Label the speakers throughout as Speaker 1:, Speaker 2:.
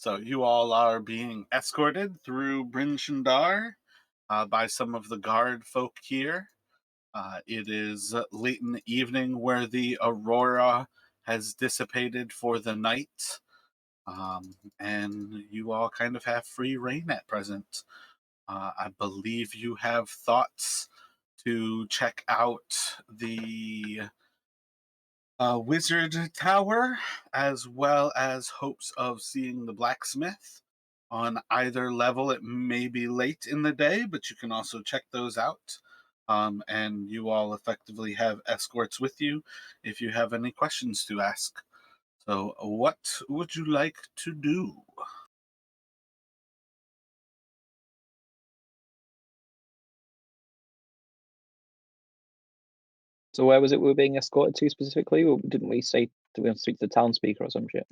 Speaker 1: So you all are being escorted through Bryn Shander by some of the guard folk here. It is late in the evening where the aurora has dissipated for the night, and you all kind of have free reign at present. I believe you have thoughts to check out the Wizard Tower, as well as hopes of seeing the blacksmith. On either level, it may be late in the day, but you can also check those out. And you all effectively have escorts with you if you have any questions to ask. So, what would you like to do?
Speaker 2: So where was it we were being escorted to specifically? Or didn't we say that we have to speak to the town speaker or some shit?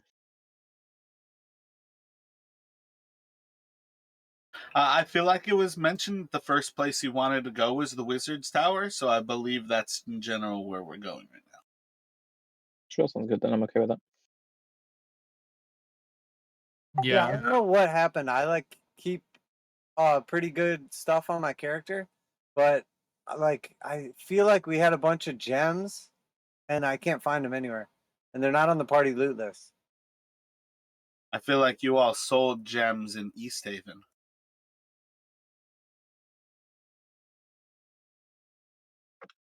Speaker 1: I feel like it was mentioned the first place you wanted to go was the Wizard's Tower, so I believe that's in general where we're going right now.
Speaker 2: Sure, sounds good then. I'm okay with that.
Speaker 3: Yeah, I
Speaker 4: Yeah.
Speaker 3: don't know what happened. I keep pretty good stuff on my character, but I feel like we had a bunch of gems and I can't find them anywhere. And they're not on the party loot list.
Speaker 1: I feel like you all sold gems in East Haven.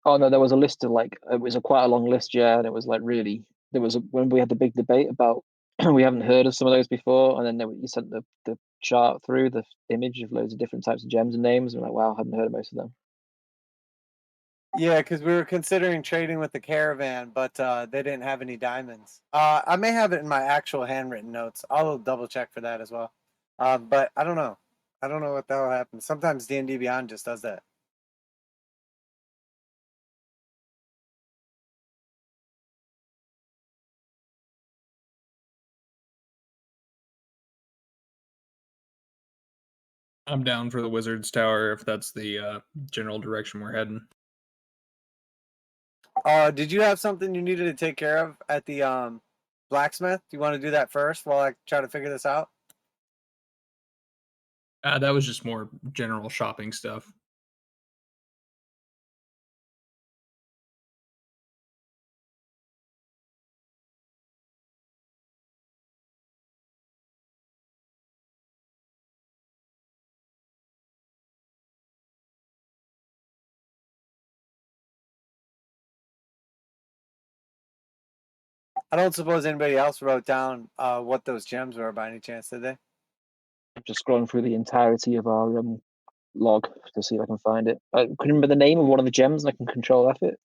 Speaker 2: Oh no, there was a list of it was a quite a long list, yeah, and it was really there was when we had the big debate about we haven't heard of some of those before, and then you sent the chart through the image of loads of different types of gems and names, and we're like, wow, I hadn't heard of most of them.
Speaker 3: Yeah, because we were considering trading with the caravan, but they didn't have any diamonds. I may have it in my actual handwritten notes. I'll double check for that as well. But I don't know. I don't know what the hell happened. Sometimes D&D Beyond just does that.
Speaker 4: I'm down for the Wizard's Tower if that's the general direction we're heading.
Speaker 3: Did you have something you needed to take care of at the blacksmith? Do you want to do that first while I try to figure this out?
Speaker 4: That was just more general shopping stuff.
Speaker 3: I don't suppose anybody else wrote down what those gems were by any chance, did they?
Speaker 2: I'm just scrolling through the entirety of our log to see if I can find it. I can remember the name of one of the gems, and I can control F it.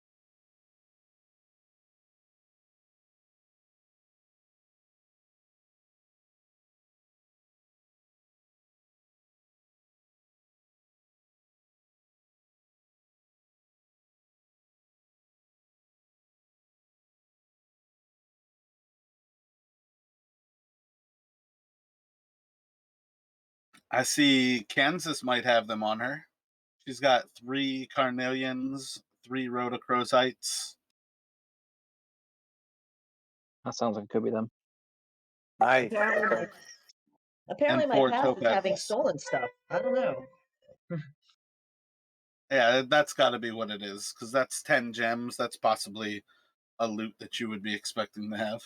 Speaker 1: I see Kansas might have them on her. She's got 3 carnelians, 3 rhodochrosites.
Speaker 2: That sounds like it could be them.
Speaker 3: Nice.
Speaker 5: Apparently
Speaker 1: And
Speaker 5: my
Speaker 1: 4
Speaker 5: past is having
Speaker 1: topazes.
Speaker 5: stolen stuff. I don't know.
Speaker 1: Yeah, that's got to be what it is, because that's 10 gems. That's possibly a loot that you would be expecting to have.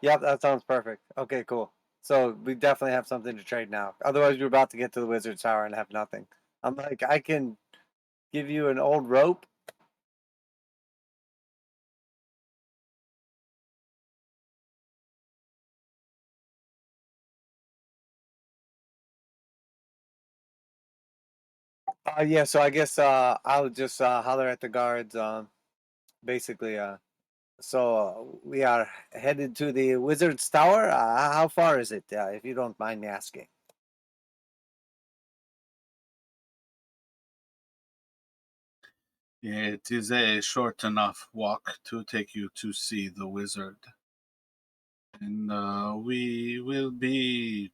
Speaker 3: Yep, that sounds perfect. Okay, cool. So we definitely have something to trade now. Otherwise, we're about to get to the Wizard's Tower and have nothing. I'm like, I can give you an old rope. Yeah, so I guess I'll just holler at the guards. Basically, so we are headed to the Wizard's Tower. How far is it, if you don't mind me asking?
Speaker 1: It is a short enough walk to take you to see the wizard. And we will be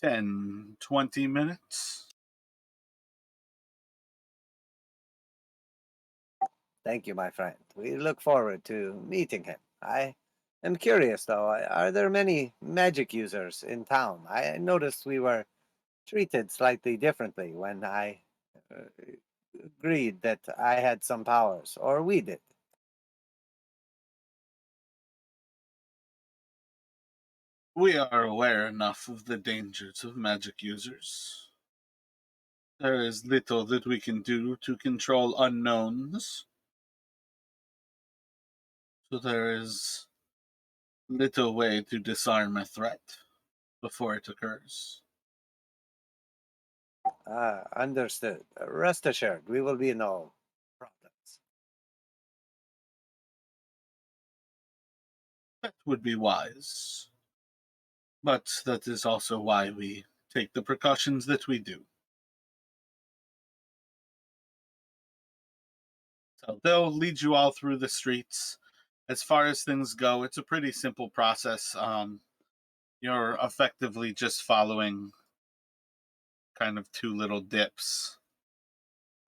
Speaker 1: 10, 20 minutes.
Speaker 3: Thank you, my friend. We look forward to meeting him. I I'm curious though, are there many magic users in town? I noticed we were treated slightly differently when I uh, agreed that I had some powers, or we did.
Speaker 1: We are aware enough of the dangers of magic users. There is little that we can do to control unknowns, so there is little way to disarm a threat before it occurs.
Speaker 3: Understood. Rest assured, we will be no problems.
Speaker 1: That would be wise, but that is also why we take the precautions that we do. So they'll lead you all through the streets. As far as things go, it's a pretty simple process. You're effectively just following kind of two little dips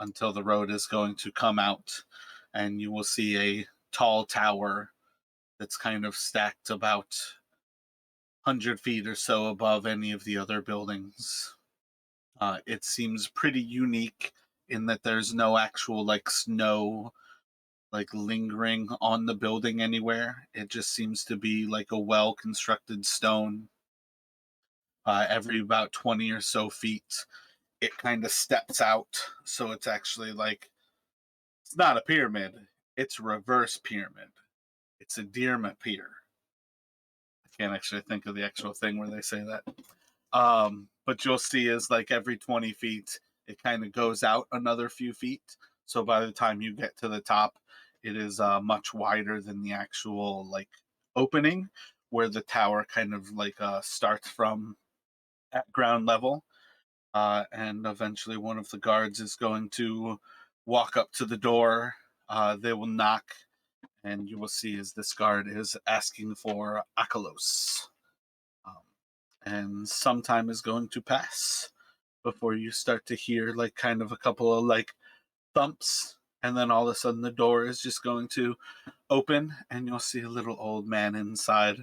Speaker 1: until the road is going to come out, and you will see a tall tower that's kind of stacked about 100 feet or so above any of the other buildings. It seems pretty unique in that there's no actual like snow like lingering on the building anywhere. It just seems to be like a well constructed stone. Every about 20 or so feet, it kind of steps out. So it's actually like, it's not a pyramid, it's a reverse pyramid. It's a Dirma pier. I can't actually think of the actual thing where they say that. But you'll see is like every 20 feet, it kind of goes out another few feet. So by the time you get to the top, it is much wider than the actual like opening where the tower kind of like starts from at ground level. And eventually one of the guards is going to walk up to the door. They will knock, and you will see as this guard is asking for Akalos. And some time is going to pass before you start to hear like kind of a couple of like thumps, and then all of a sudden the door is just going to open and you'll see a little old man inside.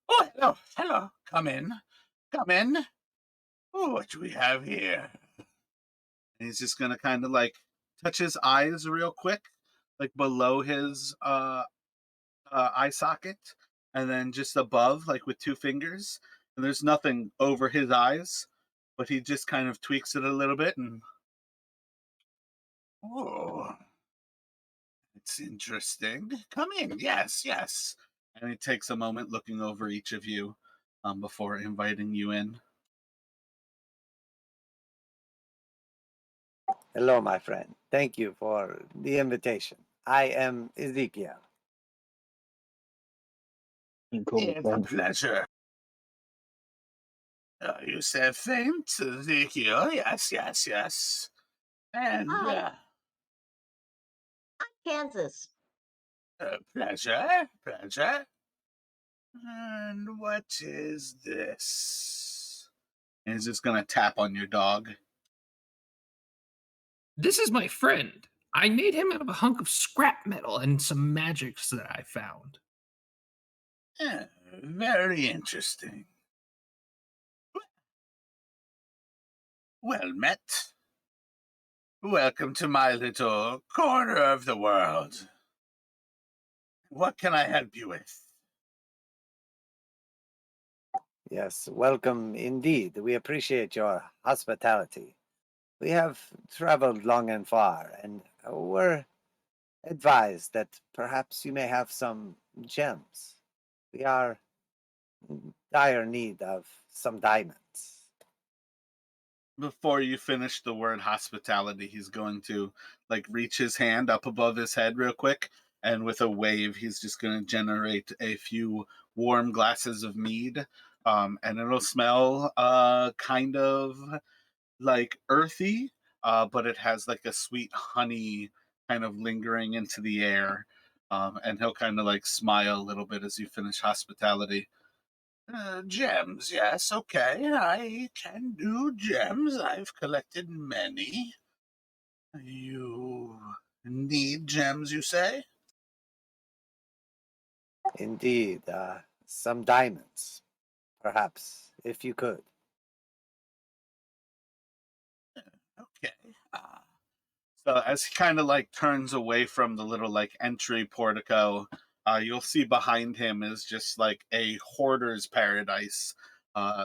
Speaker 1: Oh, hello, hello, come in, come in. Oh, what do we have here? And he's just gonna kind of like touch his eyes real quick, like below his eye socket, and then just above, like with two fingers. And there's nothing over his eyes, but he just kind of tweaks it a little bit, and oh, it's interesting. Come in, yes, yes. And he takes a moment looking over each of you before inviting you in.
Speaker 3: Hello, my friend. Thank you for the invitation. I am Ezekiel.
Speaker 2: You can call me
Speaker 1: It's a
Speaker 2: friend.
Speaker 1: pleasure. You said faint, Ezekiel. Yes, yes, yes. And
Speaker 5: Hi. Kansas.
Speaker 1: pleasure, pleasure. And what is this? And he's just gonna tap on your dog.
Speaker 4: This is my friend. I made him out of a hunk of scrap metal and some magics that I found.
Speaker 1: Very interesting. Well met. Welcome to my little corner of the world. What can I help you with?
Speaker 3: Yes, welcome indeed. We appreciate your hospitality. We have traveled long and far, and we're advised that perhaps you may have some gems. We are in dire need of some diamonds.
Speaker 1: Before you finish the word hospitality, he's going to like reach his hand up above his head real quick, and with a wave, he's just going to generate a few warm glasses of mead. And it'll smell kind of like earthy, but it has like a sweet honey kind of lingering into the air. And he'll kind of like smile a little bit as you finish hospitality. Gems, yes, okay. I can do gems. I've collected many. You need gems, you say?
Speaker 3: Indeed, some diamonds, perhaps, if you could.
Speaker 1: Okay. So as he kind of like turns away from the little like entry portico, you'll see behind him is just like a hoarder's paradise.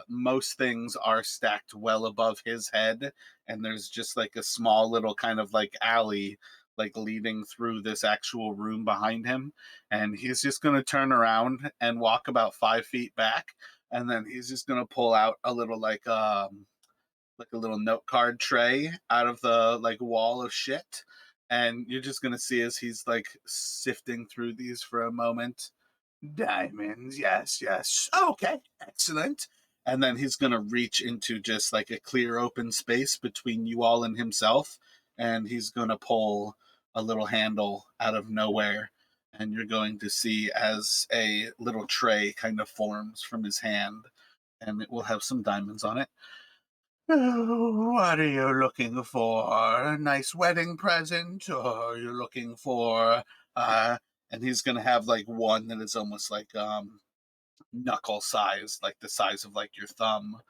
Speaker 1: Most things are stacked well above his head, and there's just like a small little kind of like alley like leading through this actual room behind him. And he's just gonna turn around and walk about 5 feet back, and then he's just gonna pull out a little like a little note card tray out of the like wall of shit, and you're just gonna see as he's like sifting through these for a moment. Diamonds, yes, yes, okay, excellent. And then he's gonna reach into just like a clear open space between you all and himself, and he's gonna pull a little handle out of nowhere, and you're going to see as a little tray kind of forms from his hand, and it will have some diamonds on it. What are you looking for? A nice wedding present? Or are you looking for and he's gonna have like one that is almost like knuckle size, like the size of like your thumb.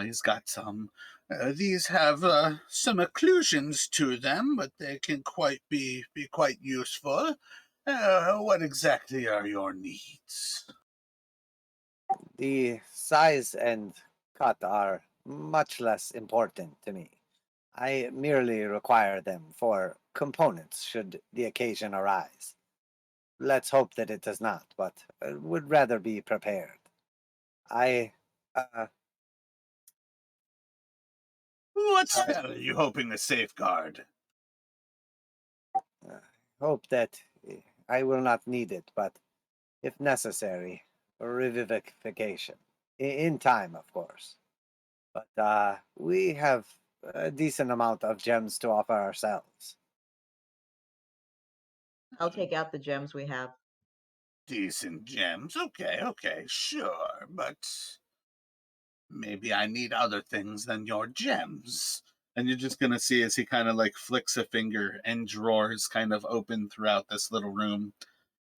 Speaker 1: He's got some these have some occlusions to them, but they can be quite useful. What exactly are your needs?
Speaker 3: The size and cut are much less important to me. I merely require them for components should the occasion arise. Let's hope that it does not, but would rather be prepared. I uh,
Speaker 1: What spell are you hoping to safeguard?
Speaker 3: uh, hope that I will not need it, but if necessary, revivification. In time, of course. But we have a decent amount of gems to offer ourselves.
Speaker 5: I'll take out the gems we have.
Speaker 1: Decent gems. Okay, okay, sure, but maybe I need other things than your gems. And you're just gonna see as he kind of like flicks a finger and drawers kind of open throughout this little room.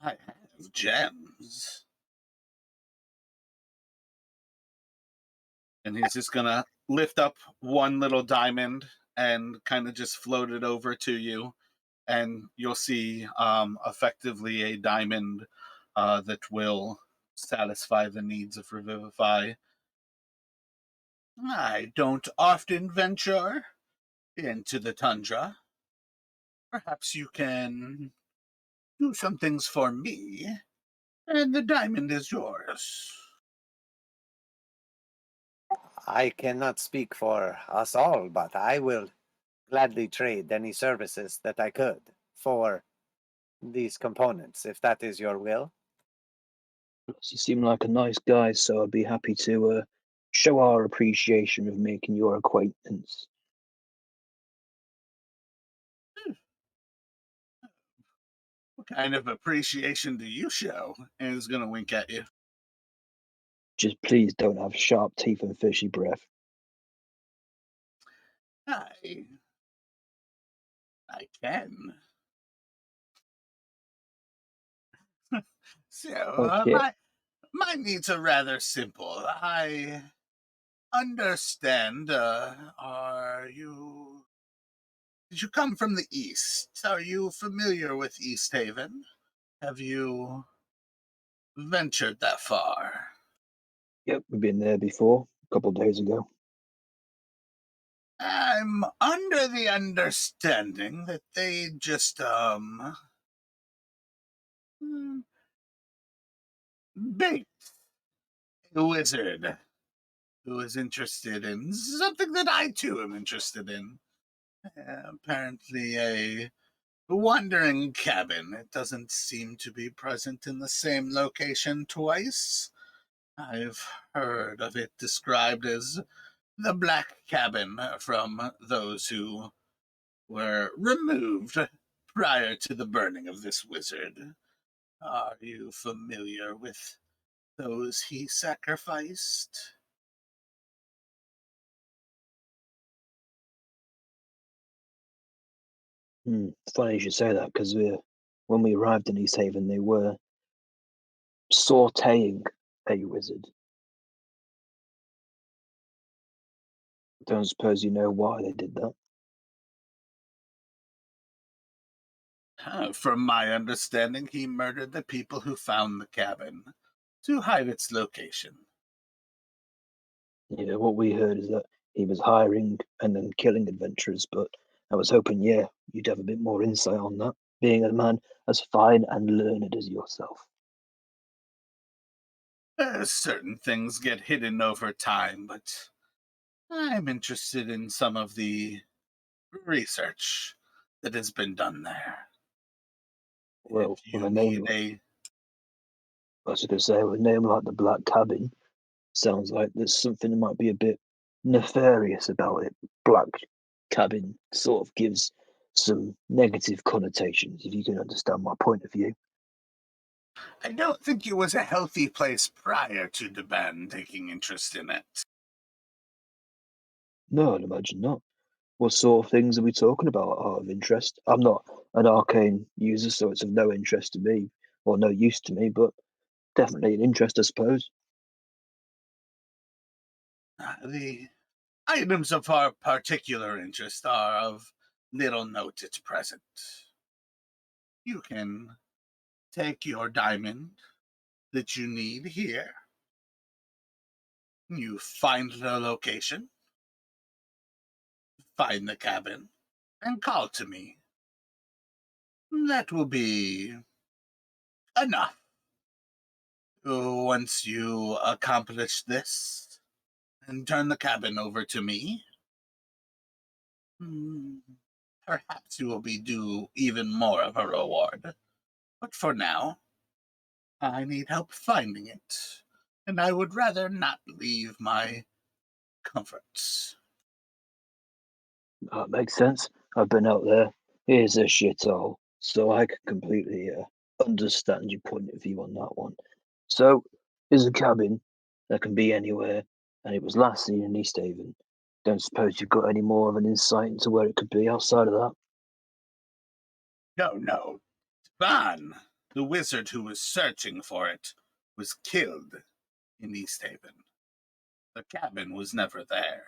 Speaker 1: I have gems. And he's just gonna lift up one little diamond and kind of just float it over to you. And you'll see effectively a diamond that will satisfy the needs of Revivify. I don't often venture into the tundra. Perhaps you can do some things for me, and the diamond is yours.
Speaker 3: I cannot speak for us all, but I will gladly trade any services that I could for these components, if that is your will.
Speaker 2: You seem like a nice guy, so I'd be happy to show our appreciation of making your acquaintance.
Speaker 1: What kind of appreciation do you show? And he's gonna wink at you.
Speaker 2: Just please don't have sharp teeth and fishy breath.
Speaker 1: I, I can. So
Speaker 2: Okay.
Speaker 1: my needs are rather simple. I understand. Are you? Did you come from the east? Are you familiar with East Haven? Have you ventured that far?
Speaker 2: Yep, we've been there before, a couple of days ago.
Speaker 1: I'm under the understanding that they just bait a wizard who is interested in something that I too am interested in. Apparently a wandering cabin. It doesn't seem to be present in the same location twice. I've heard of it described as the Black Cabin from those who were removed prior to the burning of this wizard. Are you familiar with those he sacrificed?
Speaker 2: Funny you should say that, because when we arrived in East Haven, they were sautéing a wizard. Don't suppose you know why they did that?
Speaker 1: From my understanding, he murdered the people who found the cabin to hide its location.
Speaker 2: Yeah, what we heard is that he was hiring and then killing adventurers, but I was hoping, yeah, you'd have a bit more insight on that, being a man as fine and learned as yourself.
Speaker 1: Certain things get hidden over time, but I'm interested in some of the research that has been done there. If
Speaker 2: Well, with
Speaker 1: you
Speaker 2: a
Speaker 1: need
Speaker 2: name,
Speaker 1: a
Speaker 2: I was going to say, with a name like the Black Cabin, sounds like there's something that might be a bit nefarious about it. Black Cabin sort of gives some negative connotations, if you can understand my point of view.
Speaker 1: I don't think it was a healthy place prior to the band taking interest in it.
Speaker 2: No, I'd imagine not. What sort of things are we talking about out of interest? I'm not an arcane user, so it's of no interest to me, or no use to me, but definitely an interest, I suppose.
Speaker 1: The items of our particular interest are of little note at present. You can take your diamond that you need here. You find the location, find the cabin, and call to me. That will be enough. Once you accomplish this and turn the cabin over to me, perhaps you will be due even more of a reward. But for now, I need help finding it, and I would rather not leave my comforts.
Speaker 2: That makes sense. I've been out there. Here's a shithole, so I can completely understand your point of view on that one. So, there's a cabin that can be anywhere, and it was last seen in East Haven. Don't suppose you've got any more of an insight into where it could be outside of that?
Speaker 1: No. Van, the wizard who was searching for it, was killed in East Haven. The cabin was never there.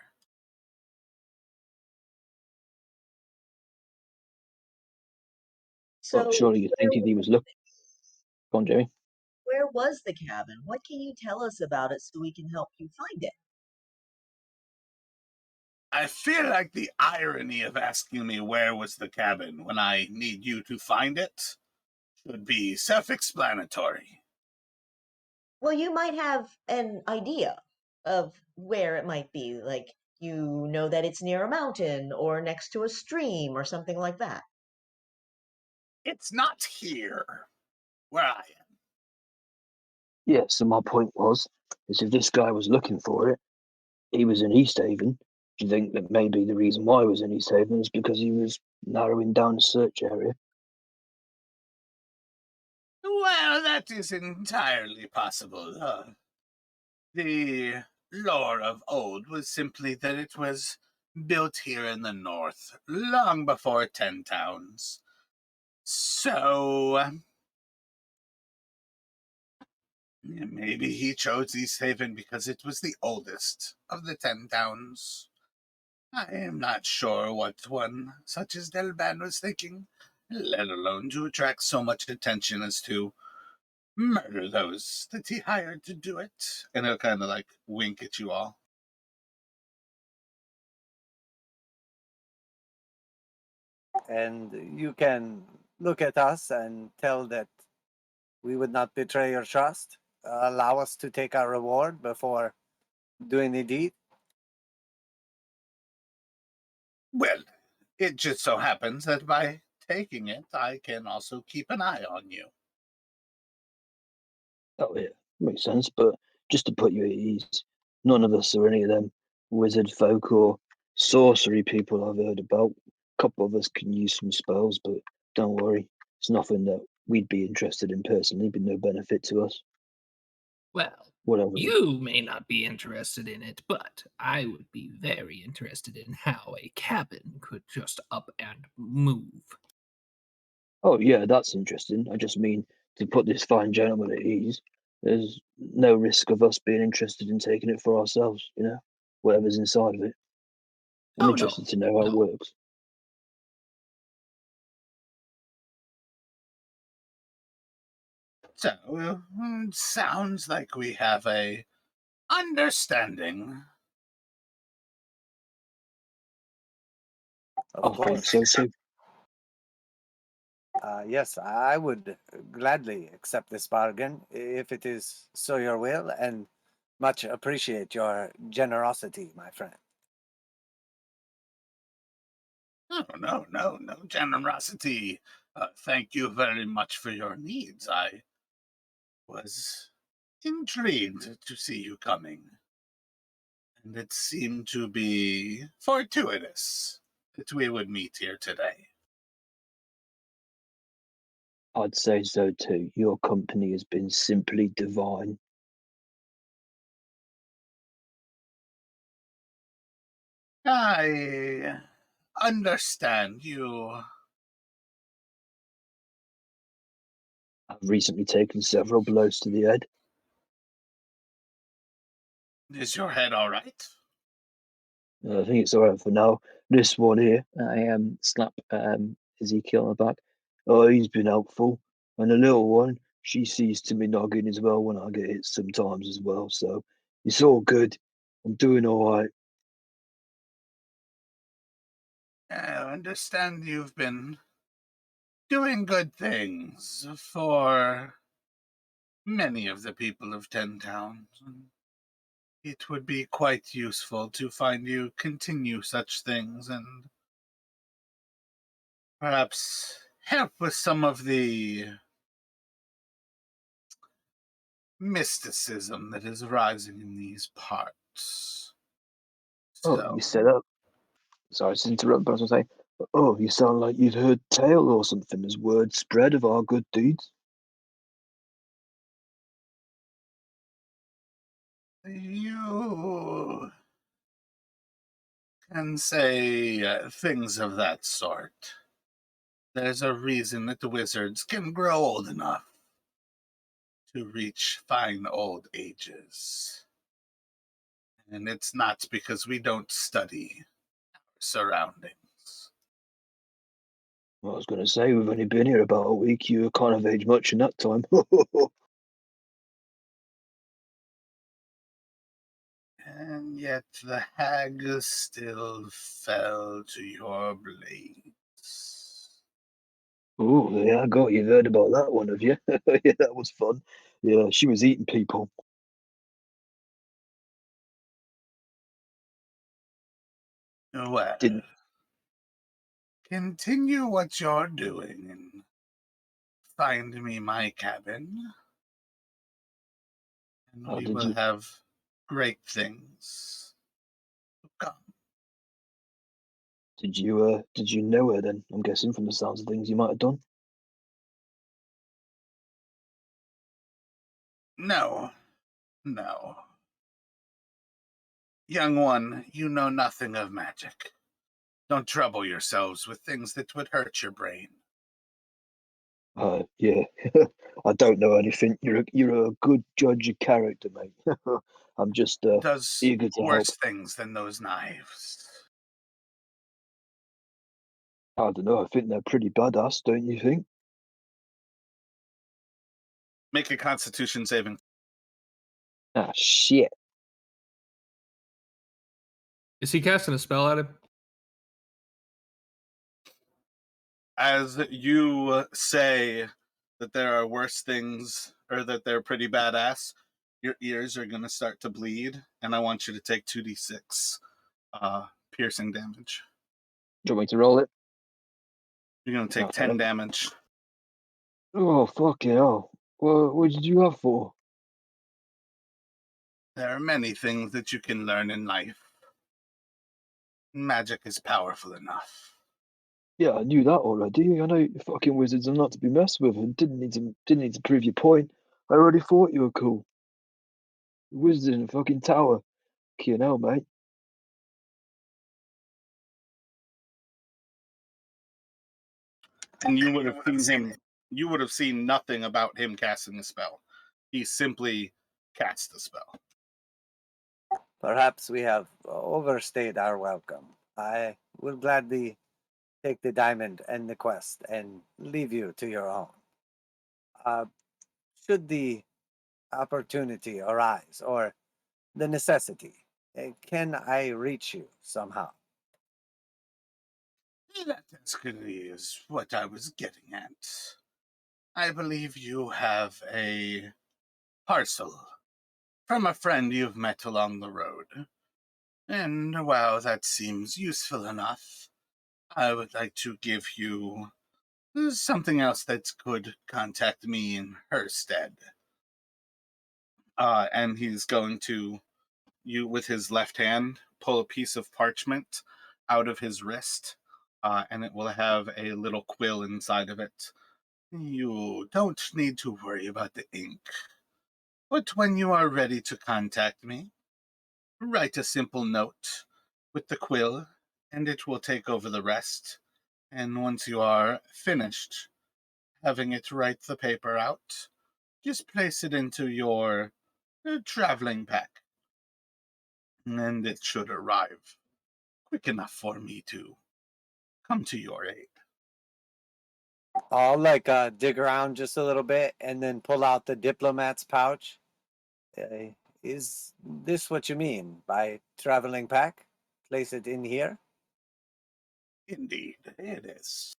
Speaker 2: Well,
Speaker 5: So
Speaker 2: surely you think if he was looking. Go on, Jamie.
Speaker 5: where was the cabin? What can you tell us about it so we can help you find it?
Speaker 1: I feel like the irony of asking me where was the cabin when I need you to find it should be self-explanatory.
Speaker 5: Well, you might have an idea of where it might be, like you know that it's near a mountain or next to a stream or something like that.
Speaker 1: It's not here, where I am.
Speaker 2: Yeah, so my point was, is if this guy was looking for it, he was in East Haven. Do you think that maybe the reason why he was in East Haven is because he was narrowing down the search area?
Speaker 1: Well, that is entirely possible. The lore of old was simply that it was built here in the north, long before 10 towns. So, maybe he chose East Haven because it was the oldest of the 10 towns. I am not sure what one such as Delban was thinking, let alone to attract so much attention as to murder those that he hired to do it. And he'll kind of like wink at you all.
Speaker 3: And you can look at us and tell that we would not betray your trust. Allow us to take our reward before doing the deed.
Speaker 1: Well, it just so happens that by taking it, I can also keep an eye on you.
Speaker 2: Oh, yeah, makes sense. But just to put you at ease, none of us are any of them wizard folk or sorcery people I've heard about. A couple of us can use some spells, but don't worry, it's nothing that we'd be interested in personally, but no benefit to us.
Speaker 4: Well,
Speaker 2: Whatever.
Speaker 4: you may not be interested in it, but I would be very interested in how a cabin could just up and move.
Speaker 2: Oh, yeah, that's interesting. I just mean to put this fine gentleman at ease. there's no risk of us being interested in taking it for ourselves, whatever's inside of it. I'm
Speaker 4: Oh,
Speaker 2: interested
Speaker 4: no,
Speaker 2: to know how it
Speaker 4: no.
Speaker 2: works.
Speaker 1: So, sounds like we have a understanding.
Speaker 3: Of
Speaker 2: I think
Speaker 3: course.
Speaker 2: so too.
Speaker 3: Yes, I would gladly accept this bargain if it is so your will, and much appreciate your generosity, my friend.
Speaker 1: No generosity. Thank you very much for your needs. I was intrigued to see you coming, and it seemed to be fortuitous that we would meet here today.
Speaker 2: I'd say so too. Your company has been simply divine.
Speaker 1: I understand you.
Speaker 2: I've recently taken several blows to the head.
Speaker 1: Is your head all right?
Speaker 2: I think it's all right for now. This one here, I slap Ezekiel on the back. Oh, he's been helpful. And the little one, she sees to me noggin as well when I get hit sometimes as well. So it's all good. I'm doing all right.
Speaker 1: I understand you've been doing good things for many of the people of Ten Towns. It would be quite useful to find you continue such things and perhaps help with some of the mysticism that is rising in these parts.
Speaker 2: Oh, you
Speaker 1: So,
Speaker 2: said that. Sorry to interrupt, but I was going to say, oh, you sound like you'd heard tale or something as word spread of our good deeds.
Speaker 1: you can say things of that sort. There's a reason that the wizards can grow old enough to reach fine old ages. And it's not because we don't study surroundings.
Speaker 2: Well, I was going to say, we've only been here about a week. You were kind of aged much in that time.
Speaker 1: And yet the hag still fell to your blades.
Speaker 2: Oh, yeah, I got you. Heard about that one, have you? Yeah, that was fun. Yeah, she was eating people.
Speaker 1: Well,
Speaker 2: Didn't
Speaker 1: continue what you're doing and find me my cabin, and
Speaker 2: oh,
Speaker 1: we will have great things to come.
Speaker 2: did you know her then? I'm guessing from the sounds of things you might have done.
Speaker 1: No, no. Young one, you know nothing of magic. Don't trouble yourselves with things that would hurt your brain.
Speaker 2: Yeah, I don't know anything. You're a good judge of character, mate. I'm just
Speaker 1: Does
Speaker 2: eager to help.
Speaker 1: worse things than those knives.
Speaker 2: I don't know. I think they're pretty badass, don't you think?
Speaker 1: Make a constitution saving.
Speaker 2: Ah, shit.
Speaker 4: Is he casting a spell at him?
Speaker 1: As you say that there are worse things, or that they're pretty badass, your ears are going to start to bleed, and I want you to take 2d6 piercing damage.
Speaker 2: Do you want me to roll it?
Speaker 1: You're going to take
Speaker 2: Oh,
Speaker 1: 10 damage.
Speaker 2: oh fuck it! Oh, what did you have for?
Speaker 1: There are many things that you can learn in life. Magic is powerful enough.
Speaker 2: Yeah, I knew that already. I know fucking wizards are not to be messed with, and didn't need to prove your point. I already thought you were cool. Wizard in a fucking tower. You know, mate.
Speaker 1: And you would have seen him. You would have seen nothing about him casting a spell. He simply cast the spell.
Speaker 3: Perhaps we have overstayed our welcome. I will gladly take the diamond and the quest and leave you to your own. Uh, should the opportunity arise or the necessity, can I reach you somehow?
Speaker 1: That basically is what I was getting at. I believe you have a parcel from a friend you've met along the road. And while that seems useful enough, I would like to give you something else that could contact me in her stead. And he's going to, with his left hand, pull a piece of parchment out of his wrist, and it will have a little quill inside of it. You don't need to worry about the ink. But when you are ready to contact me, write a simple note with the quill, and it will take over the rest. And once you are finished having it write the paper out, just place it into your traveling pack, and it should arrive quick enough for me to come to your aid.
Speaker 3: I'll dig around just a little bit and then pull out the diplomat's pouch. Uh, is this what you mean by traveling pack? Place it in here?
Speaker 1: Indeed, it is.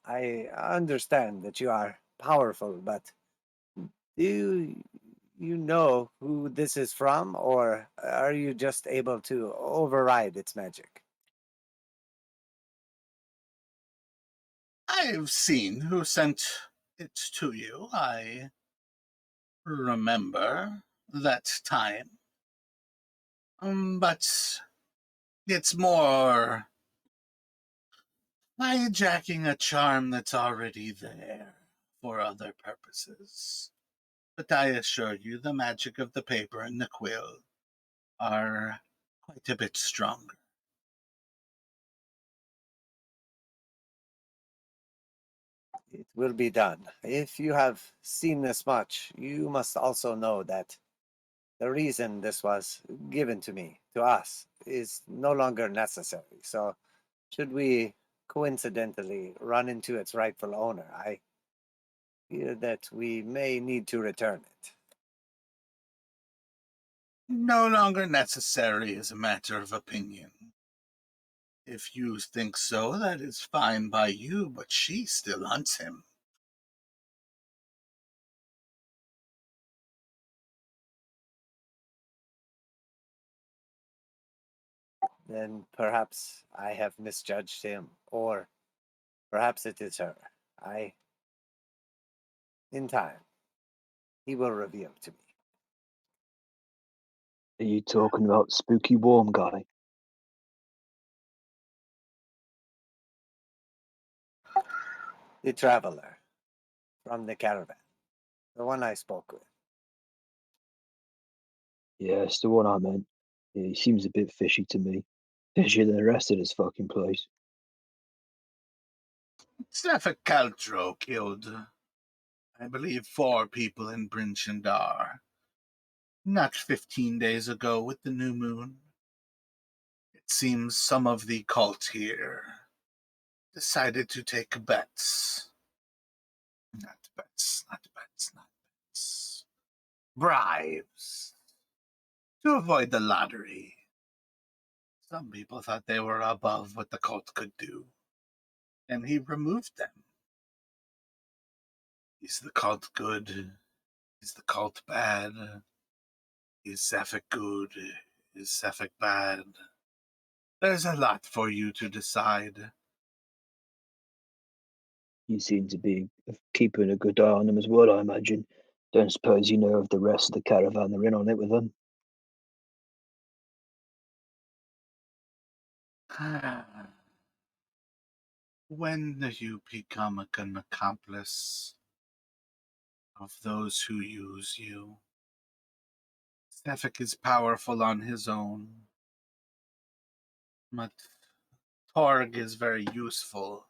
Speaker 3: I understand that you are powerful, but do you know who this is from, or are you just able to override its magic?
Speaker 1: I've seen who sent it to you. I remember that time. But it's more hijacking a charm that's already there for other purposes. But I assure you, the magic of the paper and the quill are quite a bit stronger.
Speaker 3: It will be done. If you have seen this much, you must also know that the reason this was given to me, to us, is no longer necessary. So, should we coincidentally run into its rightful owner, I fear that we may need to return it.
Speaker 1: No longer necessary is a matter of opinion. If you think so, that is fine by you, but she still hunts him.
Speaker 3: Then perhaps I have misjudged him, or perhaps it is her. In time, he will reveal to me.
Speaker 2: Are you talking about spooky warm guy?
Speaker 3: The traveler from the caravan, the one I spoke with.
Speaker 2: Yeah, it's the one I meant. Yeah, he seems a bit fishy to me. Fishier than the rest of this fucking place.
Speaker 1: Sefik Caltro killed, I believe, 4 people in Bryn Shander. Not 15 days ago with the new moon. It seems some of the cult here decided to take bets. Not bets, not bets, not bets. Bribes. To avoid the lottery. Some people thought they were above what the cult could do, and he removed them. Is the cult good? Is the cult bad? Is Sefik good? Is Sefik bad? There's a lot for you to decide.
Speaker 2: You seem to be keeping a good eye on them as well, I imagine. Don't suppose you know if the rest of the caravan are in on it with them?
Speaker 1: When do you become an accomplice of those who use you? Sefik is powerful on his own, but Torg is very useful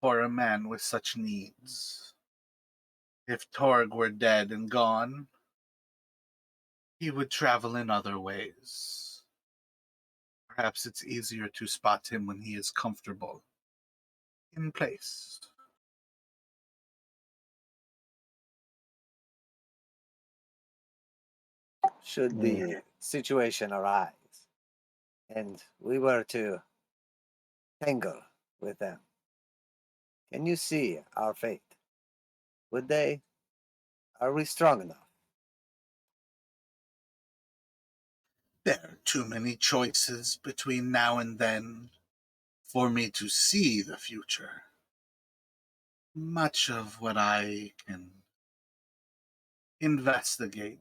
Speaker 1: for a man with such needs. If Torg were dead and gone, he would travel in other ways. Perhaps it's easier to spot him when he is comfortable in place.
Speaker 3: Should the situation arise and we were to tangle with them, can you see our fate? Would they? Are we strong enough?
Speaker 1: There are too many choices between now and then for me to see the future. Much of what I can investigate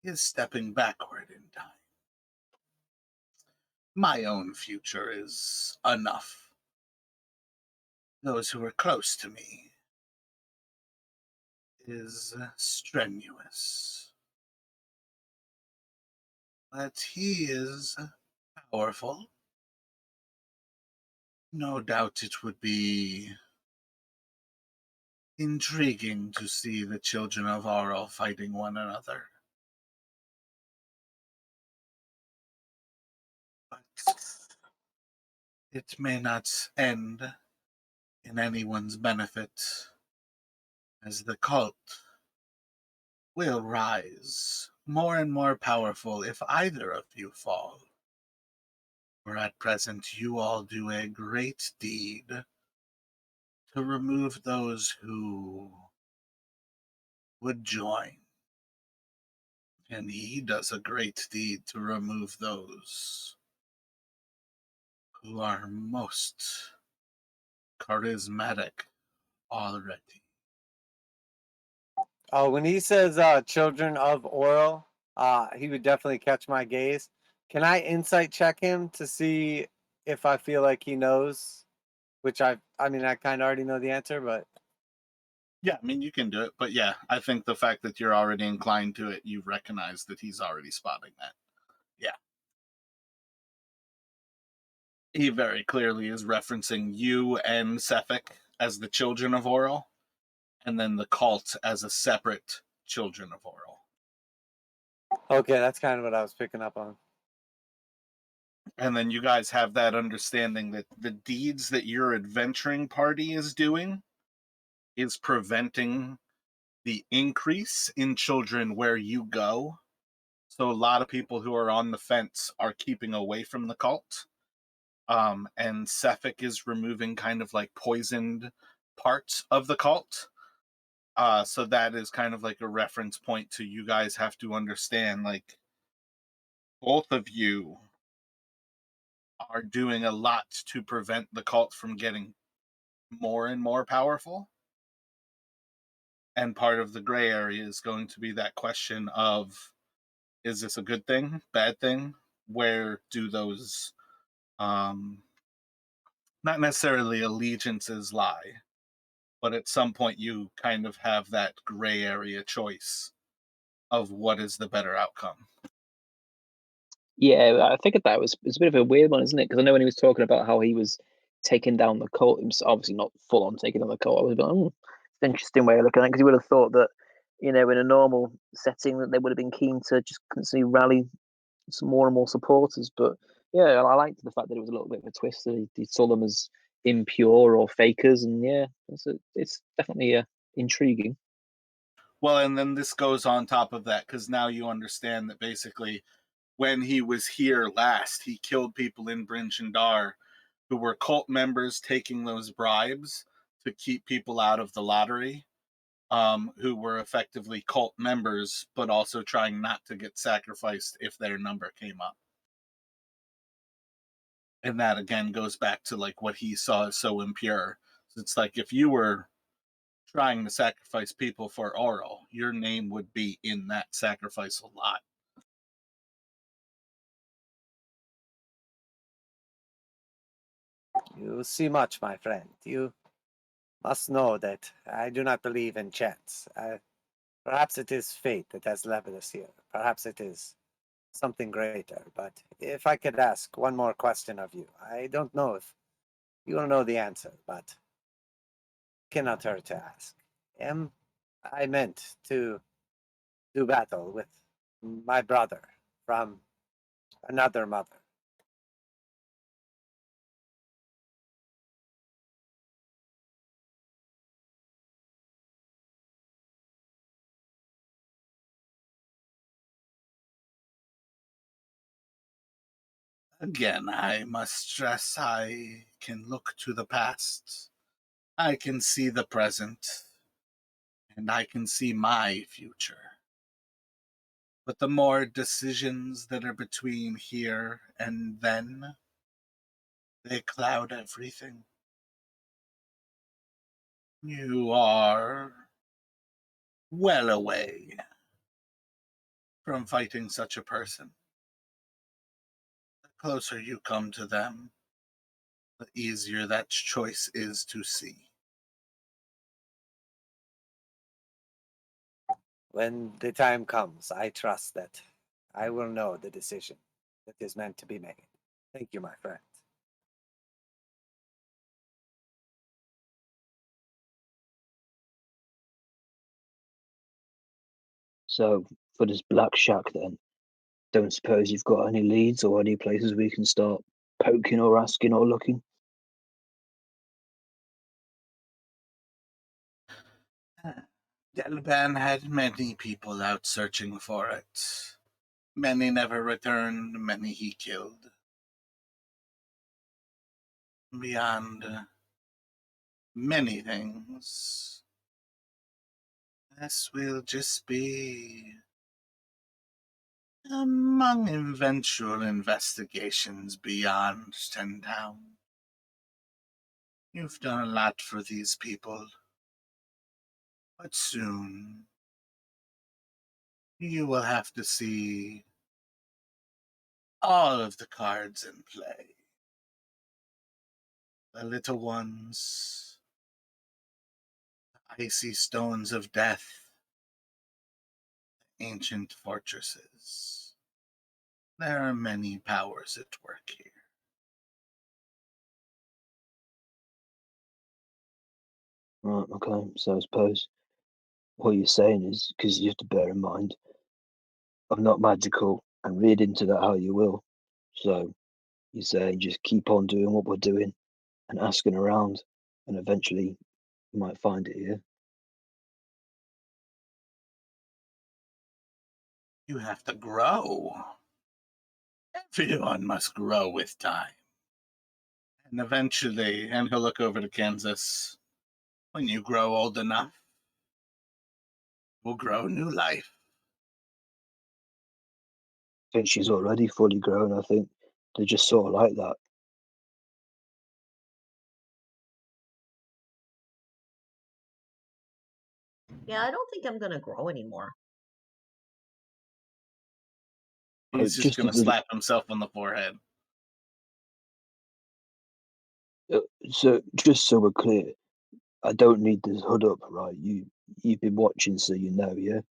Speaker 1: is stepping backward in time. My own future is enough. Those who are close to me is strenuous. But he is powerful. No doubt it would be intriguing to see the children of Aurel fighting one another. But it may not end in anyone's benefit, as the cult will rise more and more powerful if either of you fall. For at present you all do a great deed to remove those who would join. And he does a great deed to remove those who are most charismatic already.
Speaker 3: Oh, when he says children of oral, he would definitely catch my gaze. Can I insight check him to see if I feel like he knows? Which I mean, I kind of already know the answer, but
Speaker 1: Yeah, I mean, you can do it, but yeah, I think the fact that you're already inclined to it, you recognize that he's already spotting that. Yeah. He very clearly is referencing you and Sefik as the children of Oral, and then the cult as a separate children of Oral.
Speaker 3: okay, that's kind of what I was picking up on.
Speaker 1: And then you guys have that understanding that the deeds that your adventuring party is doing is preventing the increase in children where you go. So a lot of people who are on the fence are keeping away from the cult. And Sefik is removing kind of like poisoned parts of the cult. So that is kind of like a reference point to you guys have to understand, like, both of you are doing a lot to prevent the cult from getting more and more powerful. And part of the gray area is going to be that question of, is this a good thing, bad thing? Where do those not necessarily allegiances lie, but at some point you kind of have that gray area choice of what is the better outcome.
Speaker 2: Yeah, I figured that it's a bit of a weird one, isn't it? Because I know when he was talking about how he was taking down the cult, himself, obviously not full on taking down the cult. I was like, it's an interesting way of looking at it, because you would have thought that, in a normal setting, that they would have been keen to just constantly rally some more and more supporters. But yeah, I liked the fact that it was a little bit of a twist, that he saw them as impure or fakers, and yeah, it's definitely intriguing.
Speaker 1: Well, and then this goes on top of that, because now you understand that basically when he was here last, he killed people in Bryn Shander who were cult members taking those bribes to keep people out of the lottery, who were effectively cult members, but also trying not to get sacrificed if their number came up. And that again goes back to like what he saw as so impure. So it's like if you were trying to sacrifice people for Oral, your name would be in that sacrifice a lot.
Speaker 3: You see much, my friend. You must know that I do not believe in chance. Perhaps it is fate that has led us here. Perhaps it is something greater. But if I could ask one more question of you, I don't know if you will know the answer, but cannot hurt to ask. I meant to do battle with my brother from another mother.
Speaker 1: Again, I must stress I can look to the past. I can see the present. And I can see my future. But the more decisions that are between here and then, they cloud everything. You are well away from fighting such a person. The closer you come to them, the easier that choice is to see.
Speaker 3: When the time comes, I trust that I will know the decision that is meant to be made. Thank you, my friend.
Speaker 2: So for this black shack, then, don't suppose you've got any leads or any places we can start poking or asking or looking?
Speaker 1: Delban had many people out searching for it. Many never returned, many he killed. Beyond many things, this will just be among eventual investigations beyond 10 Town. You've done a lot for these people, but soon you will have to see all of the cards in play. The little ones, the icy stones of death, ancient fortresses. There are many powers at work here.
Speaker 2: Right, okay. So I suppose what you're saying is, because you have to bear in mind, I'm not magical, and read into that how you will. So you're saying just keep on doing what we're doing and asking around, and eventually you might find it here.
Speaker 1: You have to grow. Everyone must grow with time. And eventually, and he'll look over to Kansas, when you grow old enough, we'll grow new life.
Speaker 2: I think she's already fully grown. I think they're just sort of like that.
Speaker 5: Yeah, I don't think I'm gonna grow anymore.
Speaker 1: He's just
Speaker 2: Just
Speaker 1: going to slap himself on the forehead.
Speaker 2: so just so we're clear, I don't need this hood up, right? You've been watching, so you know, yeah.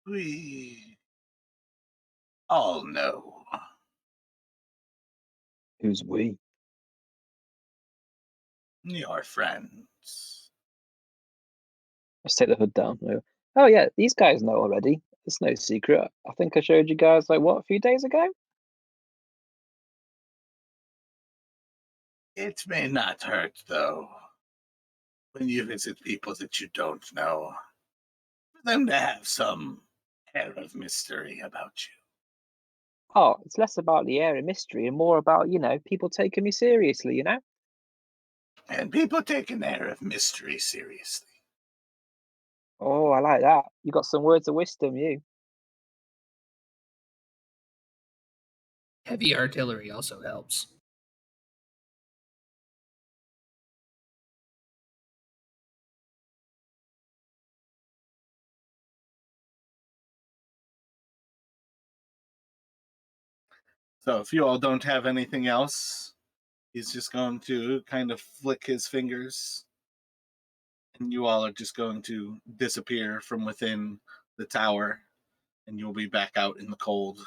Speaker 1: We all know.
Speaker 2: Who's we?
Speaker 1: Your friends.
Speaker 2: Let's take the hood down. Oh yeah, these guys know already. It's no secret. I think I showed you guys like what, a few days ago.
Speaker 1: It may not hurt, though, when you visit people that you don't know, for them to have some air of mystery about you.
Speaker 2: Oh, it's less about the air of mystery and more about, people taking me seriously,
Speaker 1: And people take an air of mystery seriously.
Speaker 2: Oh, I like that. You got some words of wisdom, you.
Speaker 4: Heavy artillery also helps.
Speaker 1: So if you all don't have anything else, he's just going to kind of flick his fingers, and you all are just going to disappear from within the tower, and you'll be back out in the cold.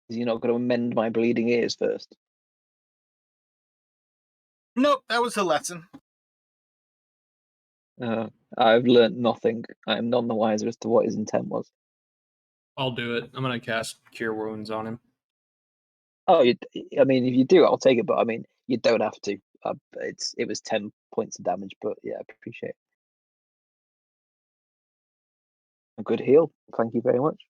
Speaker 2: You're not going to mend my bleeding ears first.
Speaker 1: Nope, that was a lesson.
Speaker 2: I've learnt nothing. I am none the wiser as to what his intent was.
Speaker 6: I'll do it. I'm gonna cast Cure Wounds on him.
Speaker 2: Oh, I mean, if you do, I'll take it. But I mean, you don't have to. It was 10 points of damage, but yeah, I appreciate it. A good heal. Thank you very much.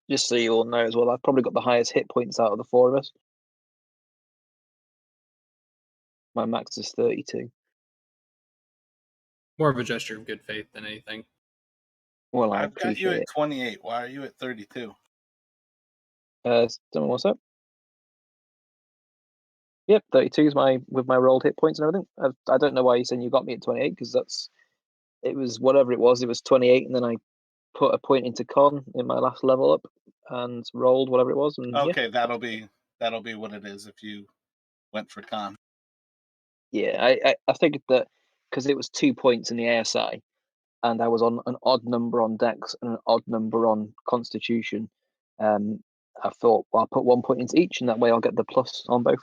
Speaker 2: Just so you all know as well, I've probably got the highest hit points out of the four of us. My max is 32.
Speaker 6: More of a gesture of good faith than anything.
Speaker 2: Well, I
Speaker 1: I've got you
Speaker 2: appreciate
Speaker 1: at 28. Why are you at 32?
Speaker 2: it. Someone what's up? Yep, 32 is with my rolled hit points and everything. I don't know why you're saying you got me at 28 because it was whatever it was. It was 28, and then I put a point into con in my last level up and rolled whatever it was. And
Speaker 1: Okay, that'll be what it is if you went for con.
Speaker 2: yeah, I figured that because it was 2 points in the ASI, and I was on an odd number on Dex and an odd number on Constitution. I thought, well, I'll put 1 point into each, and that way I'll get the plus on both.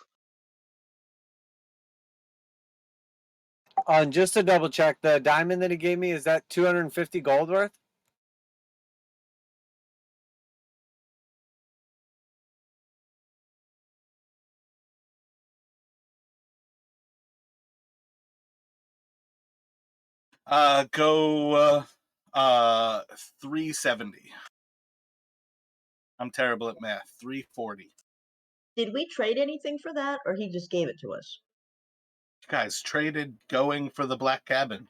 Speaker 3: And just to double check, the diamond that he gave me, is that 250 gold worth?
Speaker 1: Go 370. I'm terrible at math. 340.
Speaker 5: Did we trade anything for that, or he just gave it to us?
Speaker 1: You guys traded going for the black cabin.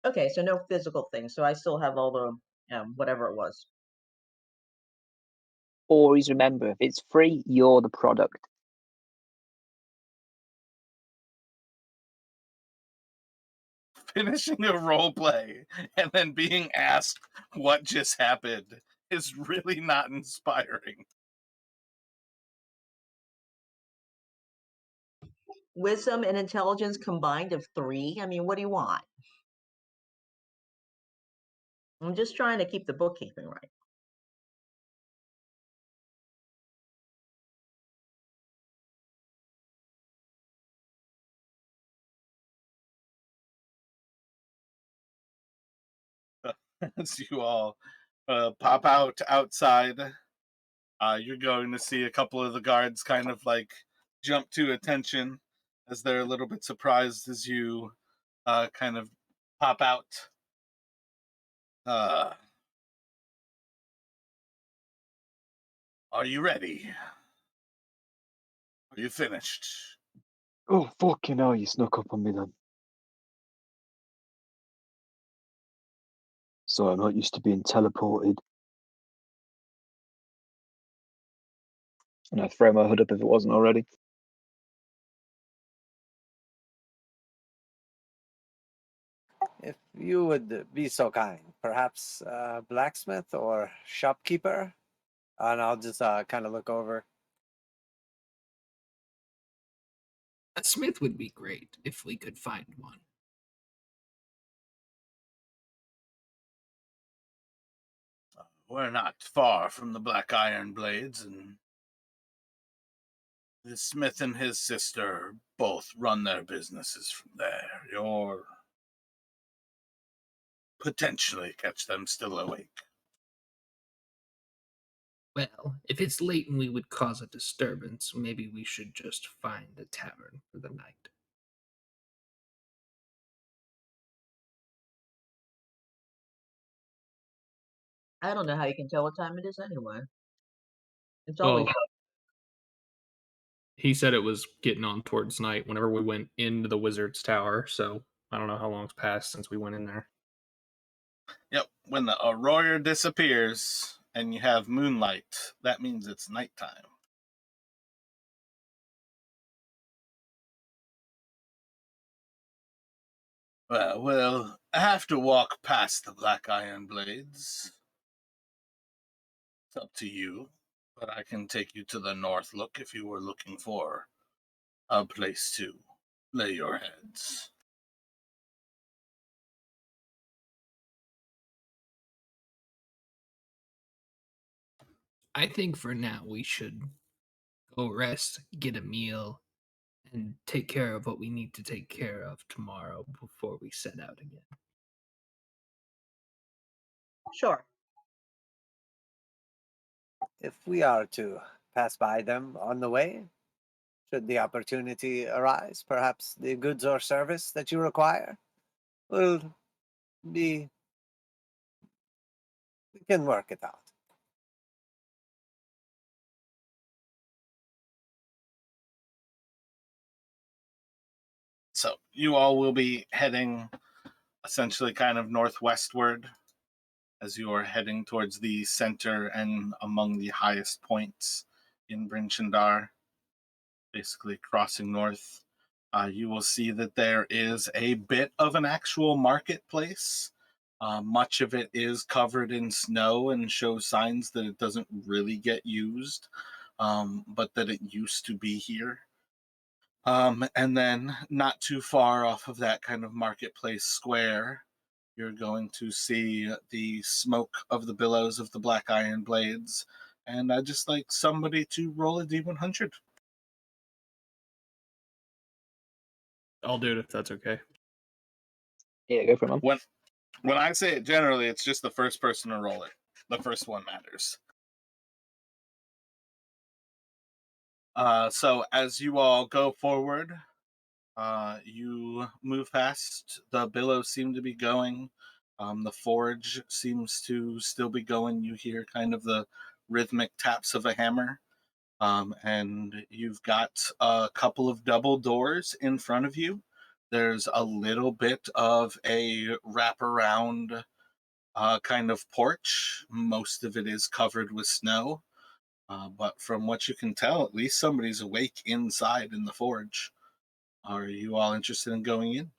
Speaker 5: Okay, so no physical thing. So I still have all the whatever it was.
Speaker 2: Always remember, if it's free, you're the product.
Speaker 1: Finishing a role play and then being asked what just happened is really not inspiring.
Speaker 5: Wisdom and intelligence combined of 3. I mean, what do you want? I'm just trying to keep the bookkeeping right.
Speaker 1: As you all pop out outside, you're going to see a couple of the guards kind of like jump to attention as they're a little bit surprised as you kind of pop out. Are you ready? Are you finished?
Speaker 2: Oh, fucking hell, you snuck up on me then. So I'm not used to being teleported. And I'd throw my hood up if it wasn't already.
Speaker 3: If you would be so kind, perhaps blacksmith or shopkeeper? And I'll just kind of look over.
Speaker 4: A smith would be great if we could find one.
Speaker 1: We're not far from the Black Iron Blades, and the smith and his sister both run their businesses from there. You're potentially catch them still awake.
Speaker 4: Well, if it's late and we would cause a disturbance, maybe we should just find a tavern for the night.
Speaker 5: I don't know how you can tell what time it is anyway. It's always
Speaker 6: Well, he said it was getting on towards night whenever we went into the wizard's tower, so I don't know how long's passed since we went in there.
Speaker 1: Yep, when the aurora disappears and you have moonlight, that means it's nighttime. Well, we'll have to walk past the Black Iron Blades. It's up to you, but I can take you to the North Look if you were looking for a place to lay your heads.
Speaker 4: I think for now we should go rest, get a meal, and take care of what we need to take care of tomorrow before we set out again.
Speaker 5: Sure.
Speaker 3: If we are to pass by them on the way, should the opportunity arise, perhaps the goods or service that you require will be, we can work it out.
Speaker 1: So you all will be heading essentially kind of northwestward as you are heading towards the center and among the highest points in Bryn Shander, basically crossing north. You will see that there is a bit of an actual marketplace. Much of it is covered in snow and shows signs that it doesn't really get used, but that it used to be here. And then, not too far off of that kind of marketplace square, you're going to see the smoke of the billows of the black iron blades. And I'd just like somebody to roll a D100.
Speaker 6: I'll do it if that's okay.
Speaker 2: Yeah, go for it, man.
Speaker 1: When I say it generally, it's just the first person to roll it. The first one matters. So as you all go forward, you move past. The billows seem to be going. The forge seems to still be going. You hear kind of the rhythmic taps of a hammer. And you've got a couple of double doors in front of you. There's a little bit of a wraparound kind of porch. Most of it is covered with snow. But from what you can tell, at least somebody's awake inside in the forge. Are you all interested in going in?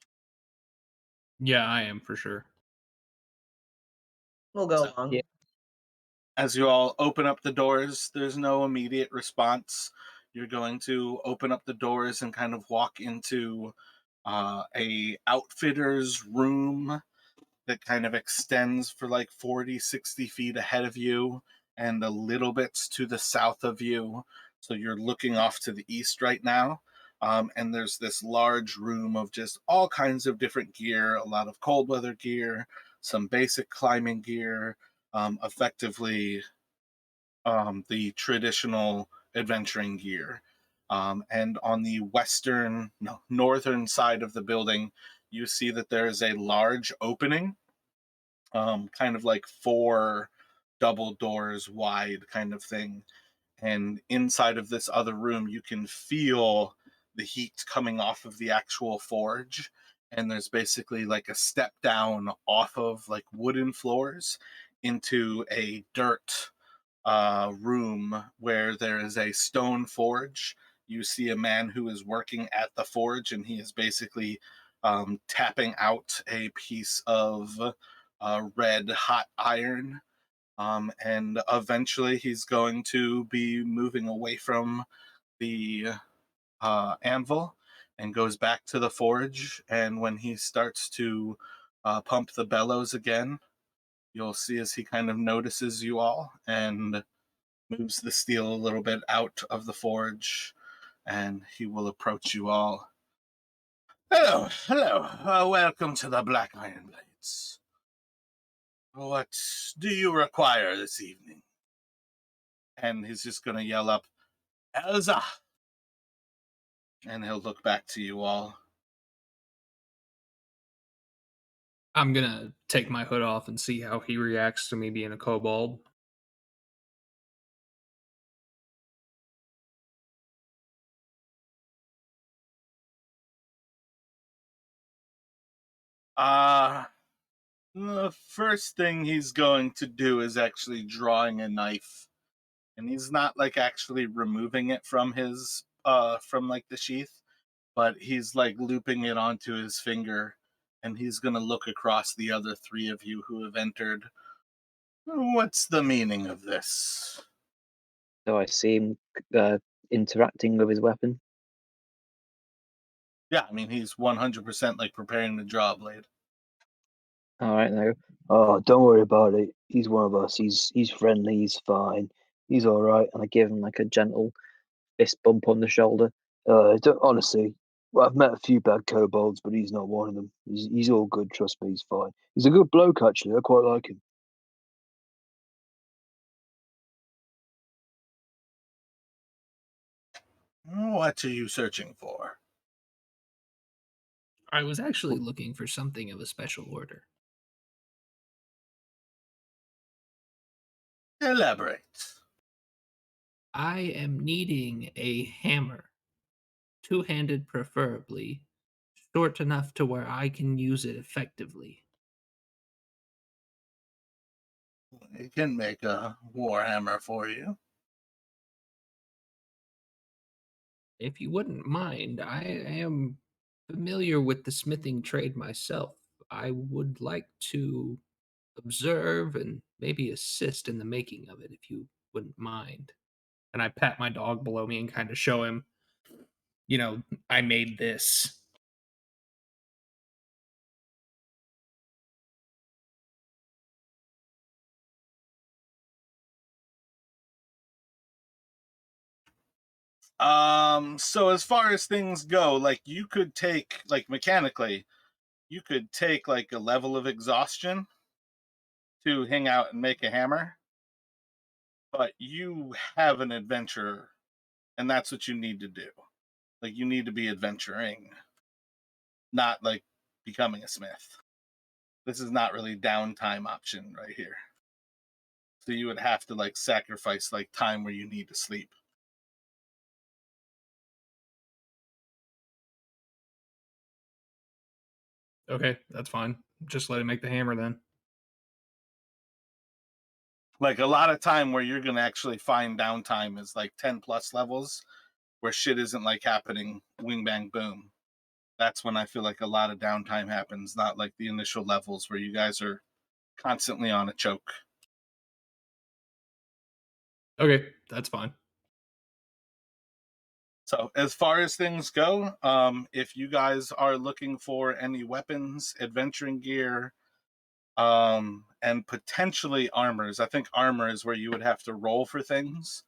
Speaker 6: Yeah, I am for sure.
Speaker 5: We'll go
Speaker 1: So,
Speaker 5: along.
Speaker 2: yeah.
Speaker 1: As you all open up the doors, there's no immediate response. You're going to open up the doors and kind of walk into a outfitter's room that kind of extends for like 40, 60 feet ahead of you and a little bit to the south of you. So you're looking off to the east right now. And there's this large room of just all kinds of different gear, a lot of cold weather gear, some basic climbing gear, effectively the traditional adventuring gear. And on the northern side of the building, you see that there is a large opening, kind of like 4 double doors wide kind of thing. And inside of this other room, you can feel the heat coming off of the actual forge. And there's basically like a step down off of like wooden floors into a dirt room where there is a stone forge. You see a man who is working at the forge, and he is basically tapping out a piece of red hot iron. And eventually he's going to be moving away from the anvil and goes back to the forge. And when he starts to pump the bellows again, you'll see as he kind of notices you all and moves the steel a little bit out of the forge, and he will approach you all. Hello, hello. Welcome to the Black Iron Blades. What do you require this evening? And he's just going to yell up, Elza! And he'll look back to you all.
Speaker 6: I'm gonna take my hood off and see how he reacts to me being a kobold.
Speaker 1: The first thing he's going to do is actually drawing a knife. And he's not like actually removing it from his from like the sheath, but he's like looping it onto his finger, and he's going to look across the other 3 of you who have entered. What's the meaning of this?
Speaker 2: So I see him interacting with his weapon.
Speaker 1: Yeah, I mean, he's 100% like preparing to draw a blade.
Speaker 2: All right, now. Oh, don't worry about it. He's one of us. He's friendly. He's fine. He's all right. And I give him like a gentle fist bump on the shoulder. Honestly, well, I've met a few bad kobolds, but he's not one of them. He's all good. Trust me, he's fine. He's a good bloke, actually. I quite like him.
Speaker 1: What are you searching for?
Speaker 4: I was actually looking for something of a special order.
Speaker 1: Elaborate.
Speaker 4: I am needing a hammer, two-handed preferably, short enough to where I can use it effectively.
Speaker 1: We can make a warhammer for you.
Speaker 4: If you wouldn't mind, I am familiar with the smithing trade myself. I would like to observe and maybe assist in the making of it, if you wouldn't mind. And I pat my dog below me and kind of show him, I made this.
Speaker 1: So as far as things go, like you could take, like mechanically, you could take like a level of exhaustion to hang out and make a hammer, but you have an adventure, and that's what you need to do. Like you need to be adventuring, not like becoming a smith. This is not really downtime option right here. So you would have to like sacrifice like time where you need to sleep.
Speaker 6: Okay, that's fine. Just let him make the hammer then.
Speaker 1: Like a lot of time where you're gonna actually find downtime is like 10 plus levels where shit isn't like happening wing bang boom. That's when I feel like a lot of downtime happens, not like the initial levels where you guys are constantly on a choke.
Speaker 6: Okay, that's fine.
Speaker 1: So as far as things go, if you guys are looking for any weapons, adventuring gear, and potentially armors, I think armor is where you would have to roll for things.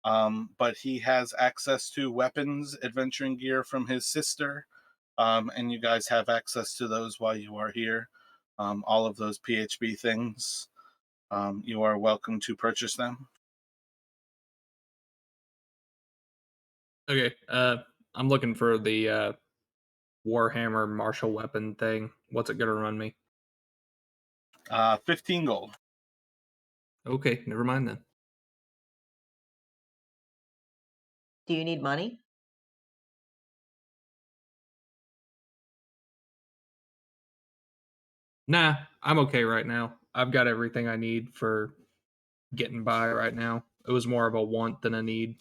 Speaker 1: But he has access to weapons, adventuring gear from his sister, and you guys have access to those while you are here. All of those PHB things, you are welcome to purchase them.
Speaker 6: Okay, I'm looking for the Warhammer martial weapon thing. What's it gonna run me?
Speaker 1: 15 gold.
Speaker 6: Okay, never mind then.
Speaker 5: Do you need money?
Speaker 6: Nah, I'm okay right now. I've got everything I need for getting by right now. It was more of a want than a need.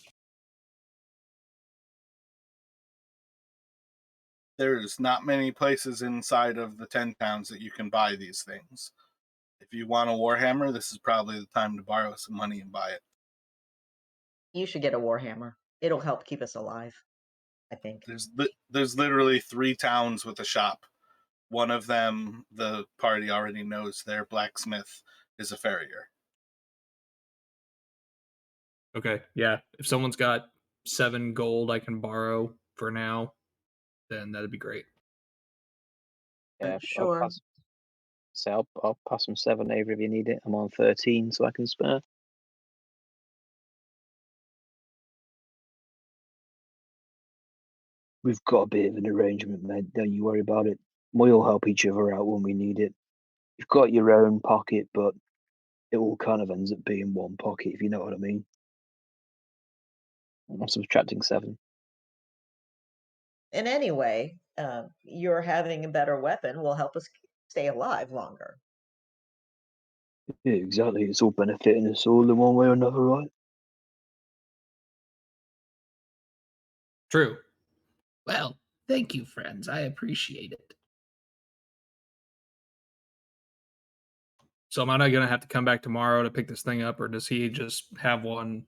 Speaker 1: There's not many places inside of the 10 towns that you can buy these things. If you want a Warhammer, this is probably the time to borrow some money and buy it.
Speaker 5: You should get a warhammer. It'll help keep us alive, I think.
Speaker 1: There's literally 3 towns with a shop. One of them, the party already knows their blacksmith is a farrier.
Speaker 6: Okay, yeah. If someone's got 7 gold I can borrow for now, then that'd be great.
Speaker 2: Yeah, I'll
Speaker 5: Sure.
Speaker 2: pass. So I'll pass him 7 over if you need it. I'm on 13, so I can spare. We've got a bit of an arrangement, mate. Don't you worry about it. We'll help each other out when we need it. You've got your own pocket, but it all kind of ends up being one pocket, if you know what I mean. I'm subtracting 7.
Speaker 5: And anyway, your having a better weapon will help us stay alive longer.
Speaker 2: Yeah, exactly. It's all benefiting us all in one way or another, right?
Speaker 6: True.
Speaker 4: Well, thank you, friends. I appreciate it.
Speaker 6: So am I not gonna have to come back tomorrow to pick this thing up, or does he just have one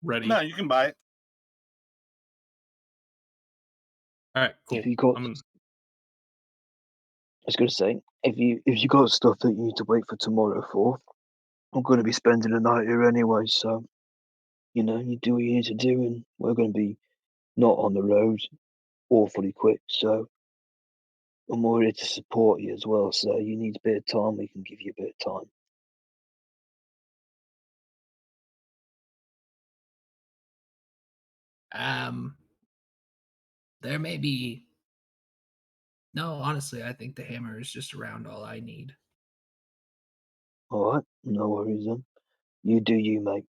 Speaker 6: ready?
Speaker 1: No, you can buy it.
Speaker 6: All right, cool.
Speaker 2: If you got, I was going to say, if you got stuff that you need to wait for tomorrow for, I'm going to be spending the night here anyway, so you do what you need to do, and we're going to be not on the road awfully quick, so I'm all ready to support you as well. So you need a bit of time, we can give you a bit of time.
Speaker 4: Um, there may be. No, honestly, I think the hammer is just around all I need.
Speaker 2: All right, no worries then. You do you, mate.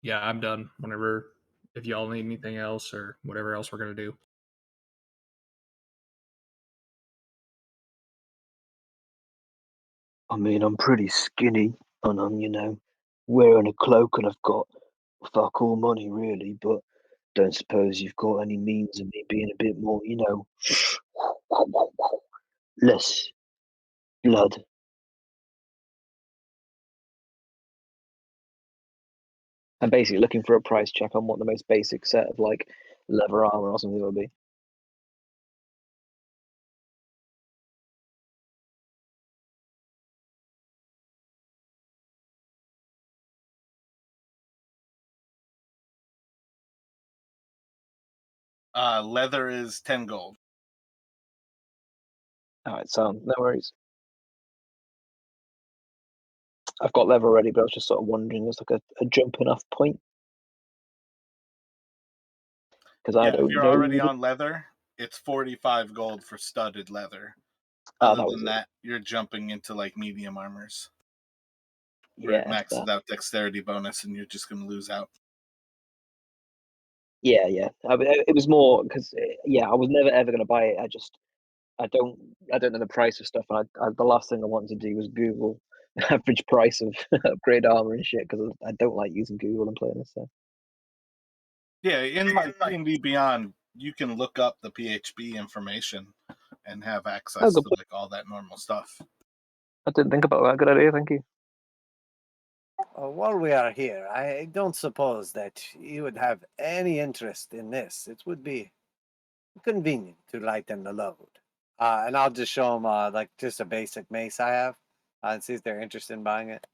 Speaker 6: Yeah, I'm done. Whenever, if y'all need anything else or whatever else we're gonna do.
Speaker 2: I mean, I'm pretty skinny, and I'm wearing a cloak, and I've got fuck all money, really, but don't suppose you've got any means of me being a bit more, less blood. I'm basically looking for a price check on what the most basic set of like leather armor or something would be.
Speaker 1: Leather is 10 gold.
Speaker 2: All right, so no worries. I've got leather already, but I was just sort of wondering, there's like a jumping off point because I
Speaker 1: Yeah, if
Speaker 2: don't
Speaker 1: you're
Speaker 2: know.
Speaker 1: already on leather, it's 45 gold for studded leather. Other
Speaker 2: That was
Speaker 1: than
Speaker 2: it.
Speaker 1: that, you're jumping into like medium armors where it
Speaker 2: Yeah,
Speaker 1: maxes out dexterity bonus and you're just going to lose out.
Speaker 2: yeah. It was more because I was never ever going to buy it. I don't know the price of stuff, and the last thing I wanted to do was Google average price of upgrade armor and shit because I don't like using Google and playing this stuff.
Speaker 1: Yeah, in like D&D Beyond, you can look up the PHB information and have access
Speaker 2: good
Speaker 1: to
Speaker 2: point.
Speaker 1: like all that normal stuff.
Speaker 2: I didn't think about that. Good idea, thank you.
Speaker 3: While we are here, I don't suppose that you would have any interest in this. It would be convenient to lighten the load. And I'll just show them like just a basic mace I have and see if they're interested in buying it.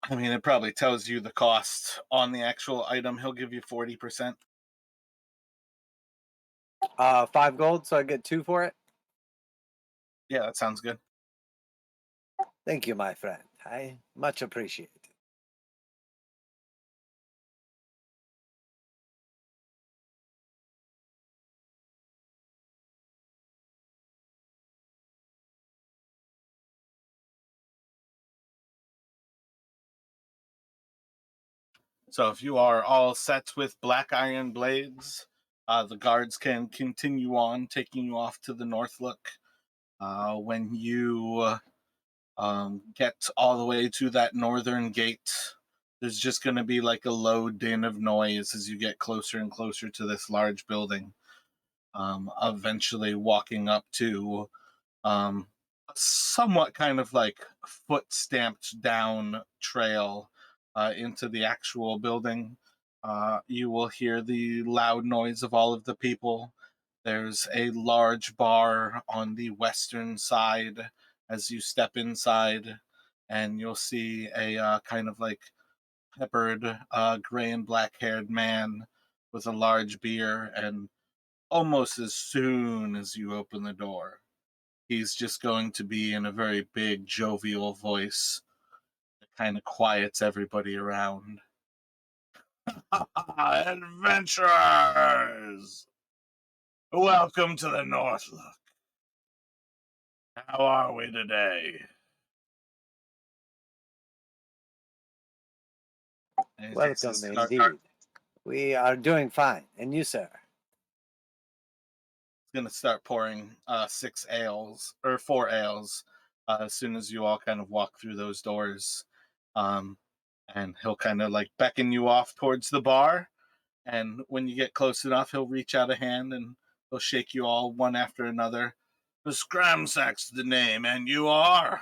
Speaker 1: I mean, it probably tells you the cost on the actual item. He'll give you 40%.
Speaker 3: 5 gold, so I get 2 for it.
Speaker 1: Yeah, that sounds good.
Speaker 3: Thank you, my friend. I much appreciate it.
Speaker 1: So if you are all set with black iron blades, the guards can continue on taking you off to the Northlook. When you get all the way to that northern gate, there's just going to be like a low din of noise as you get closer and closer to this large building. Eventually walking up to somewhat kind of like foot stamped down trail into the actual building. You will hear the loud noise of all of the people. There's a large bar on the western side as you step inside, and you'll see a kind of like peppered, gray and black haired man with a large beer. And almost as soon as you open the door, he's just going to be in a very big, jovial voice that kind of quiets everybody around. Adventurers! Welcome to the Northlook. How are we today? And he takes
Speaker 3: Welcome
Speaker 1: his
Speaker 3: indeed. We are doing fine. And you, sir?
Speaker 1: Going to start pouring 6 ales or 4 ales as soon as you all kind of walk through those doors. And he'll kind of like beckon you off towards the bar, And when you get close enough, he'll reach out a hand and he'll shake you all one after another. The Scramsack's the name, and you are?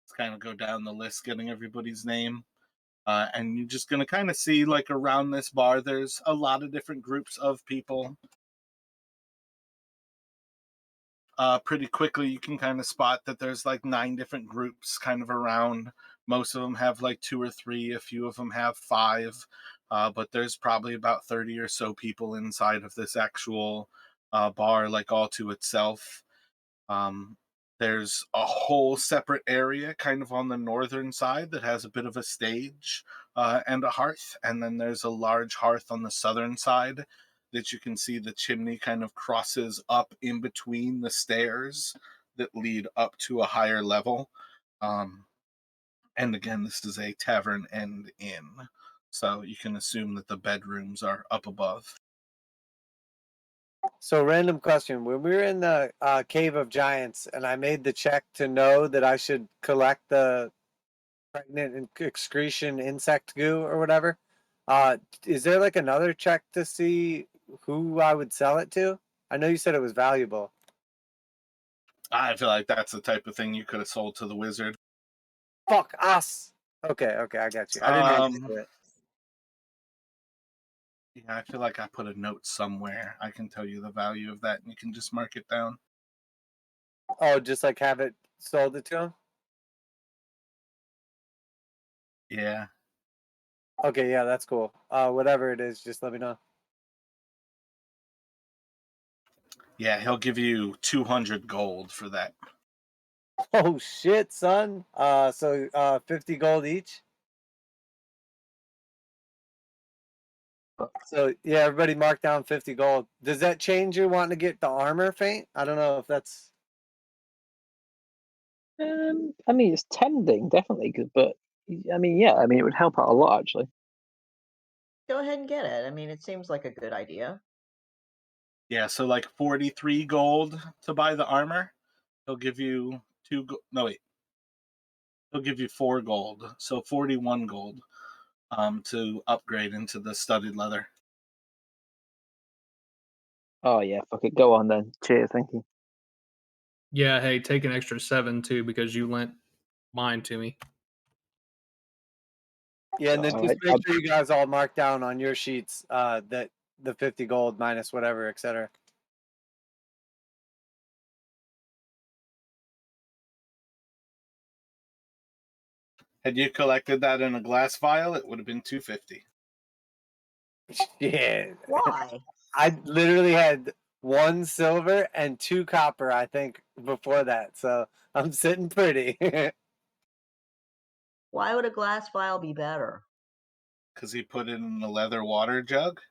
Speaker 1: Let's kind of go down the list, getting everybody's name. And you're just going to kind of see, like, around this bar, there's a lot of different groups of people. Pretty quickly, you can kind of spot that there's like 9 different groups kind of around. Most of them have like 2 or 3, a few of them have 5, but there's probably about 30 or so people inside of this actual bar, like all to itself. Um, there's a whole separate area kind of on the northern side that has a bit of a stage and a hearth. And then there's a large hearth on the southern side that you can see the chimney kind of crosses up in between the stairs that lead up to a higher level. Um, and again, this is a tavern and inn. So you can assume that the bedrooms are up above.
Speaker 3: So, random question: when we were in the cave of giants, and I made the check to know that I should collect the pregnant and excretion insect goo or whatever, is there like another check to see who I would sell it to? I know you said it was valuable.
Speaker 1: I feel like that's the type of thing you could have sold to the wizard.
Speaker 3: Fuck us. Okay, I got you. I didn't know you said it.
Speaker 1: Yeah, I feel like I put a note somewhere. I can tell you the value of that, and you can just mark it down.
Speaker 3: Oh, just like have it sold it to him?
Speaker 1: Yeah.
Speaker 3: Okay, yeah, that's cool. Whatever it is, just let me know.
Speaker 1: Yeah, he'll give you 200 gold for that.
Speaker 3: Oh shit, son. So 50 gold each. So yeah, everybody mark down 50 gold. Does that change you wanting to get the armor feint? I don't know if that's.
Speaker 2: I mean, it's tending, definitely, but I mean, yeah, I mean, it would help out a lot, actually.
Speaker 5: Go ahead and get it. I mean, it seems like a good idea.
Speaker 1: Yeah, so like 43 gold to buy the armor. He'll give you no, wait. He'll give you 4 gold. So 41 gold to upgrade into the studded leather.
Speaker 2: Oh, yeah, fuck it. Go on then. Cheers, thank you.
Speaker 6: Yeah, hey, take an extra 7 too because you lent mine to me.
Speaker 3: Yeah, and then
Speaker 2: All
Speaker 3: just
Speaker 2: right.
Speaker 3: make sure you guys all mark down on your sheets that the 50 gold minus whatever, etc.
Speaker 1: Had you collected that in a glass vial, it would have been 250.
Speaker 3: Yeah.
Speaker 5: Why?
Speaker 3: I literally had 1 silver and 2 copper, I think, before that. So I'm sitting pretty.
Speaker 5: Why would a glass vial be better?
Speaker 1: Because he put it in a leather water jug.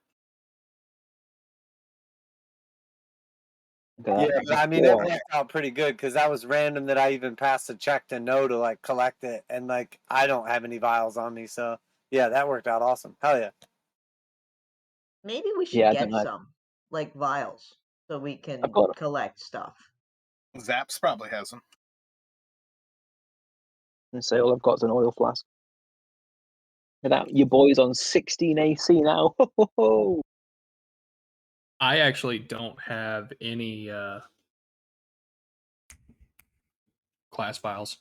Speaker 3: Yeah,
Speaker 2: That
Speaker 3: but I mean that
Speaker 2: before.
Speaker 3: worked out pretty good because that was random that I even passed a check to know to like collect it, and like I don't have any vials on me, so yeah, that worked out awesome. Hell yeah.
Speaker 5: Maybe we should
Speaker 2: Yeah, I don't
Speaker 5: get
Speaker 2: know.
Speaker 5: some, like vials, so we
Speaker 2: I've
Speaker 5: can
Speaker 2: got
Speaker 5: collect stuff.
Speaker 1: Zaps probably has them.
Speaker 2: to say all I've got is an oil flask. And that your boy's on 16 AC now.
Speaker 6: I actually don't have any class files.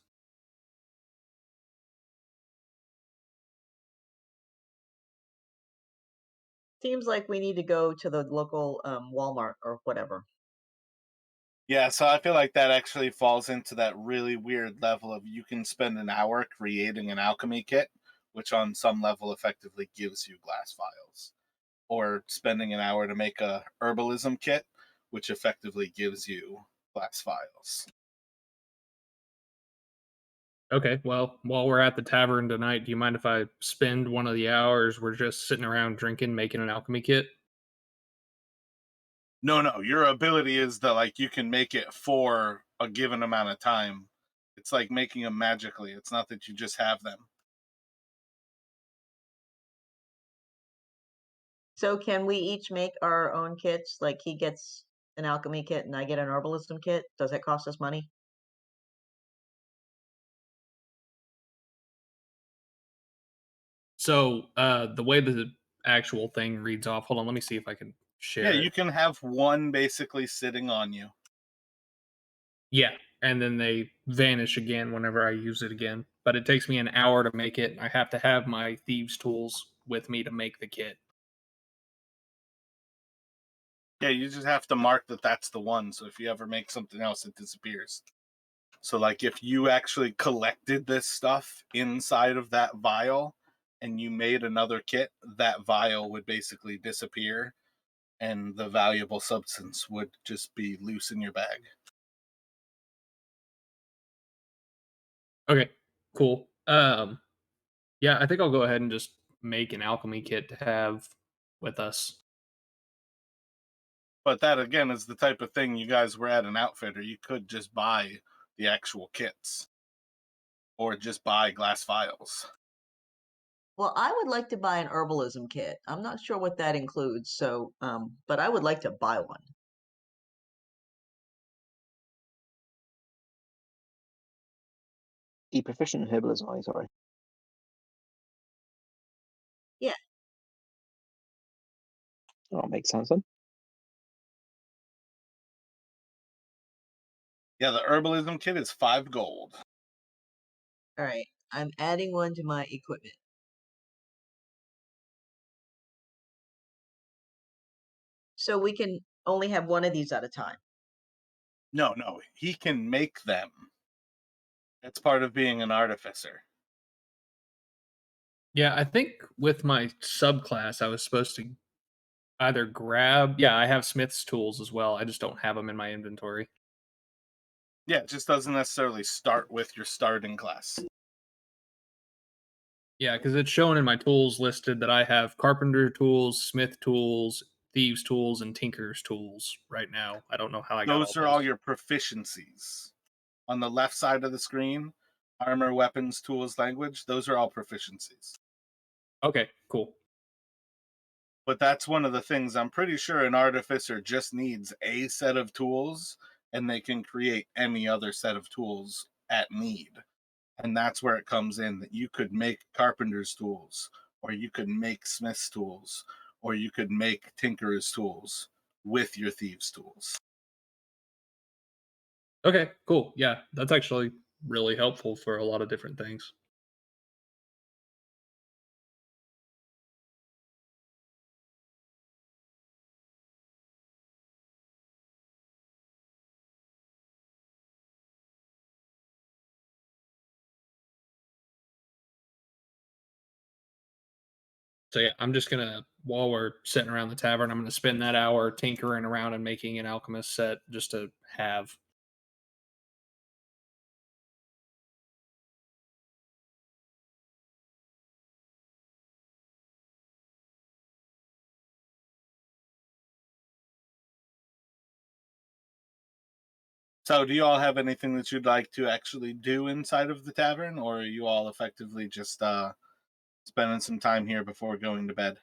Speaker 5: Seems like we need to go to the local Walmart or whatever.
Speaker 1: Yeah, so I feel like that actually falls into that really weird level of you can spend an hour creating an alchemy kit, which on some level effectively gives you glass vials, or spending an hour to make a herbalism kit, which effectively gives you glass vials.
Speaker 6: Okay, well, while we're at the tavern tonight, do you mind if I spend one of the hours we're just sitting around drinking, making an alchemy kit?
Speaker 1: No, your ability is that like you can make it for a given amount of time. It's like making them magically. It's not that you just have them.
Speaker 5: So can we each make our own kits? Like he gets an alchemy kit and I get an herbalism kit. Does it cost us money?
Speaker 6: So the way the actual thing reads off. Hold on, let me see if I can
Speaker 1: Yeah,
Speaker 6: share
Speaker 1: you
Speaker 6: it.
Speaker 1: can have one basically sitting on you.
Speaker 6: Yeah, and then they vanish again whenever I use it again. But it takes me an hour to make it. I have to have my thieves' tools with me to make the kit.
Speaker 1: Yeah, you just have to mark that that's the one. So if you ever make something else, it disappears. So, like, if you actually collected this stuff inside of that vial and you made another kit, that vial would basically disappear and the valuable substance would just be loose in your bag.
Speaker 6: Okay, cool. Yeah, I think I'll go ahead and just make an alchemy kit to have with us.
Speaker 1: But that, again, is the type of thing you guys were at an outfitter. You could just buy the actual kits or just buy glass vials.
Speaker 5: Well, I would like to buy an herbalism kit. I'm not sure what that includes, so but I would like to buy one.
Speaker 2: Be proficient in herbalism, are you? Sorry.
Speaker 5: Yeah.
Speaker 2: Oh, makes sense then.
Speaker 1: Yeah, the herbalism kit is 5 gold.
Speaker 5: All right. I'm adding one to my equipment. So we can only have one of these at a time.
Speaker 1: No, he can make them. It's part of being an artificer.
Speaker 6: Yeah, I think with my subclass, I was supposed to either grab. Yeah, I have Smith's tools as well. I just don't have them in my inventory.
Speaker 1: Yeah, it just doesn't necessarily start with your starting class.
Speaker 6: Yeah, because it's shown in my tools listed that I have carpenter tools, smith tools, thieves tools, and tinker's tools right now. I don't know how I got all
Speaker 1: Those are all
Speaker 6: those.
Speaker 1: your proficiencies. On the left side of the screen, armor, weapons, tools, language, those are all proficiencies.
Speaker 6: Okay, cool.
Speaker 1: But that's one of the things I'm pretty sure an artificer just needs a set of tools and they can create any other set of tools at need. And that's where it comes in that you could make carpenter's tools, or you could make smith's tools, or you could make tinker's tools with your thieves' tools.
Speaker 6: Okay, cool. Yeah, that's actually really helpful for a lot of different things. So yeah, I'm just gonna while we're sitting around the tavern, I'm gonna spend that hour tinkering around and making an alchemist set just to have.
Speaker 1: So, do you all have anything that you'd like to actually do inside of the tavern, or are you all effectively just spending some time here before going to bed?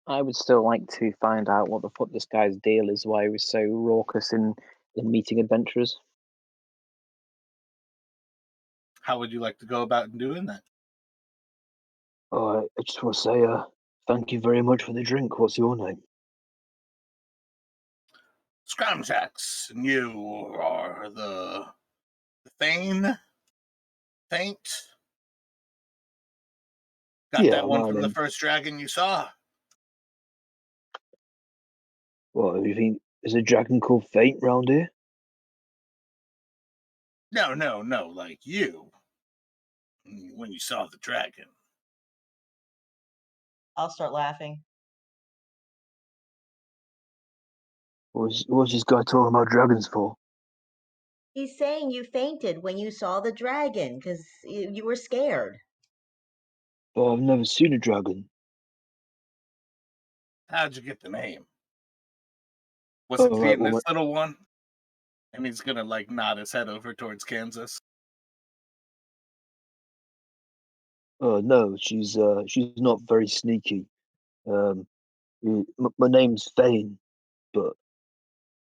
Speaker 2: I would still like to find out what the fuck this guy's deal is, why he was so raucous in meeting adventurers.
Speaker 1: How would you like to go about doing that?
Speaker 2: I just want to say, thank you very much for the drink. What's your name?
Speaker 1: Scramjax, and you are the Thane? Faint? Got
Speaker 2: Yeah,
Speaker 1: that one
Speaker 2: my
Speaker 1: from the
Speaker 2: name.
Speaker 1: first dragon you saw?
Speaker 2: What, you think is a dragon called Fate round here?
Speaker 1: No, like you. When you saw the dragon.
Speaker 5: I'll start laughing.
Speaker 2: What's this guy talking about dragons for?
Speaker 5: He's saying you fainted when you saw the dragon because you were scared.
Speaker 2: But I've never seen a dragon.
Speaker 1: How'd you get the name? Was it
Speaker 2: Oh, right,
Speaker 1: feeding
Speaker 2: well,
Speaker 1: this little one? And he's gonna like nod his head over towards Kansas.
Speaker 2: no, she's not very sneaky. My name's Fane, but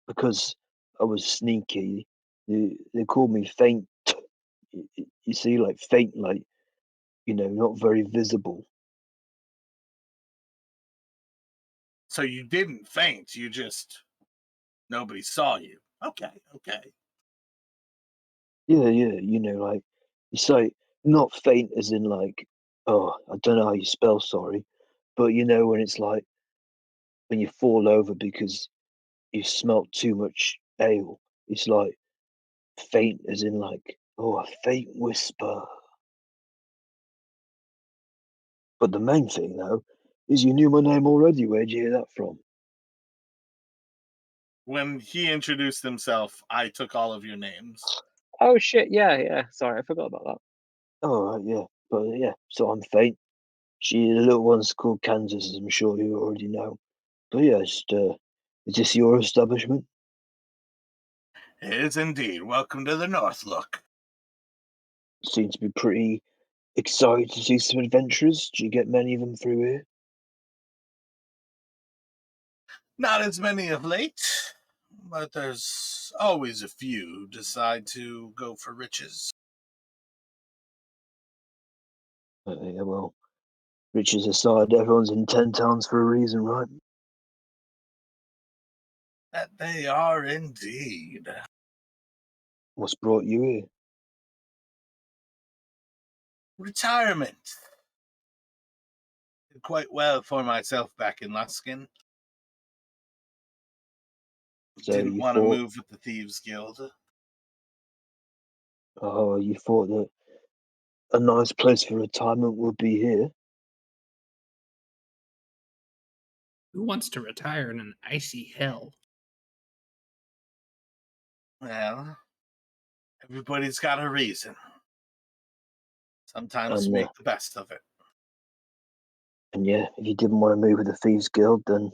Speaker 2: because I was sneaky, they called me Faint. You see, like faint, like not very visible.
Speaker 1: So you didn't faint, nobody saw you. Okay.
Speaker 7: Yeah, like, it's like, not faint as in like, oh, I don't know how you spell sorry, but when it's like, when you fall over because you smelt too much ale, it's like faint as in like, oh, a faint whisper. But the main thing, though, is you knew my name already. Where'd you hear that from?
Speaker 1: When he introduced himself, I took all of your names.
Speaker 2: Oh shit! Yeah. Sorry, I forgot about that.
Speaker 7: Oh, right, yeah. But yeah, so I'm faint. The little one's called Kansas, as I'm sure you already know. But yeah, is this your establishment?
Speaker 1: It is indeed. Welcome to the North Look.
Speaker 7: Seem to be pretty excited to see some adventurers. Do you get many of them through here?
Speaker 1: Not as many of late, but there's always a few who decide to go for riches.
Speaker 7: Yeah, well, riches aside, everyone's in 10 towns for a reason, right?
Speaker 1: That they are indeed.
Speaker 7: What's brought you here?
Speaker 1: Retirement. Did quite well for myself back in Luskin.
Speaker 7: So
Speaker 1: Didn't
Speaker 7: you
Speaker 1: want to
Speaker 7: thought,
Speaker 1: move with the Thieves Guild.
Speaker 7: you thought that a nice place for retirement would be here?
Speaker 4: Who wants to retire in an icy hell?
Speaker 1: Well, everybody's got a reason. Sometimes
Speaker 7: And
Speaker 1: make the best of it.
Speaker 7: and yeah, if you didn't want to move with the Thieves Guild, then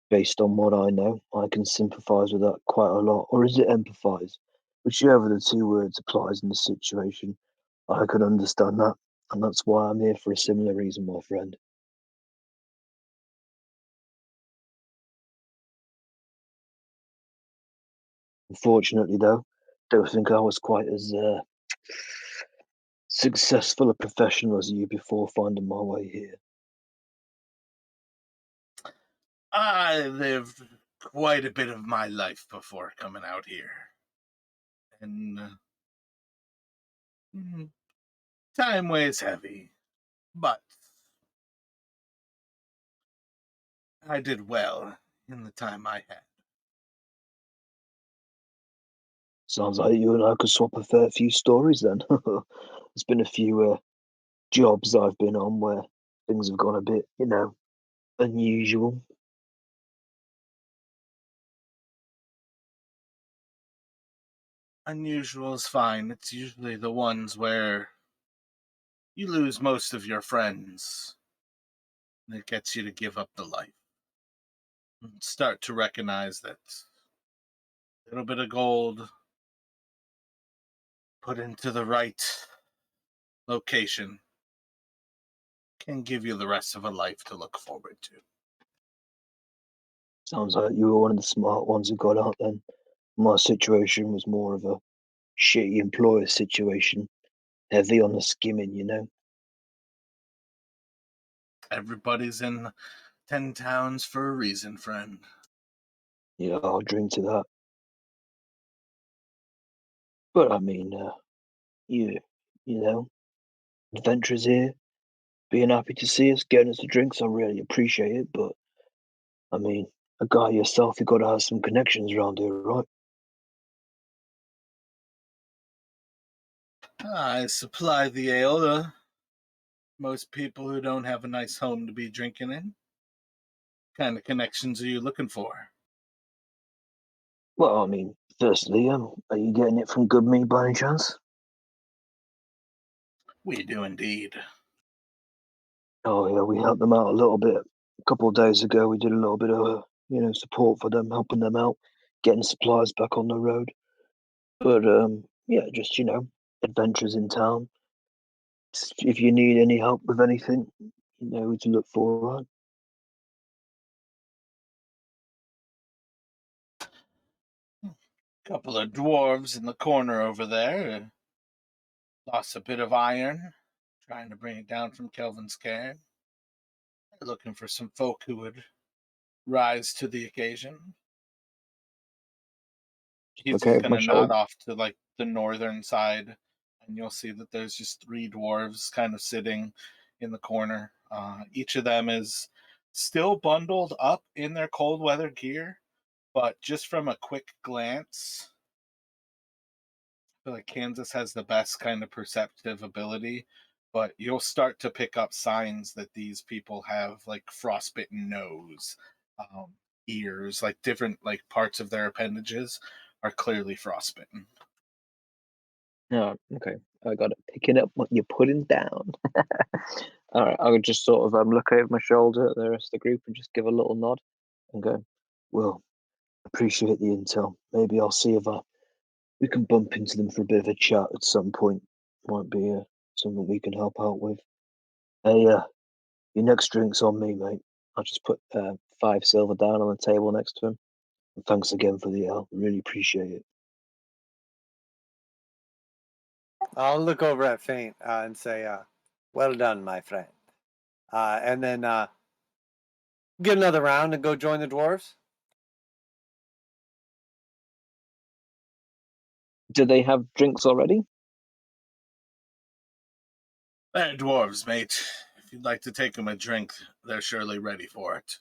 Speaker 7: based on what I know, I can sympathise with that quite a lot. Or is it empathise? Whichever the two words applies in the situation, I can understand that. And that's why I'm here for a similar reason, my friend. Unfortunately, though, don't think I was quite as successful a professional as you before finding my way here.
Speaker 1: I lived quite a bit of my life before coming out here. And time weighs heavy, but I did well in the time I had.
Speaker 7: Sounds like you and I could swap a fair few stories then. There's been a few jobs I've been on where things have gone a bit, unusual.
Speaker 1: Unusual is fine. It's usually the ones where you lose most of your friends. And it gets you to give up the life. And start to recognize that a little bit of gold put into the right location can give you the rest of a life to look forward to.
Speaker 7: Sounds like you were one of the smart ones who got out then. My situation was more of a shitty employer situation, heavy on the skimming.
Speaker 1: Everybody's in 10 towns for a reason, friend.
Speaker 7: Yeah, I'll drink to that. But I mean, you know, adventurers here, being happy to see us, getting us the drinks, I really appreciate it. But I mean, a guy yourself, you got to have some connections around here, right?
Speaker 1: I supply the ale to most people who don't have a nice home to be drinking in. What kind of connections are you looking for?
Speaker 7: Well, I mean, firstly, are you getting it from Good Me by any chance?
Speaker 1: We do indeed.
Speaker 7: Oh yeah, we helped them out a little bit. A couple of days ago, we did a little bit of, support for them, helping them out, getting supplies back on the road. But yeah, just adventures in town. If you need any help with anything, you know who to look for, right?
Speaker 1: Couple of dwarves in the corner over there. Lost a bit of iron, trying to bring it down from Kelvin's cairn. They're looking for some folk who would rise to the occasion. He's
Speaker 7: Okay,
Speaker 1: just
Speaker 7: my
Speaker 1: gonna nod
Speaker 7: shoulder.
Speaker 1: off to like the northern side, and you'll see that there's just three dwarves kind of sitting in the corner. Each of them is still bundled up in their cold weather gear, but just from a quick glance, I feel like Kansas has the best kind of perceptive ability, but you'll start to pick up signs that these people have like frostbitten nose, um, ears, like different like parts of their appendages are clearly frostbitten.
Speaker 2: No, okay. I got it. Picking up what you're putting down. All right, I would just sort of look over my shoulder at the rest of the group and just give a little nod and go,
Speaker 7: Well, appreciate the intel. Maybe I'll see if we can bump into them for a bit of a chat at some point. Might be something we can help out with. Hey, your next drink's on me, mate. I'll just put 5 silver down on the table next to him. And thanks again for the help. Really appreciate it.
Speaker 3: I'll look over at Faint and say, well done, my friend. And then get another round and go join the dwarves.
Speaker 2: do they have drinks already?
Speaker 1: They're dwarves, mate. If you'd like to take them a drink, they're surely ready for it.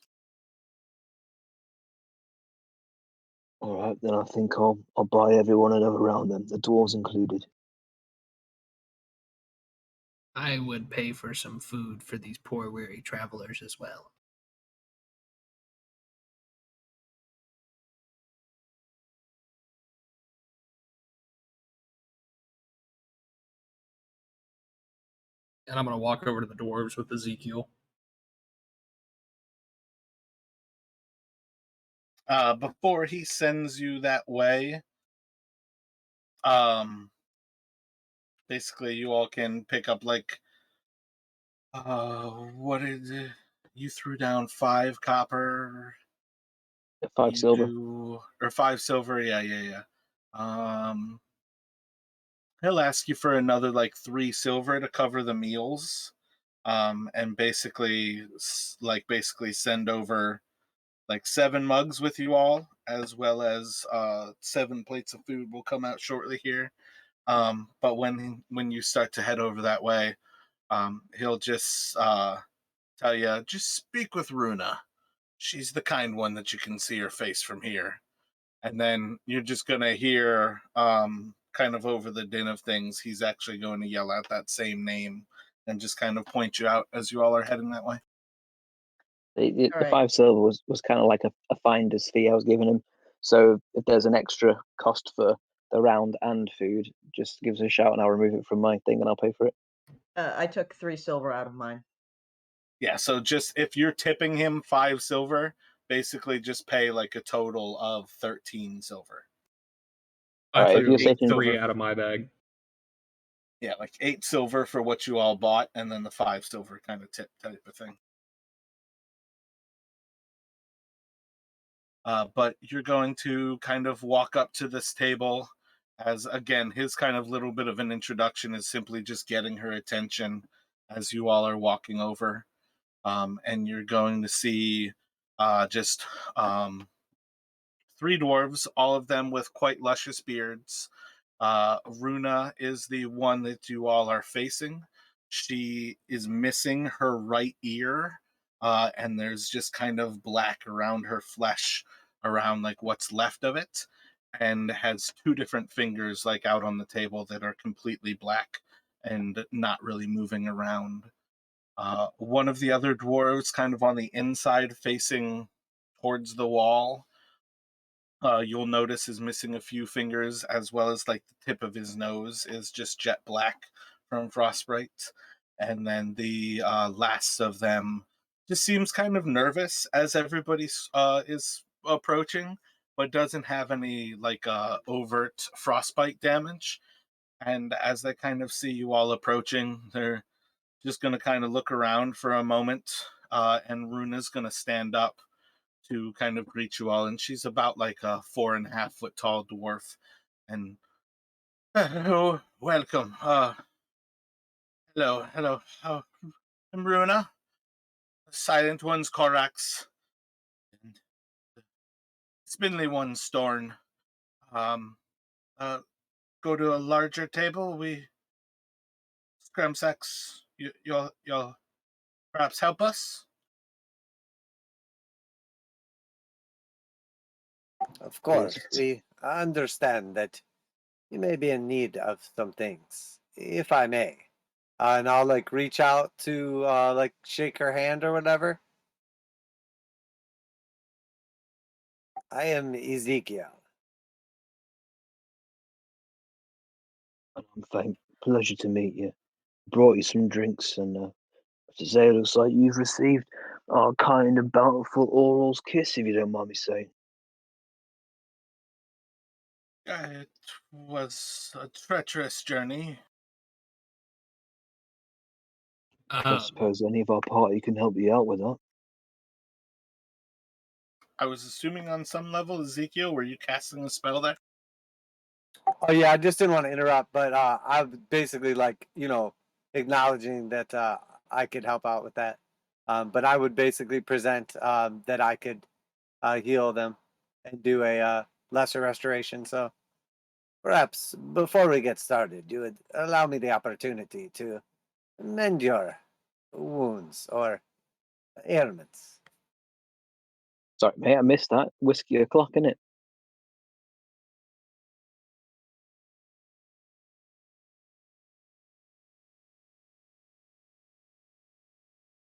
Speaker 7: All right, then I think I'll buy everyone another round then, the dwarves included.
Speaker 4: I would pay for some food for these poor, weary travelers as well.
Speaker 6: And I'm going to walk over to the dwarves with Ezekiel.
Speaker 1: Before he sends you that way, um, basically you all can pick up like, what is it? You threw down 5 copper.
Speaker 2: 5 silver.
Speaker 1: Or 5 silver. Yeah. He'll ask you for another like 3 silver to cover the meals, and basically send over like 7 mugs with you all, as well as 7 plates of food will come out shortly here. But when you start to head over that way, he'll just tell you, just speak with Runa. She's the kind one that you can see her face from here. And then you're just gonna hear, kind of over the din of things, he's actually going to yell out that same name and just kind of point you out as you all are heading that way.
Speaker 2: The
Speaker 5: All right.
Speaker 2: 5 silver was kind of like a finder's fee I was giving him. So if there's an extra cost for the round and food, just give us a shout and I'll remove it from my thing and I'll pay for it.
Speaker 5: I took 3 silver out of mine.
Speaker 1: Yeah, so just if you're tipping him 5 silver, basically just pay like a total of 13 silver.
Speaker 6: I
Speaker 2: Alright, if
Speaker 6: threw
Speaker 2: you're
Speaker 6: 8
Speaker 2: taking-
Speaker 6: 3 out of my bag.
Speaker 1: Yeah, like 8 silver for what you all bought, and then the 5 silver kind of tip type of thing. But you're going to kind of walk up to this table, as again, his kind of little bit of an introduction is simply just getting her attention as you all are walking over. And you're going to see just 3 dwarves, all of them with quite luscious beards. Runa is the one that you all are facing. She is missing her right ear, and there's just kind of black around her flesh, around like what's left of it, and has 2 different fingers like out on the table that are completely black and not really moving around. One of the other dwarves, kind of on the inside, facing towards the wall, you'll notice is missing a few fingers, as well as like the tip of his nose is just jet black from frostbite. And then the last of them just seems kind of nervous as everybody is approaching, but doesn't have any like overt frostbite damage. And as they kind of see you all approaching, they're just going to kind of look around for a moment, and Runa's going to stand up to kind of greet you all, and she's about like a 4.5 foot tall dwarf. And oh, welcome. Hello. I'm Runa, Silent One's Corax. And spindly one, Storn. Um, go to a larger table. Scramsax, you'll perhaps help us.
Speaker 3: Of
Speaker 2: Yes.
Speaker 3: course, we understand that you may be in need of some things, if I may. And I'll like reach out to like shake her hand or whatever. I am Ezekiel.
Speaker 7: Pleasure to meet you. Brought you some drinks, and to say, it looks like you've received our kind and bountiful oral's kiss, if you don't mind me saying.
Speaker 1: It was a treacherous journey.
Speaker 7: I suppose any of our party can help you out with that.
Speaker 1: I was assuming on some level, Ezekiel, were you casting a spell there?
Speaker 3: Oh yeah, I just didn't want to interrupt, but I'm basically like acknowledging that I could help out with that. But I would basically present that I could heal them and do a lesser restoration. So perhaps before we get started, you would allow me the opportunity to mend your wounds or ailments.
Speaker 2: Sorry, mate, I missed that. Whiskey o'clock, innit?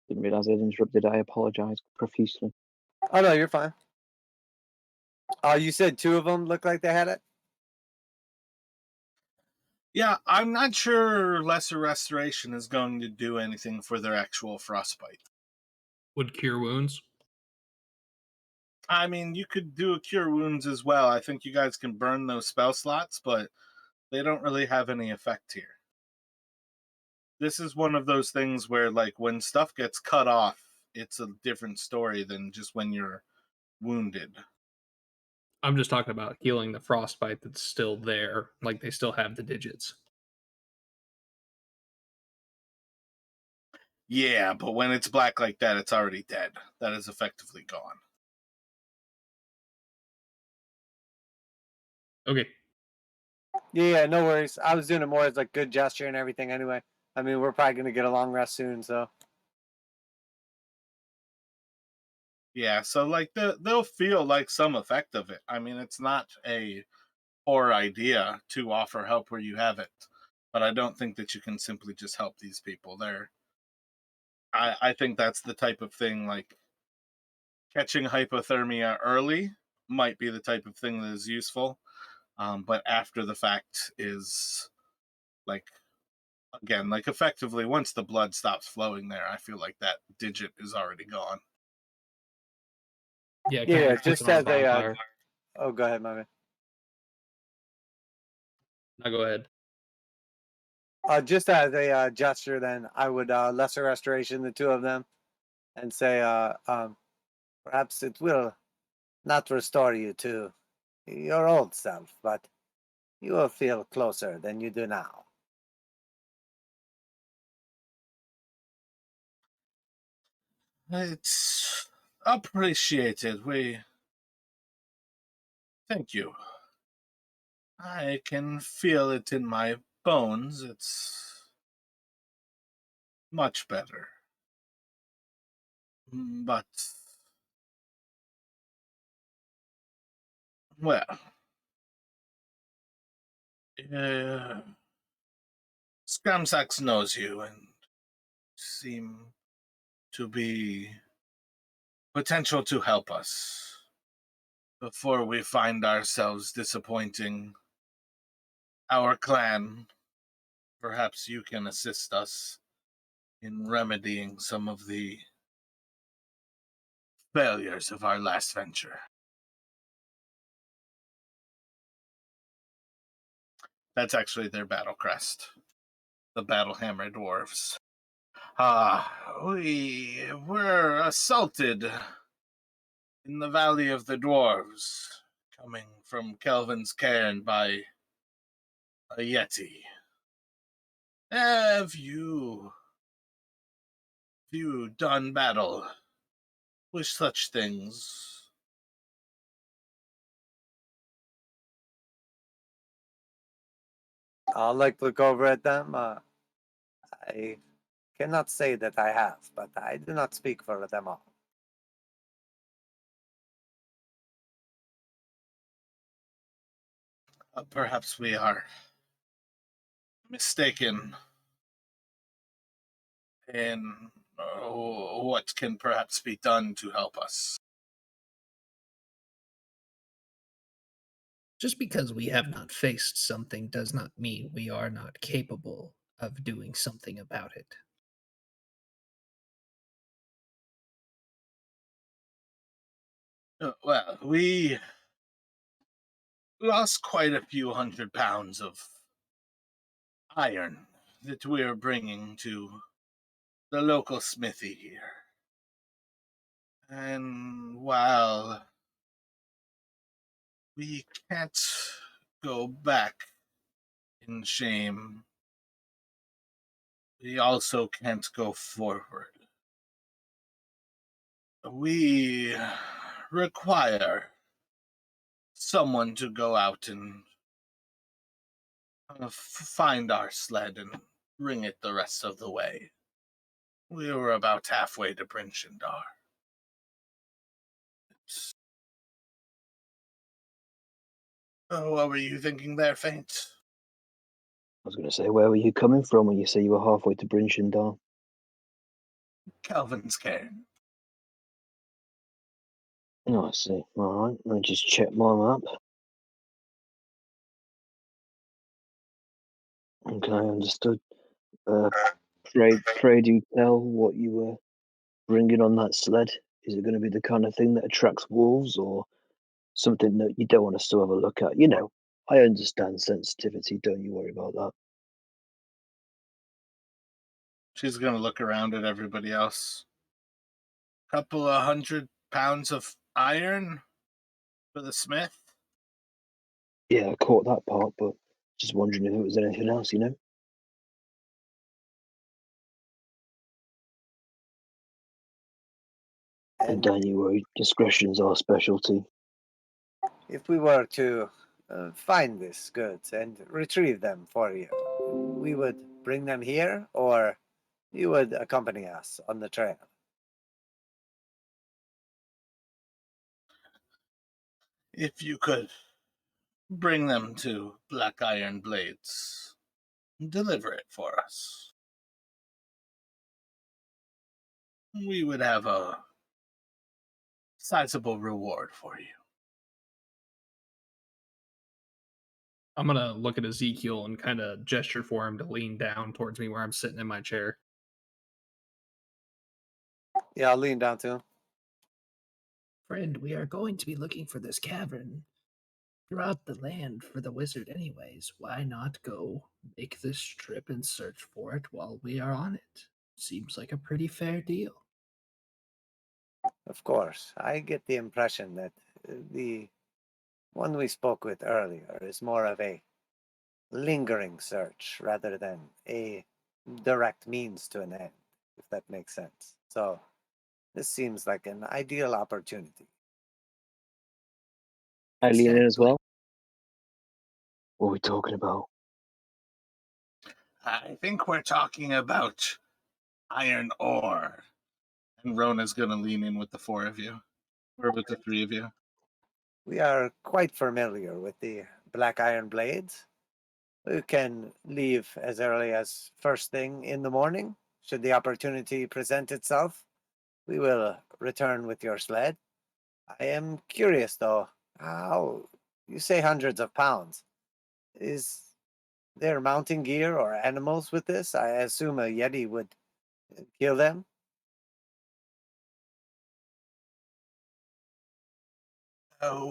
Speaker 2: Didn't realise I'd interrupted. I apologise profusely.
Speaker 3: Oh no, you're fine. You said two of them looked like they had it?
Speaker 1: Yeah, I'm not sure lesser restoration is going to do anything for their actual frostbite.
Speaker 6: Would cure wounds.
Speaker 1: I mean, you could do a cure wounds as well. I think you guys can burn those spell slots, but they don't really have any effect here. This is one of those things where, like, when stuff gets cut off, it's a different story than just when you're wounded.
Speaker 6: I'm just talking about healing the frostbite that's still there. Like they still have the digits.
Speaker 1: Yeah, but when it's black like that, it's already dead. That is effectively gone.
Speaker 6: Okay.
Speaker 3: Yeah, no worries. I was doing it more as like good gesture and everything anyway. I mean, we're probably going to get a long rest soon, so.
Speaker 1: Yeah, so like they'll feel like some effect of it. I mean, it's not a poor idea to offer help where you have it, but I don't think that you can simply just help these people. I think that's the type of thing, like catching hypothermia early might be the type of thing that is useful, but after the fact is like, again, like effectively once the blood stops flowing there, I feel like that digit is already gone.
Speaker 6: Yeah, kind
Speaker 3: Yeah,
Speaker 6: of like
Speaker 3: just
Speaker 6: clicking on a
Speaker 3: as a.
Speaker 6: bonfire.
Speaker 3: Oh, go ahead, my man.
Speaker 6: Now go ahead.
Speaker 3: Just as a gesture, then I would lesser restoration the two of them, and say, perhaps it will not restore you to your old self, but you will feel closer than you do now.
Speaker 1: It's appreciated. Thank you. I can feel it in my bones. It's much better. But, well, uh, Scramsax knows you and seem to be potential to help us before we find ourselves disappointing our clan. Perhaps you can assist us in remedying some of the failures of our last venture. That's actually their battle crest, the Battle Hammer Dwarves. We were assaulted in the Valley of the Dwarves, coming from Kelvin's cairn by a Yeti. Have you done battle with such things
Speaker 3: I'll look over at them. I cannot say that I have, but I do not speak for them all.
Speaker 1: Perhaps we are mistaken in what can perhaps be done to help us.
Speaker 4: Just because we have not faced something does not mean we are not capable of doing something about it.
Speaker 1: Well, we lost quite a few 100 pounds of iron that we are bringing to the local smithy here. And while we can't go back in shame, we also can't go forward. We require someone to go out and find our sled and bring it the rest of the way. We were about halfway to Bryn Shander. What were you thinking there, Faint?
Speaker 7: I was going to say, where were you coming from when you say you were halfway to Bryn Shander?
Speaker 1: Calvin's cairn.
Speaker 7: Oh, I see. All right, let me just check my map. Okay, understood. Pray do tell what you were bringing on that sled. Is it going to be the kind of thing that attracts wolves, or something that you don't want us to have a look at? You know, I understand sensitivity. Don't you worry about that.
Speaker 1: She's going to look around at everybody else. Couple of 100 pounds of iron for the smith.
Speaker 7: Yeah, I caught that part, but just wondering if it was anything else, you know? And don't you worry, discretion's our specialty.
Speaker 3: If we were to find these goods and retrieve them for you, we would bring them here, or you would accompany us on the trail.
Speaker 1: If you could bring them to Black Iron Blades, deliver it for us. We would have a sizable reward for you.
Speaker 6: I'm gonna look at Ezekiel and kind of gesture for him to lean down towards me where I'm sitting in my chair.
Speaker 3: Yeah, I'll lean down to him.
Speaker 4: Friend, we are going to be looking for this cavern throughout the land for the wizard anyways. Why not go make this trip and search for it while we are on it? Seems like a pretty fair deal.
Speaker 3: Of course, I get the impression that the one we spoke with earlier is more of a lingering search rather than a direct means to an end, if that makes sense. So this seems like an ideal opportunity.
Speaker 7: I lean in as
Speaker 4: Exactly.
Speaker 7: well. What are we talking about?
Speaker 1: I think we're talking about iron ore. And Rona's going to lean in with the four of you, or with the three of you.
Speaker 3: We are quite familiar with the black iron blades. We can leave as early as first thing in the morning. Should the opportunity present itself, we will return with your sled. I am curious, though, how you say hundreds of pounds. Is there mounting gear or animals with this? I assume a Yeti would kill them.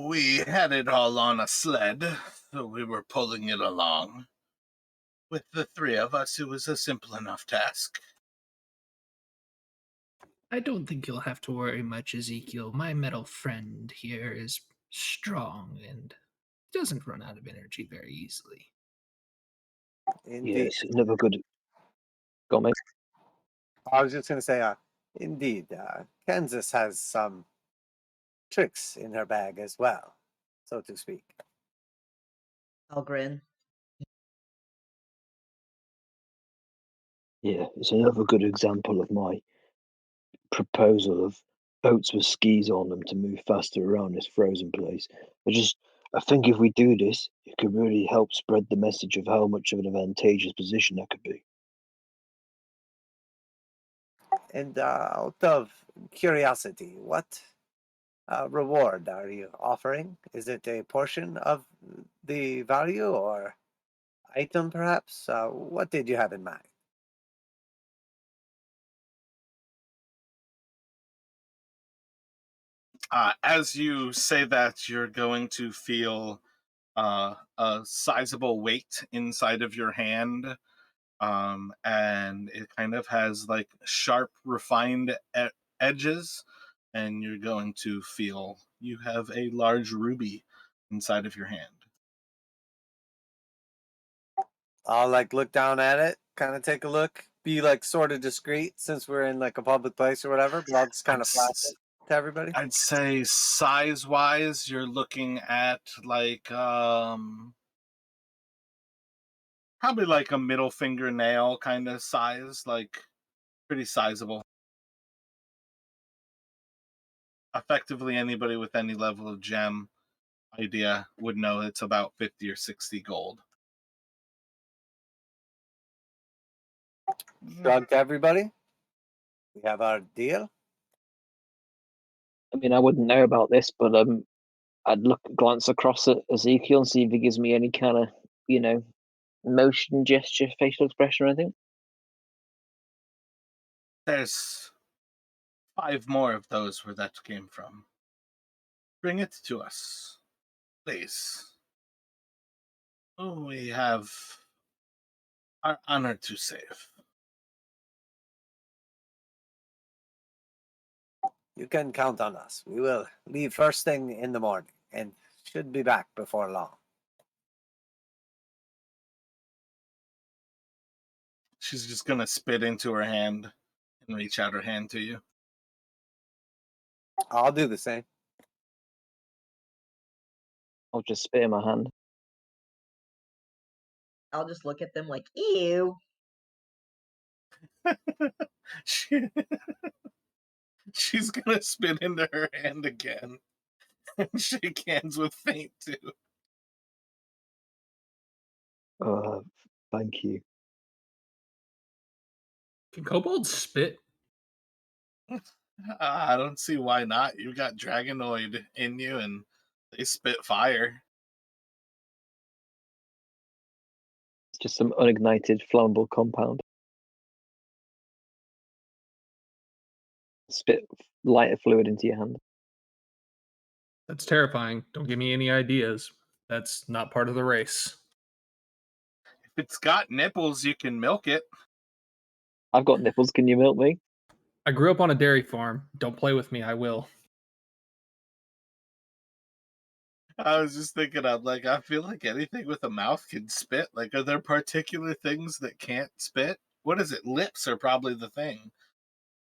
Speaker 1: We had it all on a sled, so we were pulling it along. With the three of us, it was a simple enough task.
Speaker 4: I don't think you'll have to worry much, Ezekiel. My metal friend here is strong and doesn't run out of energy very easily.
Speaker 3: Indeed.
Speaker 7: Yes, never good. Go on, mate.
Speaker 3: I was just going to say, indeed, Kansas has some tricks in her bag as well, so to speak.
Speaker 5: I'll grin.
Speaker 7: Yeah, it's another good example of my proposal of boats with skis on them to move faster around this frozen place. I think if we do this, it could really help spread the message of how much of an advantageous position that could be.
Speaker 3: And out of curiosity, what reward are you offering? Is it a portion of the value or item, perhaps? What did you have in mind?
Speaker 1: As you say that, you're going to feel a sizable weight inside of your hand, and it kind of has like sharp, refined edges, and you're going to feel you have a large ruby inside of your hand.
Speaker 3: I'll like look down at it, kind of take a look, be like sort of discreet since we're in like a public place or whatever, but I'll just kind
Speaker 1: I'd,
Speaker 3: of flash
Speaker 1: s-
Speaker 3: it to everybody.
Speaker 1: I'd say size wise, you're looking at like probably like a middle fingernail kind of size, like pretty sizable. Effectively, anybody with any level of gem idea would know it's about 50 or 60 gold.
Speaker 3: Shrug to everybody. We have our deal.
Speaker 2: I mean, I wouldn't know about this, but I'd glance across at Ezekiel and see if he gives me any kind of, motion, gesture, facial expression or anything.
Speaker 1: There's 5 more of those where that came from. Bring it to us, please. We have our honor to save.
Speaker 3: You can count on us. We will leave first thing in the morning and should be back before long.
Speaker 1: She's just gonna spit into her hand and reach out her hand to you.
Speaker 3: I'll do the same.
Speaker 2: I'll just spit in my hand.
Speaker 5: I'll just look at them like, ew.
Speaker 1: she, she's gonna spit into her hand again and shake hands with Faint too.
Speaker 7: Thank you.
Speaker 6: Can kobolds spit?
Speaker 1: I don't see why not. You've got Dragonoid in you and they spit fire.
Speaker 2: It's just some unignited flammable compound. Spit lighter fluid into your hand.
Speaker 6: That's terrifying. Don't give me any ideas. That's not part of the race.
Speaker 1: If it's got nipples, you can milk it.
Speaker 2: I've got nipples. Can you milk me?
Speaker 6: I grew up on a dairy farm. Don't play with me, I will.
Speaker 1: I was just thinking, I'm like, I feel like anything with a mouth can spit. Like, are there particular things that can't spit? What is it? Lips are probably the thing.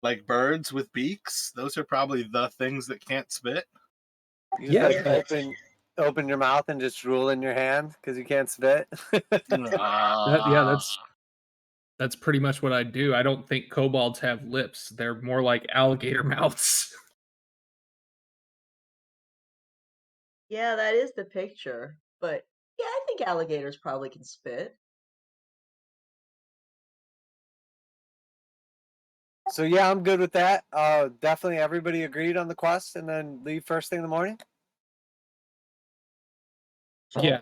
Speaker 1: Like birds with beaks, those are probably the things that can't spit.
Speaker 3: You just like
Speaker 6: Yeah.
Speaker 3: open your mouth and just drool in your hand because you can't spit.
Speaker 6: That's pretty much what I do. I don't think kobolds have lips. They're more like alligator mouths.
Speaker 5: Yeah, that is the picture. But yeah, I think alligators probably can spit.
Speaker 3: So yeah, I'm good with that. Definitely everybody agreed on the quest and then leave first thing in the morning.
Speaker 6: Yeah.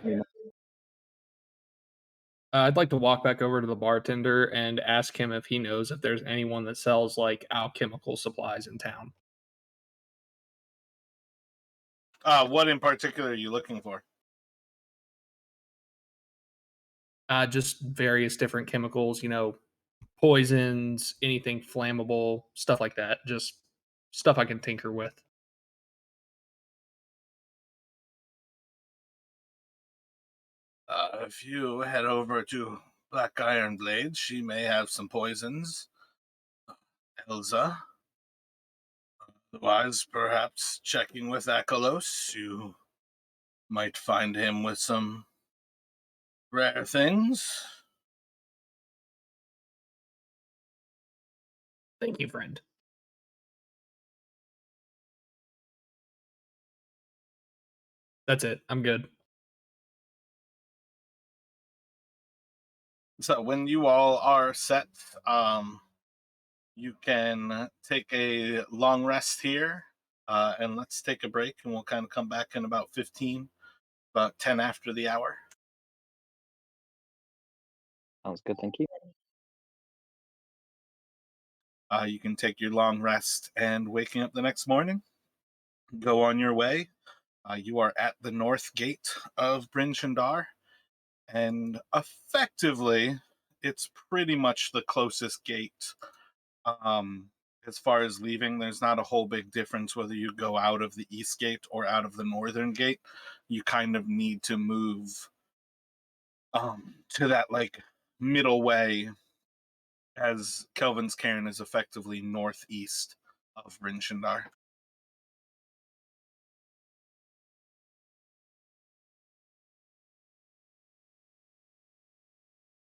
Speaker 6: I'd like to walk back over to the bartender and ask him if he knows if there's anyone that sells like alchemical supplies in town.
Speaker 1: What in particular are you looking for?
Speaker 6: Just various different chemicals, poisons, anything flammable, stuff like that. Just stuff I can tinker with.
Speaker 1: If you head over to Black Iron Blade, she may have some poisons. Elza. Otherwise, perhaps checking with Akalos, you might find him with some rare things.
Speaker 6: Thank you, friend. That's it. I'm good.
Speaker 1: So when you all are set, you can take a long rest here, and let's take a break, and we'll kind of come back in about 15, about 10 after the hour.
Speaker 2: Sounds good, thank you.
Speaker 1: You can take your long rest, and waking up the next morning, go on your way. You are at the north gate of Bryn Shander, and effectively, it's pretty much the closest gate. As far as leaving, there's not a whole big difference whether you go out of the east gate or out of the northern gate. You kind of need to move to that like middle way, as Kelvin's Cairn is effectively northeast of Bryn Shander.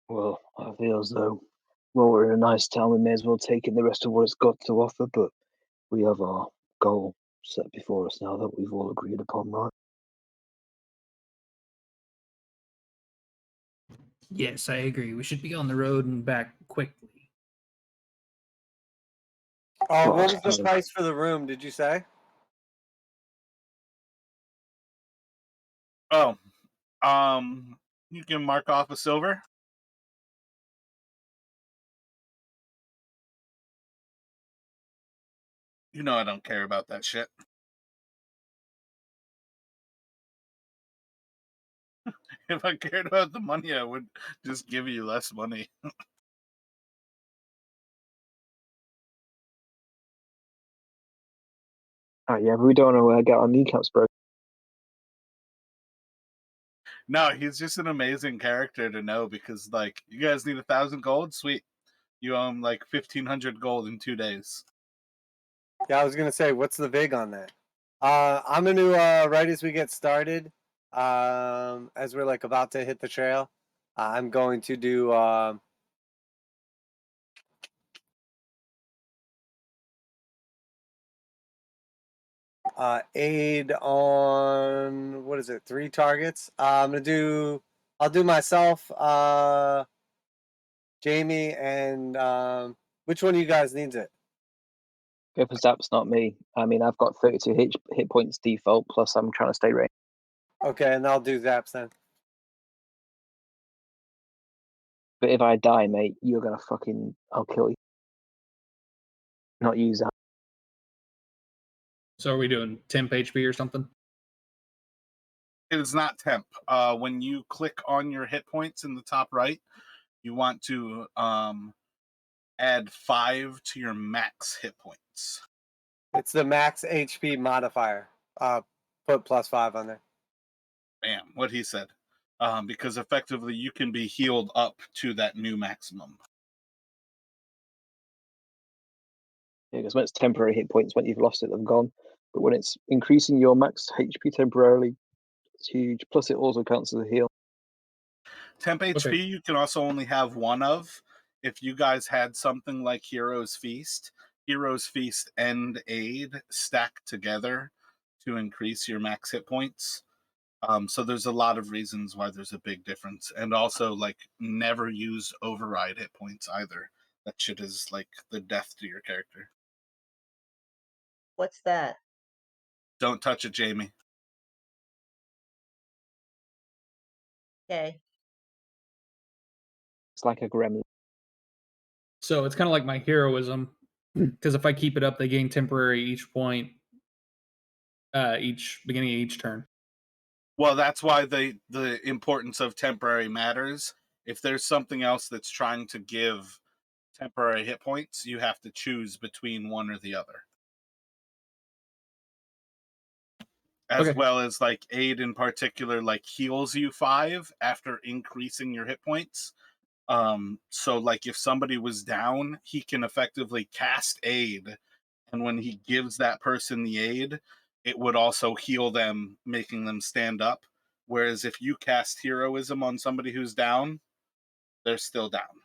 Speaker 7: Well, I feel as though, well, we're in a nice town. We may as well take in the rest of what it's got to offer. But we have our goal set before us now that we've all agreed upon, right?
Speaker 6: Yes, I agree. We should be on the road and back quickly.
Speaker 3: Oh,
Speaker 7: Well,
Speaker 3: what was the
Speaker 7: so-
Speaker 3: price for the room? Did you say?
Speaker 1: Oh, you can mark off a silver. You know I don't care about that shit. If I cared about the money, I would just give you less money.
Speaker 7: yeah, but we don't want to get our kneecaps broken.
Speaker 1: No, he's just an amazing character to know, because like, you guys need 1,000 gold? Sweet. You owe him like 1,500 gold in 2 days.
Speaker 3: Yeah, I was gonna say, what's the vig on that? I'm gonna right as we get started, as we're like about to hit the trail, I'm going to do aid on what is it? 3 targets. I'll do myself, Jamie, and which one of you guys needs it?
Speaker 2: Go for Zaps, not me. I mean, I've got 32 hit points default, plus I'm trying to stay range.
Speaker 3: Okay, and I'll do Zaps then.
Speaker 2: But if I die, mate, you're gonna fucking, I'll kill you. Not use that.
Speaker 6: So are we doing temp HP or something?
Speaker 1: It is not temp. When you click on your hit points in the top right, you want to add 5 to your max hit points.
Speaker 3: It's the max HP modifier. Put +5 on there.
Speaker 1: Bam, what he said. Because effectively you can be healed up to that new maximum.
Speaker 2: Yeah, because when it's temporary hit points, when you've lost it, they've gone. But when it's increasing your max HP temporarily, it's huge. Plus, it also counts as a heal.
Speaker 1: Temp HP you can also only have one of. If you guys had something like Hero's Feast and Aid stack together to increase your max hit points. So there's a lot of reasons why there's a big difference. And also, like, never use override hit points either. That shit is like the death to your character.
Speaker 5: What's that?
Speaker 1: Don't touch it, Jamie.
Speaker 5: Okay.
Speaker 2: It's like a gremlin.
Speaker 6: So it's kind of like my heroism, because if I keep it up, they gain temporary each point, each beginning of each turn.
Speaker 1: Well, that's why the importance of temporary matters. If there's something else that's trying to give temporary hit points, you have to choose between one or the other. As
Speaker 6: Okay.
Speaker 1: well as like Aid in particular, like heals you 5 after increasing your hit points. So like if somebody was down, he can effectively cast Aid, and when he gives that person the aid, it would also heal them, making them stand up. Whereas if you cast heroism on somebody who's down, they're still down.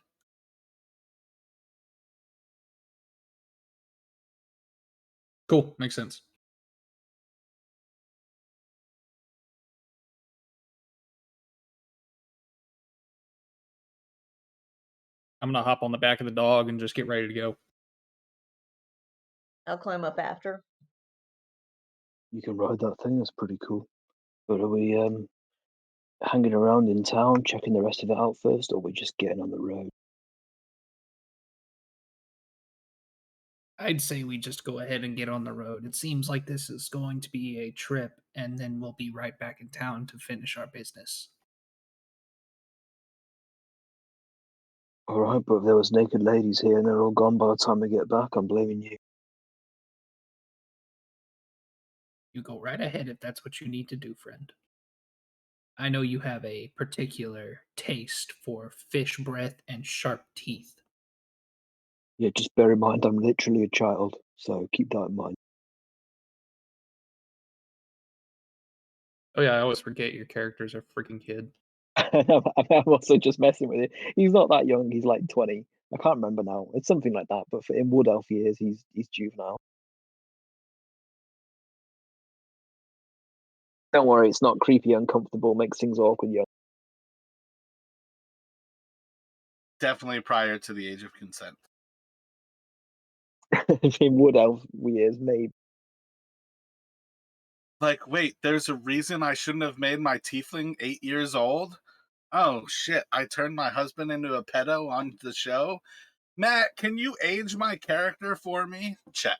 Speaker 6: Cool, makes sense. I'm gonna hop on the back of the dog and just get ready to go.
Speaker 5: I'll climb up after.
Speaker 7: You can ride that thing. That's pretty cool. But are we hanging around in town, checking the rest of it out first, or are we just getting on the road?
Speaker 4: I'd say we just go ahead and get on the road. It seems like this is going to be a trip, and then we'll be right back in town to finish our business.
Speaker 7: All right, but if there was naked ladies here and they're all gone by the time we get back, I'm blaming you.
Speaker 4: You go right ahead if that's what you need to do, friend. I know you have a particular taste for fish breath and sharp teeth.
Speaker 7: Yeah, just bear in mind I'm literally a child, so keep that in mind.
Speaker 6: Oh yeah, I always forget your character's a freaking kid.
Speaker 2: I'm also just messing with it. He's not that young. He's like 20. I can't remember now. It's something like that. But in Wood Elf years, he's juvenile. Don't worry, it's not creepy, uncomfortable, makes things awkward. Young.
Speaker 1: Definitely prior to the age of consent.
Speaker 2: In Wood Elf years, maybe.
Speaker 1: Like, wait, there's a reason I shouldn't have made my tiefling 8 years old? Oh shit, I turned my husband into a pedo on the show? Matt, can you age my character for me? Check.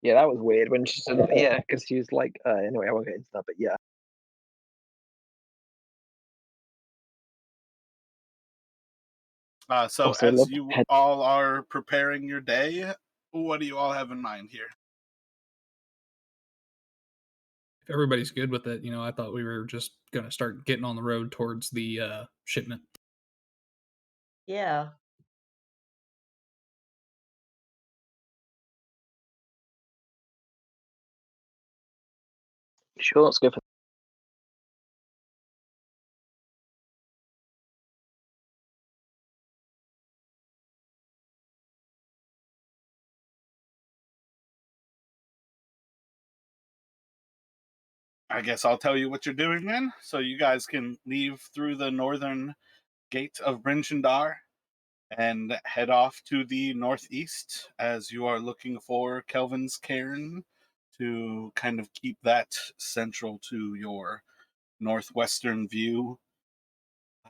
Speaker 2: Yeah, that was weird when she said, yeah, because she was like, anyway, I won't get into that, but yeah.
Speaker 1: So
Speaker 2: Also,
Speaker 1: as
Speaker 2: love
Speaker 1: you
Speaker 2: head.
Speaker 1: all are preparing your day, what do you all have in mind here?
Speaker 6: If everybody's good with it, I thought we were just gonna start getting on the road towards the shipment.
Speaker 5: Yeah.
Speaker 2: Sure, let's go for.
Speaker 1: I guess I'll tell you what you're doing then, so you guys can leave through the northern gate of Bryn Shander and head off to the northeast as you are looking for Kelvin's Cairn to kind of keep that central to your northwestern view.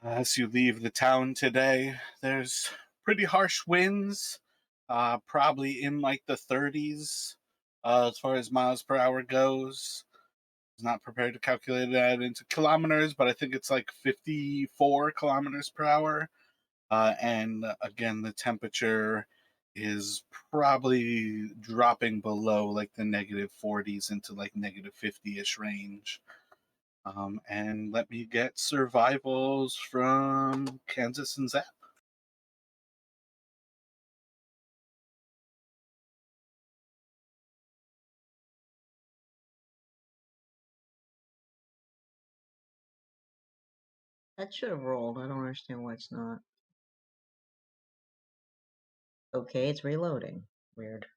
Speaker 1: As you leave the town today, there's pretty harsh winds, probably in like the 30s as far as miles per hour goes. I was not prepared to calculate that into kilometers, but I think it's like 54 kilometers per hour. And again, the temperature is probably dropping below like the negative 40s into like negative 50-ish range. And let me get survivals from Kansas and Zap.
Speaker 5: That should have rolled. I don't understand why it's not. Okay, it's reloading. Weird.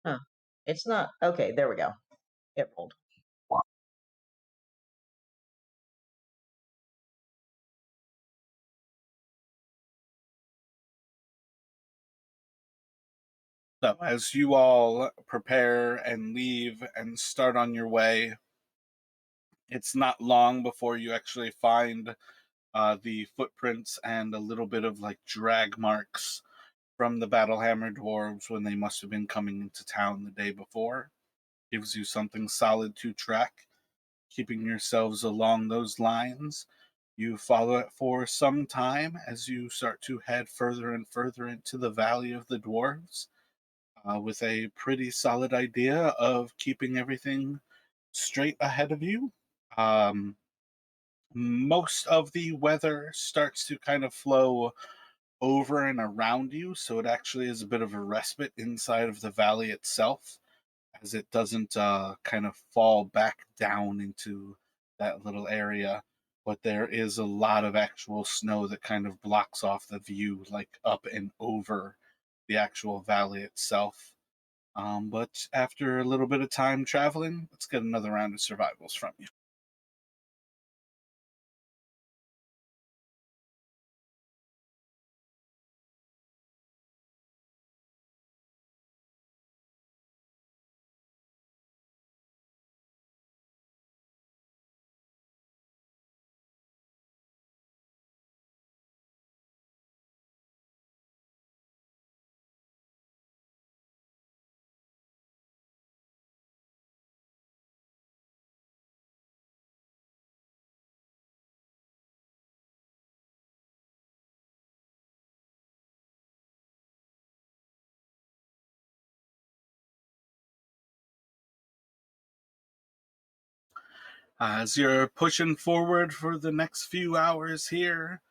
Speaker 5: Huh. It's not. Okay, there we go. It rolled.
Speaker 1: So, as you all prepare and leave and start on your way, it's not long before you actually find the footprints and a little bit of like drag marks from the Battlehammer Dwarves when they must have been coming into town the day before. Gives you something solid to track. Keeping yourselves along those lines, you follow it for some time as you start to head further and further into the Valley of the Dwarves, with a pretty solid idea of keeping everything straight ahead of you. Um, Most of the weather starts to kind of flow over and around you, so it actually is a bit of a respite inside of the valley itself as it doesn't kind of fall back down into that little area. But there is a lot of actual snow that kind of blocks off the view, like up and over the actual valley itself. But after a little bit of time traveling, let's get another round of survivals from you. As you're pushing forward for the next few hours here,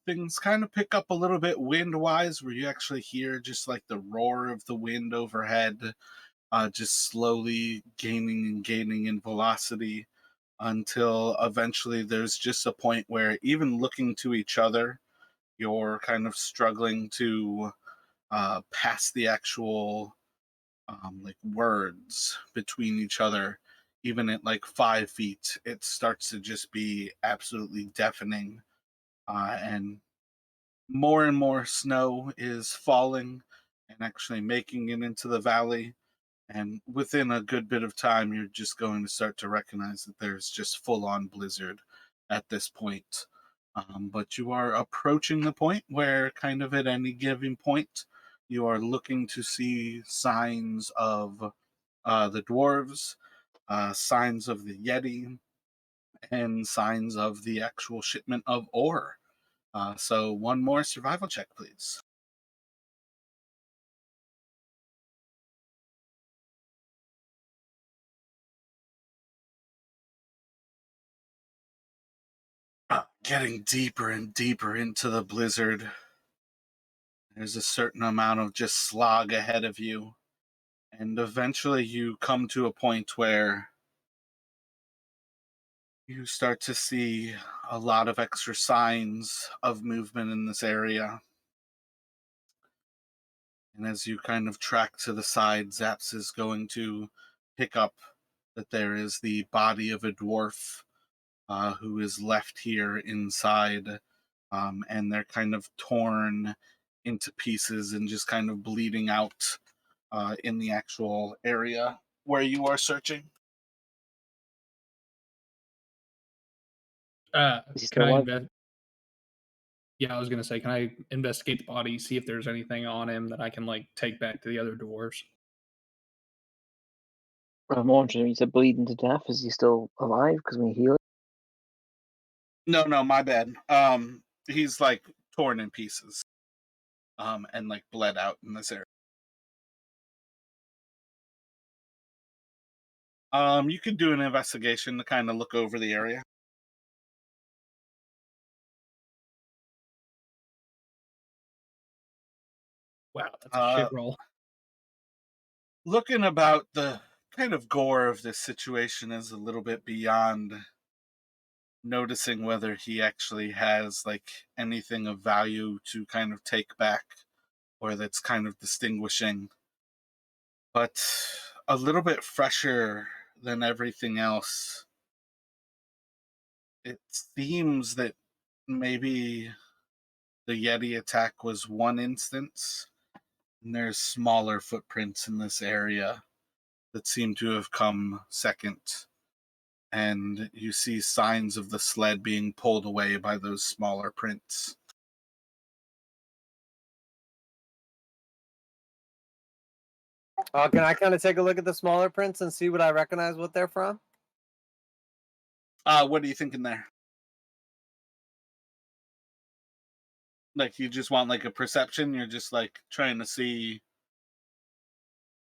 Speaker 1: things kind of pick up a little bit wind wise, where you actually hear just like the roar of the wind overhead, just slowly gaining and gaining in velocity until eventually there's just a point where even looking to each other, you're kind of struggling to pass the actual like words between each other. Even at like 5 feet, it starts to just be absolutely deafening. And more snow is falling and actually making it into the valley. And within a good bit of time, you're just going to start to recognize that there's just full on blizzard at this point. But you are approaching the point where, kind of at any given point, you are looking to see signs of the dwarves, signs of the Yeti, and signs of the actual shipment of ore. So, one more survival check, please. Getting deeper and deeper into the blizzard, there's a certain amount of just slog ahead of you. And eventually you come to a point where you start to see a lot of extra signs of movement in this area. And as you kind of track to the side, Zaps is going to pick up that there is the body of a dwarf who is left here inside. And they're kind of torn into pieces and just kind of bleeding out in the actual area where you are searching.
Speaker 2: Is he
Speaker 6: Can
Speaker 2: still
Speaker 6: I
Speaker 2: alive?
Speaker 6: Yeah, I was gonna say, can I investigate the body, see if there's anything on him that I can like take back to the other dwarves?
Speaker 2: I'm wondering, you said bleeding to death. Is he still alive? Because we heal it.
Speaker 1: No, my bad. He's like torn in pieces, and like bled out in this area. You could do an investigation to kind of look over the area.
Speaker 6: Wow, that's a shit
Speaker 1: Uh,
Speaker 6: roll.
Speaker 1: Looking about the kind of gore of this situation is a little bit beyond noticing whether he actually has like anything of value to kind of take back or that's kind of distinguishing. But a little bit fresher than everything else, it seems that maybe the Yeti attack was one instance, and there's smaller footprints in this area that seem to have come second. And you see signs of the sled being pulled away by those smaller prints.
Speaker 3: Can I kind of take a look at the smaller prints and see what I recognize what they're from?
Speaker 1: What are you thinking there? Like, you just want like a perception? You're just like trying to see,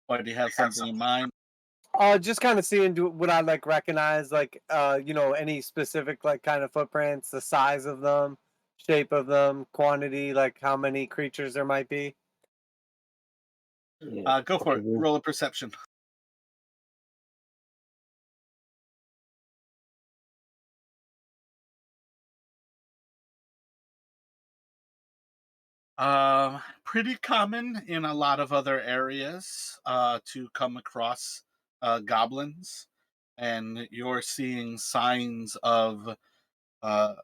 Speaker 1: or do you have something in mind?
Speaker 3: Just kind of seeing what I like recognize, like any specific like kind of footprints, the size of them, shape of them, quantity, like how many creatures there might be.
Speaker 2: Yeah.
Speaker 1: Go for
Speaker 2: Okay.
Speaker 1: it. Roll a perception. Pretty common in a lot of other areas to come across goblins, and you're seeing signs of uh,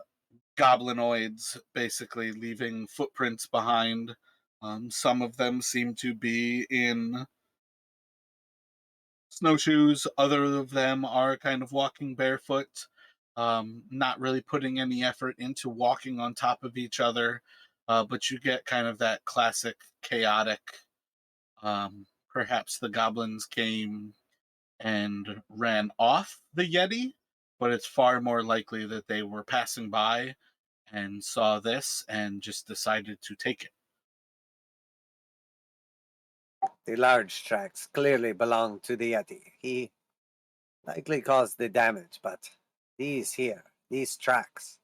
Speaker 1: goblinoids basically leaving footprints behind. Some of them seem to be in snowshoes, other of them are kind of walking barefoot, not really putting any effort into walking on top of each other. But you get kind of that classic chaotic. Perhaps the goblins came and ran off the Yeti, but it's far more likely that they were passing by and saw this and just decided to take it.
Speaker 3: The large tracks clearly belong to the Yeti. He likely caused the damage, but these here, these tracks,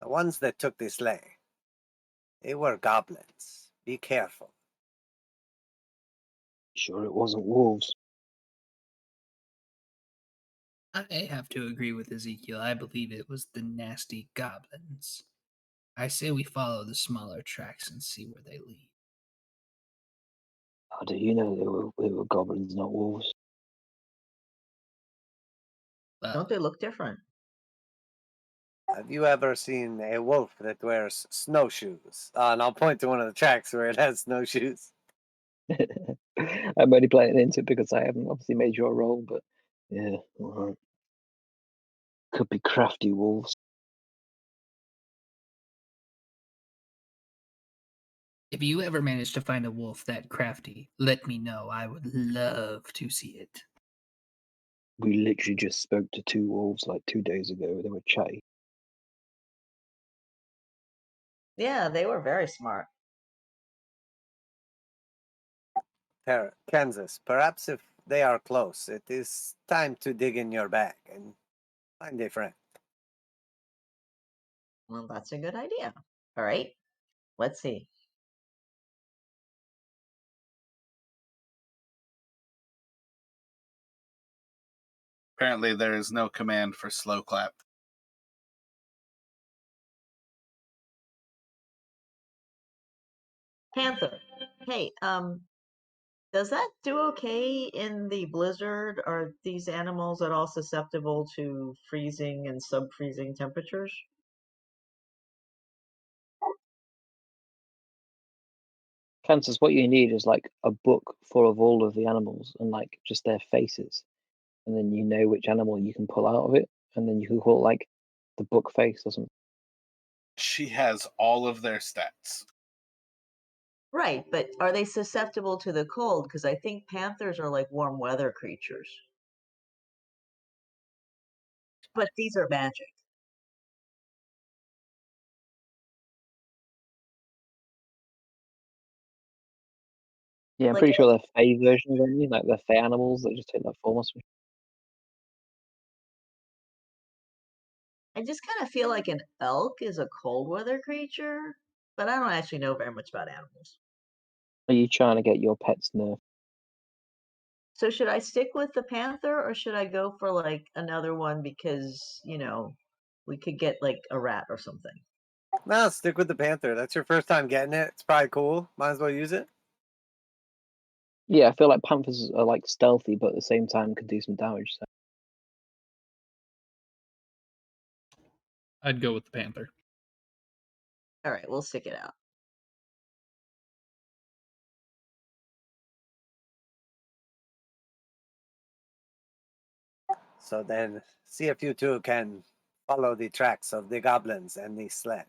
Speaker 3: the ones that took the sleigh, they were goblins. Be careful.
Speaker 7: Sure it wasn't wolves.
Speaker 4: I have to agree with Ezekiel. I believe it was the nasty goblins. I say we follow the smaller tracks and see where they lead.
Speaker 7: How do you know they were goblins, not wolves?
Speaker 5: Don't they look different?
Speaker 3: Have you ever seen a wolf that wears snowshoes? And I'll point to one of the tracks where it has snowshoes.
Speaker 7: I'm only playing into it because I haven't obviously made your role, but yeah, alright. Could be crafty wolves.
Speaker 4: If you ever manage to find a wolf that crafty, let me know. I would love to see it.
Speaker 7: We literally just spoke to 2 wolves like 2 days ago. They were chatty.
Speaker 5: Yeah, they were very smart.
Speaker 3: Kansas, perhaps if they are close, it is time to dig in your bag and find a friend.
Speaker 5: Well, that's a good idea. All right, let's see.
Speaker 1: Apparently, there is no command for slow clap.
Speaker 5: Panther. Hey, does that do okay in the blizzard? Are these animals at all susceptible to freezing and sub-freezing temperatures?
Speaker 2: Kansas, what you need is like a book full of all of the animals and like just their faces, and then you know which animal you can pull out of it, and then you can call it like the book face or something.
Speaker 1: She has all of their stats.
Speaker 5: Right, but are they susceptible to the cold? Because I think panthers are like warm weather creatures. But these are magic.
Speaker 2: Yeah, I'm
Speaker 5: Like,
Speaker 2: pretty sure they're Fey versions of you, like they're Fey animals that just take that form or something.
Speaker 5: I just kind of feel like an elk is a cold weather creature, but I don't actually know very much about animals.
Speaker 2: Are you trying to get your pets nerfed?
Speaker 5: So should I stick with the panther or should I go for like another one because, we could get like a rat or something?
Speaker 3: No, stick with the panther. That's your first time getting it. It's probably cool. Might as well use it.
Speaker 2: Yeah, I feel like panthers are like stealthy, but at the same time can do some damage. So.
Speaker 6: I'd go with the panther.
Speaker 5: All right, we'll stick it out.
Speaker 3: So then, see if you two can follow the tracks of the goblins and the sled.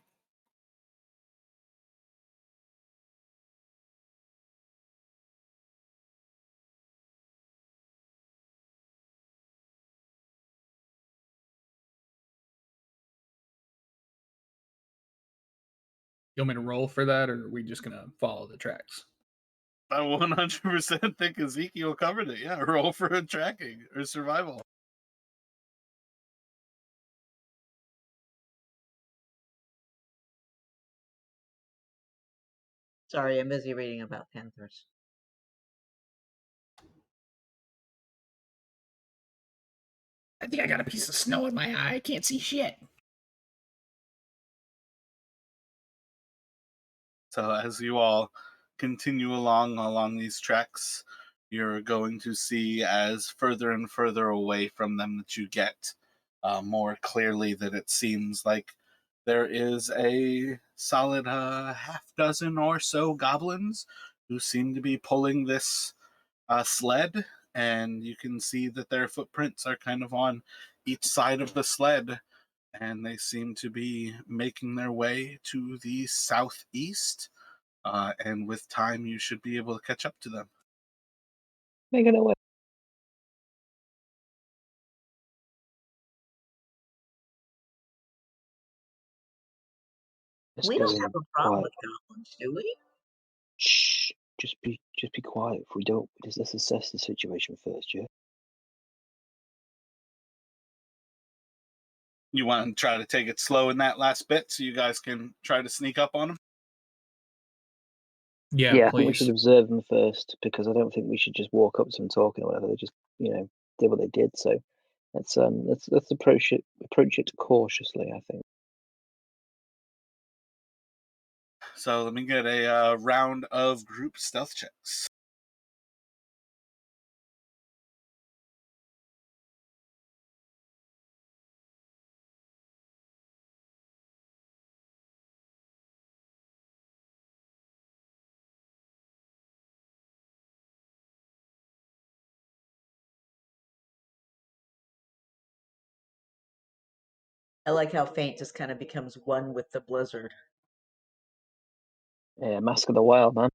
Speaker 6: You want me to roll for that, or are we just gonna follow the tracks?
Speaker 1: I 100% think Ezekiel covered it. Yeah, roll for a tracking or survival.
Speaker 5: Sorry, I'm busy reading about panthers.
Speaker 4: I think I got a piece of snow in my eye. I can't see shit.
Speaker 1: So as you all continue along these treks, you're going to see as further and further away from them that you get, more clearly that it seems like there is a solid half dozen or so goblins who seem to be pulling this sled, and you can see that their footprints are kind of on each side of the sled, and they seem to be making their way to the southeast. And with time, you should be able to catch up to them.
Speaker 2: Making it away.
Speaker 7: Let's
Speaker 5: We
Speaker 7: go
Speaker 5: don't
Speaker 7: in
Speaker 5: have a problem
Speaker 7: quiet.
Speaker 5: with goblins, do we?
Speaker 7: Shh. Just be quiet. If we don't, let's assess the situation first, yeah?
Speaker 1: You want to try to take it slow in that last bit so you guys can try to sneak up on them?
Speaker 6: Yeah,
Speaker 2: Yeah,
Speaker 7: I think we should
Speaker 6: please.
Speaker 7: observe them first, because I don't think we should just walk up to them talking or whatever. They just, did what they did. So let's approach it cautiously, I think.
Speaker 1: So let me get a round of group stealth checks.
Speaker 5: I like how Faint just kind of becomes one with the blizzard.
Speaker 7: Yeah, Mask of the Wild, man.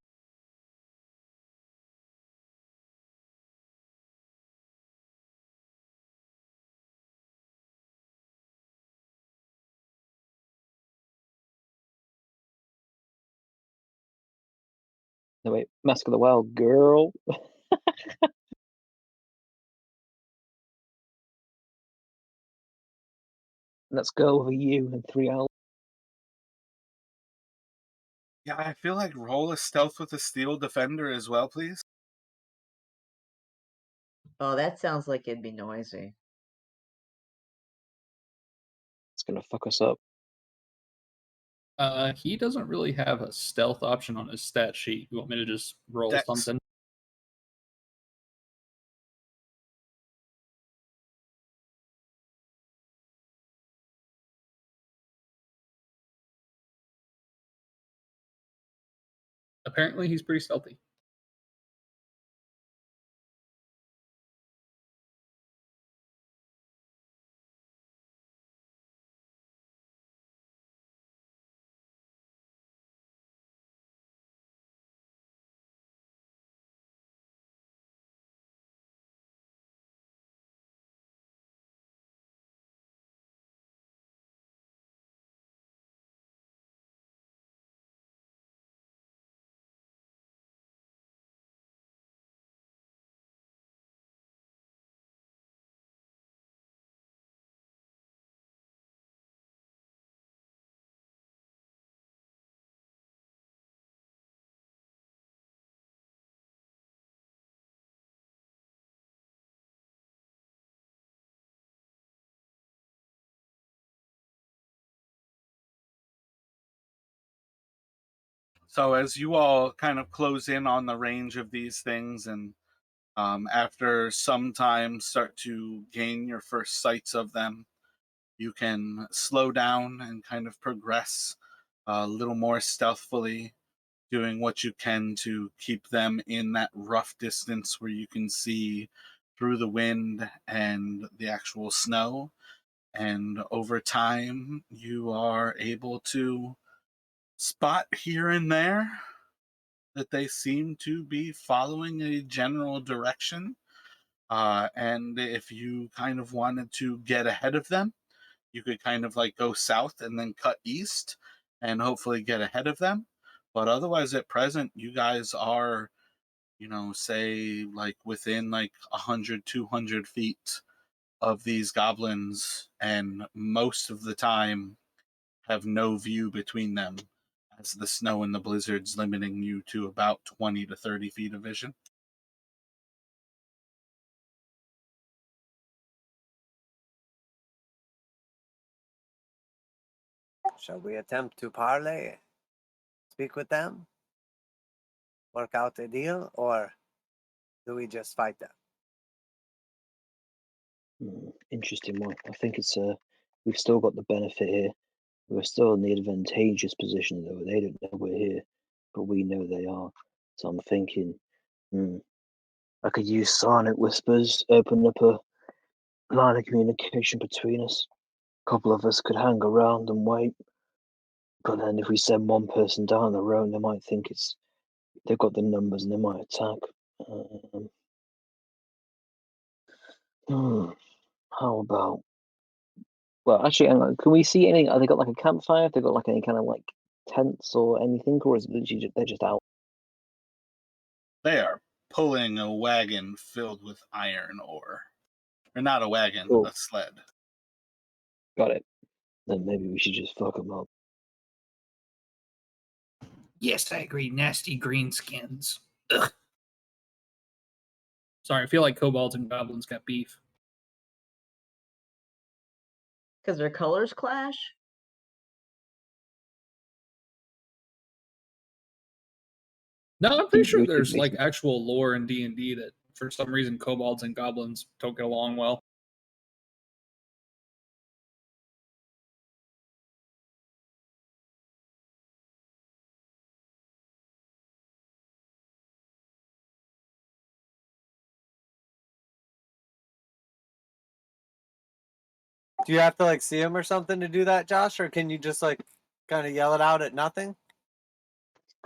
Speaker 7: No, wait, Mask of the Wild girl. Let's go over you and 3 owls.
Speaker 1: Yeah, I feel like roll a stealth with a steel defender as well, please.
Speaker 5: Oh, that sounds like it'd be noisy.
Speaker 7: It's gonna fuck us up.
Speaker 6: He doesn't really have a stealth option on his stat sheet. You want me to just roll
Speaker 1: Dex.
Speaker 6: something? Apparently, he's pretty stealthy.
Speaker 1: So as you all kind of close in on the range of these things, and after some time start to gain your first sights of them, you can slow down and kind of progress a little more stealthily, doing what you can to keep them in that rough distance where you can see through the wind and the actual snow. And over time, you are able to spot here and there that they seem to be following a general direction. And if you kind of wanted to get ahead of them, you could kind of like go south and then cut east and hopefully get ahead of them. But otherwise, at present, you guys are, say like within like 100, 200 feet of these goblins, and most of the time have no view between them, as the snow and the blizzards limiting you to about 20 to 30 feet of vision.
Speaker 3: Shall we attempt to parley? speak with them, work out a deal, or do we just fight them?
Speaker 7: Interesting one. I think it's we've still got the benefit here. We're still in the advantageous position though. They don't know we're here, but we know they are. So I'm thinking, I could use silent whispers, open up a line of communication between us. A couple of us could hang around and wait. But then if we send one person down the road, they might think they've got the numbers and they might attack. How about? Well, actually, hang on, can we see anything? Have they got like a campfire? Have they got like any kind of like tents or anything, or is it literally they're just out?
Speaker 1: They are pulling a wagon filled with iron ore. Or not a wagon,
Speaker 7: Cool.
Speaker 1: a sled.
Speaker 7: Got it. Then maybe we should just fuck them up.
Speaker 6: Yes, I agree. Nasty greenskins. Ugh. Sorry, I feel like kobolds and goblins got beef.
Speaker 5: Because their colors clash?
Speaker 6: No, I'm pretty sure
Speaker 7: We could
Speaker 6: there's
Speaker 7: make
Speaker 6: like
Speaker 7: some-
Speaker 6: actual lore in D&D that for some reason kobolds and goblins don't get along well.
Speaker 3: Do you have to like see them or something to do that, Josh, or can you just like kind of yell it out at nothing?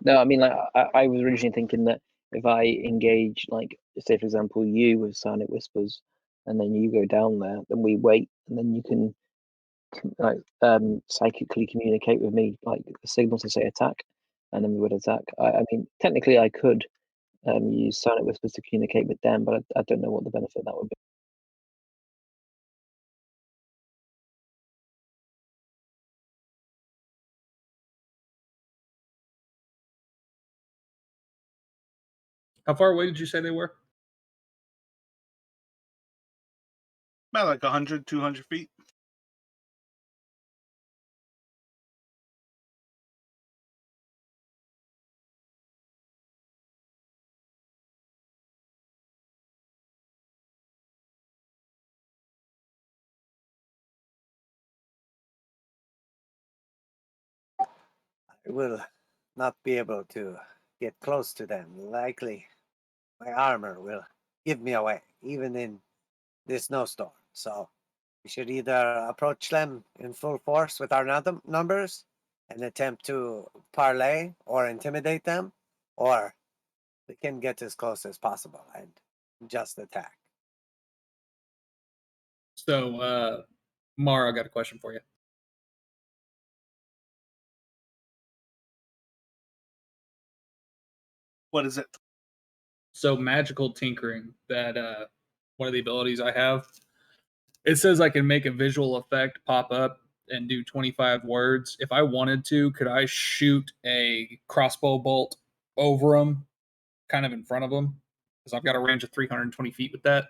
Speaker 2: No, I mean, like, I was originally thinking that if I engage, like, say, for example, you with Silent Whispers, and then you go down there, then we wait, and then you can, like, psychically communicate with me, like, a signal to say attack, and then we would attack. I mean, technically, I could use Silent Whispers to communicate with them, but I don't know what the benefit of that would be.
Speaker 6: How far away did you say they were?
Speaker 1: About like 100, 200 feet.
Speaker 3: I will not be able to get close to them. Likely, my armor will give me away, even in this snowstorm. So we should either approach them in full force with our numbers and attempt to parlay or intimidate them, or we can get as close as possible and just attack.
Speaker 6: So, Mara, I got a question for you.
Speaker 1: What is it?
Speaker 6: So, magical tinkering, that one of the abilities I have, it says I can make a visual effect pop up and do 25 words. If I wanted to, could I shoot a crossbow bolt over them, kind of in front of them? Because I've got a range of 320 feet with that,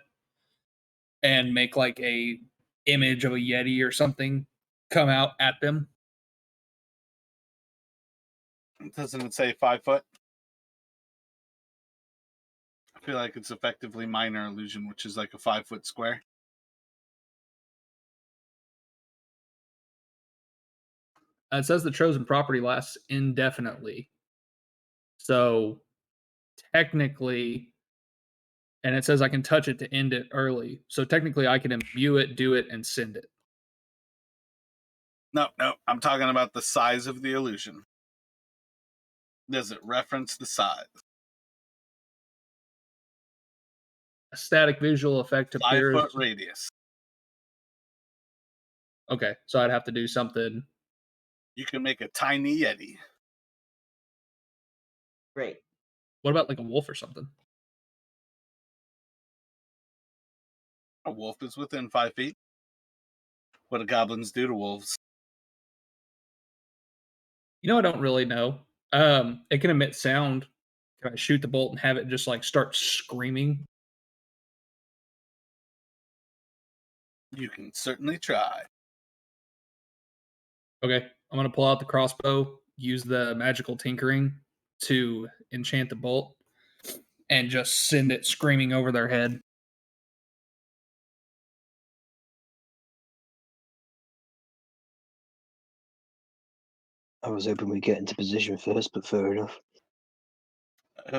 Speaker 6: and make like a image of a yeti or something come out at them.
Speaker 1: Doesn't it say 5 foot? I feel like it's effectively minor illusion, which is like a 5-foot square.
Speaker 6: It says the chosen property lasts indefinitely. So technically, and it says I can touch it to end it early. So technically, I can imbue it, do it, and send it.
Speaker 1: No, I'm talking about the size of the illusion. Does it reference the size?
Speaker 6: A static visual effect
Speaker 1: 5
Speaker 6: appears.
Speaker 1: foot radius.
Speaker 6: Okay, so I'd have to do something.
Speaker 1: You can make a tiny yeti.
Speaker 5: Great.
Speaker 6: What about like a wolf or something?
Speaker 1: A wolf is within 5 feet. What do goblins do to wolves?
Speaker 6: You know, I don't really know. It can emit sound. Can I shoot the bolt and have it just like start screaming?
Speaker 1: You can certainly try.
Speaker 6: Okay, I'm gonna pull out the crossbow, use the magical tinkering to enchant the bolt and just send it screaming over their head.
Speaker 7: I was hoping we'd get into position first, but fair enough.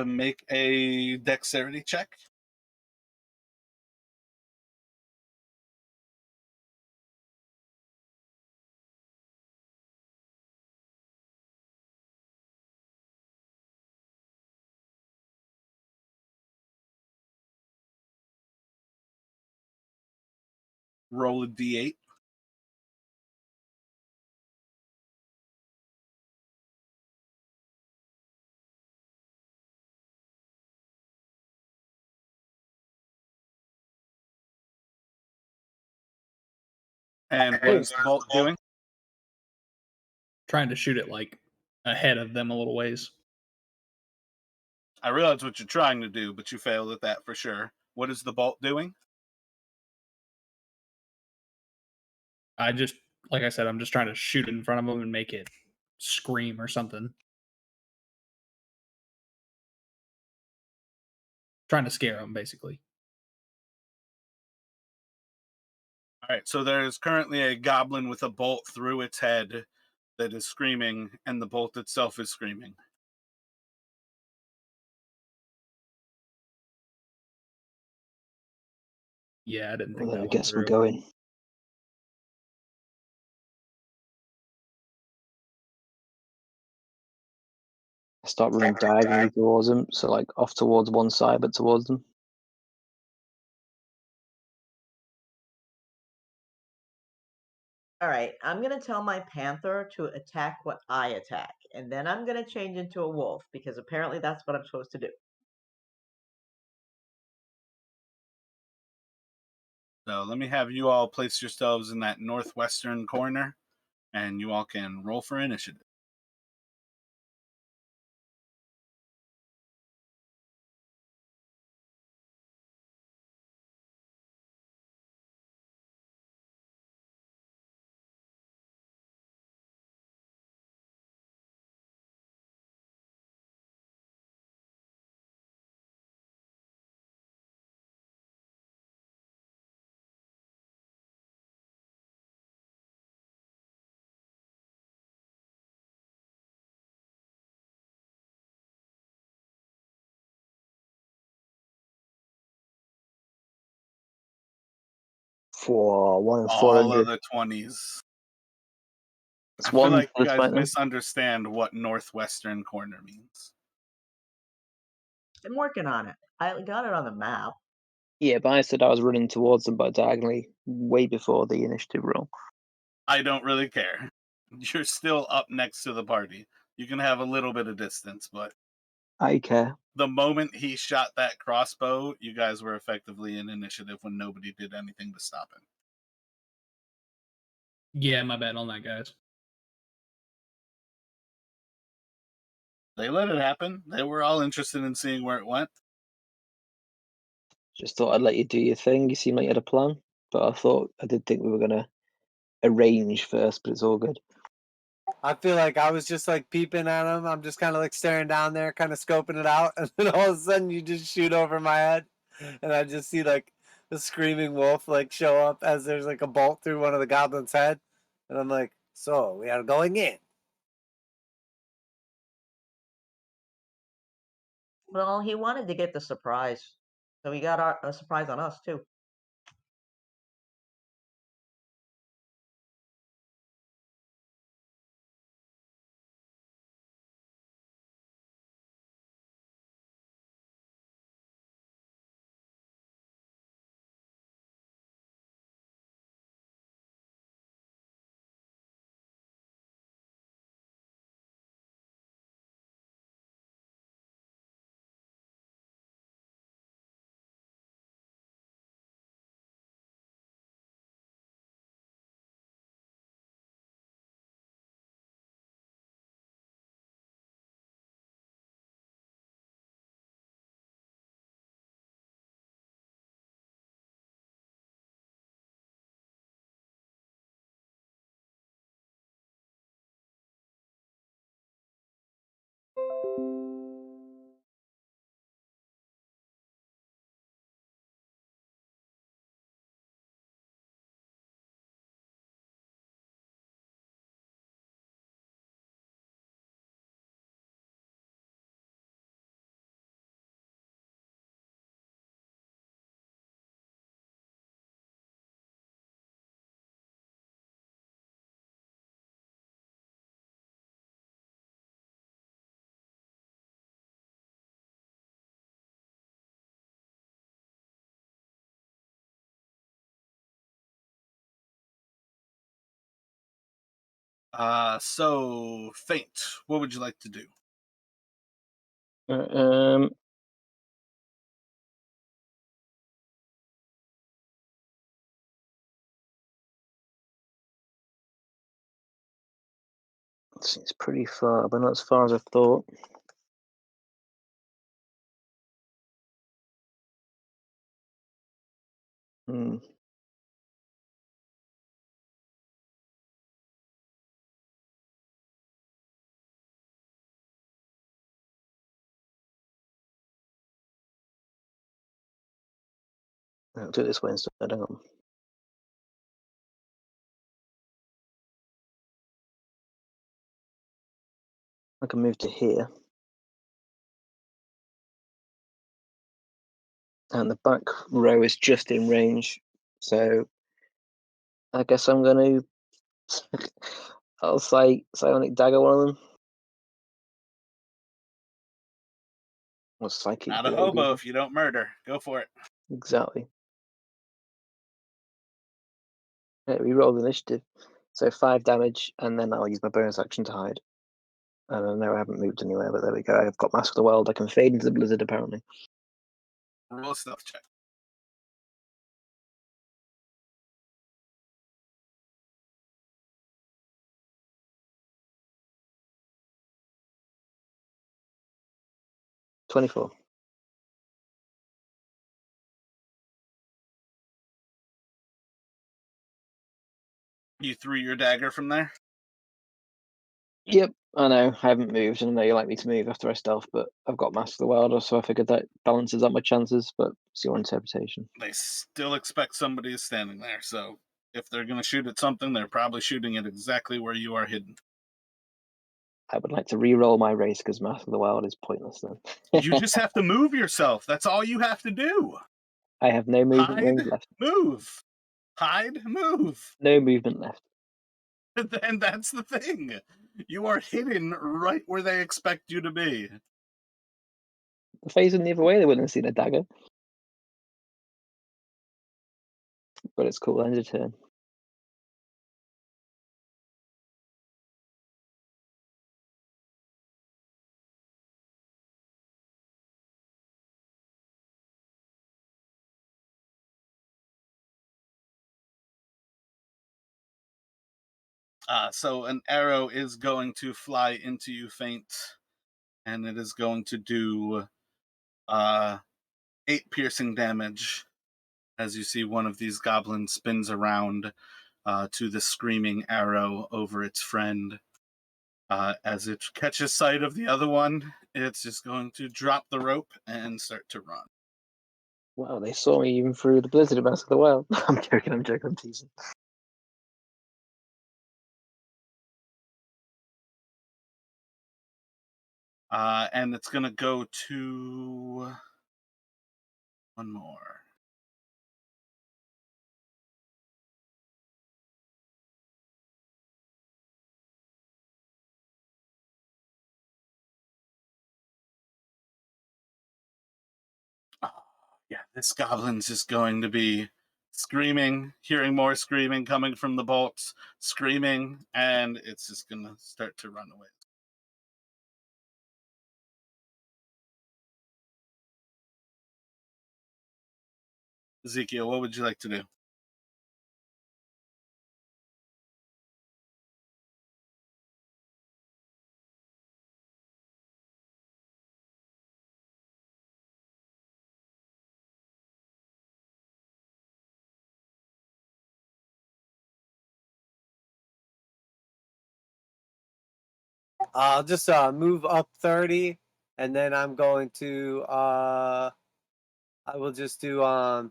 Speaker 1: Make a dexterity check. Roll a d8. And what is the bolt doing?
Speaker 6: Trying to shoot it like ahead of them a little ways.
Speaker 1: I realize what you're trying to do, but you failed at that for sure. What is the bolt doing?
Speaker 6: I just, like I said, I'm just trying to shoot it in front of them and make it scream or something. Trying to scare them, basically.
Speaker 1: All right, so there's currently a goblin with a bolt through its head that is screaming, and the bolt itself is screaming.
Speaker 6: Yeah, I didn't think
Speaker 7: Well, then
Speaker 6: that
Speaker 7: I
Speaker 6: one
Speaker 7: guess we're
Speaker 6: through.
Speaker 7: going. I start running diagonally towards them, so like off towards one side, but towards them.
Speaker 5: All right, I'm gonna tell my panther to attack what I attack, and then I'm gonna change into a wolf because apparently that's what I'm supposed to do.
Speaker 1: So let me have you all place yourselves in that northwestern corner, and you all can roll for initiative.
Speaker 7: For 1 in
Speaker 1: All
Speaker 7: 400.
Speaker 1: of the 20s.
Speaker 7: It's
Speaker 1: I feel
Speaker 7: one
Speaker 1: like
Speaker 7: for
Speaker 1: you
Speaker 7: the
Speaker 1: guys
Speaker 7: fight now.
Speaker 1: misunderstand what northwestern corner means.
Speaker 5: I'm working on it. I got it on the map.
Speaker 2: Yeah, but I said I was running towards them, but diagonally way before the initiative roll.
Speaker 1: I don't really care. You're still up next to the party. You can have a little bit of distance, but
Speaker 2: I care.
Speaker 1: the moment he shot that crossbow, you guys were effectively in initiative when nobody did anything to stop him.
Speaker 6: Yeah, my bad on that, guys.
Speaker 1: They let it happen. They were all interested in seeing where it went.
Speaker 2: Just thought I'd let you do your thing. You seemed like you had a plan, but I did think we were gonna arrange first, but it's all good.
Speaker 3: I feel like I was just like peeping at him. I'm just kind of like staring down there, kind of scoping it out, and then all of a sudden you just shoot over my head, and I just see like the screaming wolf like show up as there's like a bolt through one of the goblins' head, and I'm like, so we are going in.
Speaker 5: Well, he wanted to get the surprise, so he got a surprise on us too.
Speaker 1: So Faint, what would you like to do?
Speaker 2: Um, it's pretty far, but not as far as I thought. Hmm. I'll do it this way instead. Hang on. I can move to here. And the back row is just in range. So I guess I'm going to... I'll say Psionic Dagger one of them. Or Psychic
Speaker 1: Not a
Speaker 2: Blade
Speaker 1: hobo
Speaker 2: even.
Speaker 1: if you don't murder. Go for it.
Speaker 2: Exactly. Yeah, we roll the initiative. So 5 damage, and then I'll use my bonus action to hide. And I know I haven't moved anywhere, but there we go. I've got Mask of the World. I can fade into the blizzard, apparently.
Speaker 1: Roll a stealth check.
Speaker 2: 24.
Speaker 1: You threw your dagger from there?
Speaker 2: Yep, I know. I haven't moved, and I know you like me to move after I stealth, but I've got Mask of the Wild, so I figured that balances out my chances, but it's your interpretation.
Speaker 1: They still expect somebody is standing there, so if they're going to shoot at something, they're probably shooting at exactly where you are hidden.
Speaker 2: I would like to re-roll my race because Mask of the Wild is pointless then.
Speaker 1: You just have to move yourself. That's all you have to do.
Speaker 2: I have no movement range
Speaker 1: Hide,
Speaker 2: left.
Speaker 1: move. Hide, move.
Speaker 2: No movement left.
Speaker 1: And that's the thing. You are hidden right where they expect you to be.
Speaker 2: The facing the other way, they wouldn't have seen a dagger. But it's cool, end of turn.
Speaker 1: So an arrow is going to fly into you, Faint, and it is going to do 8 piercing damage as you see one of these goblins spins around to the screaming arrow over its friend. As it catches sight of the other one, it's just going to drop the rope and start to run.
Speaker 2: Wow, they saw me even through the blizzard of Mask of the Wild. I'm joking, I'm teasing.
Speaker 1: And it's going to go to one more. Oh, yeah, this goblin's just going to be screaming, hearing more screaming coming from the bolts, screaming, and it's just going to start to run away. Ezekiel, what would you like to do?
Speaker 3: I'll just move up 30, and then I'm going to I will just do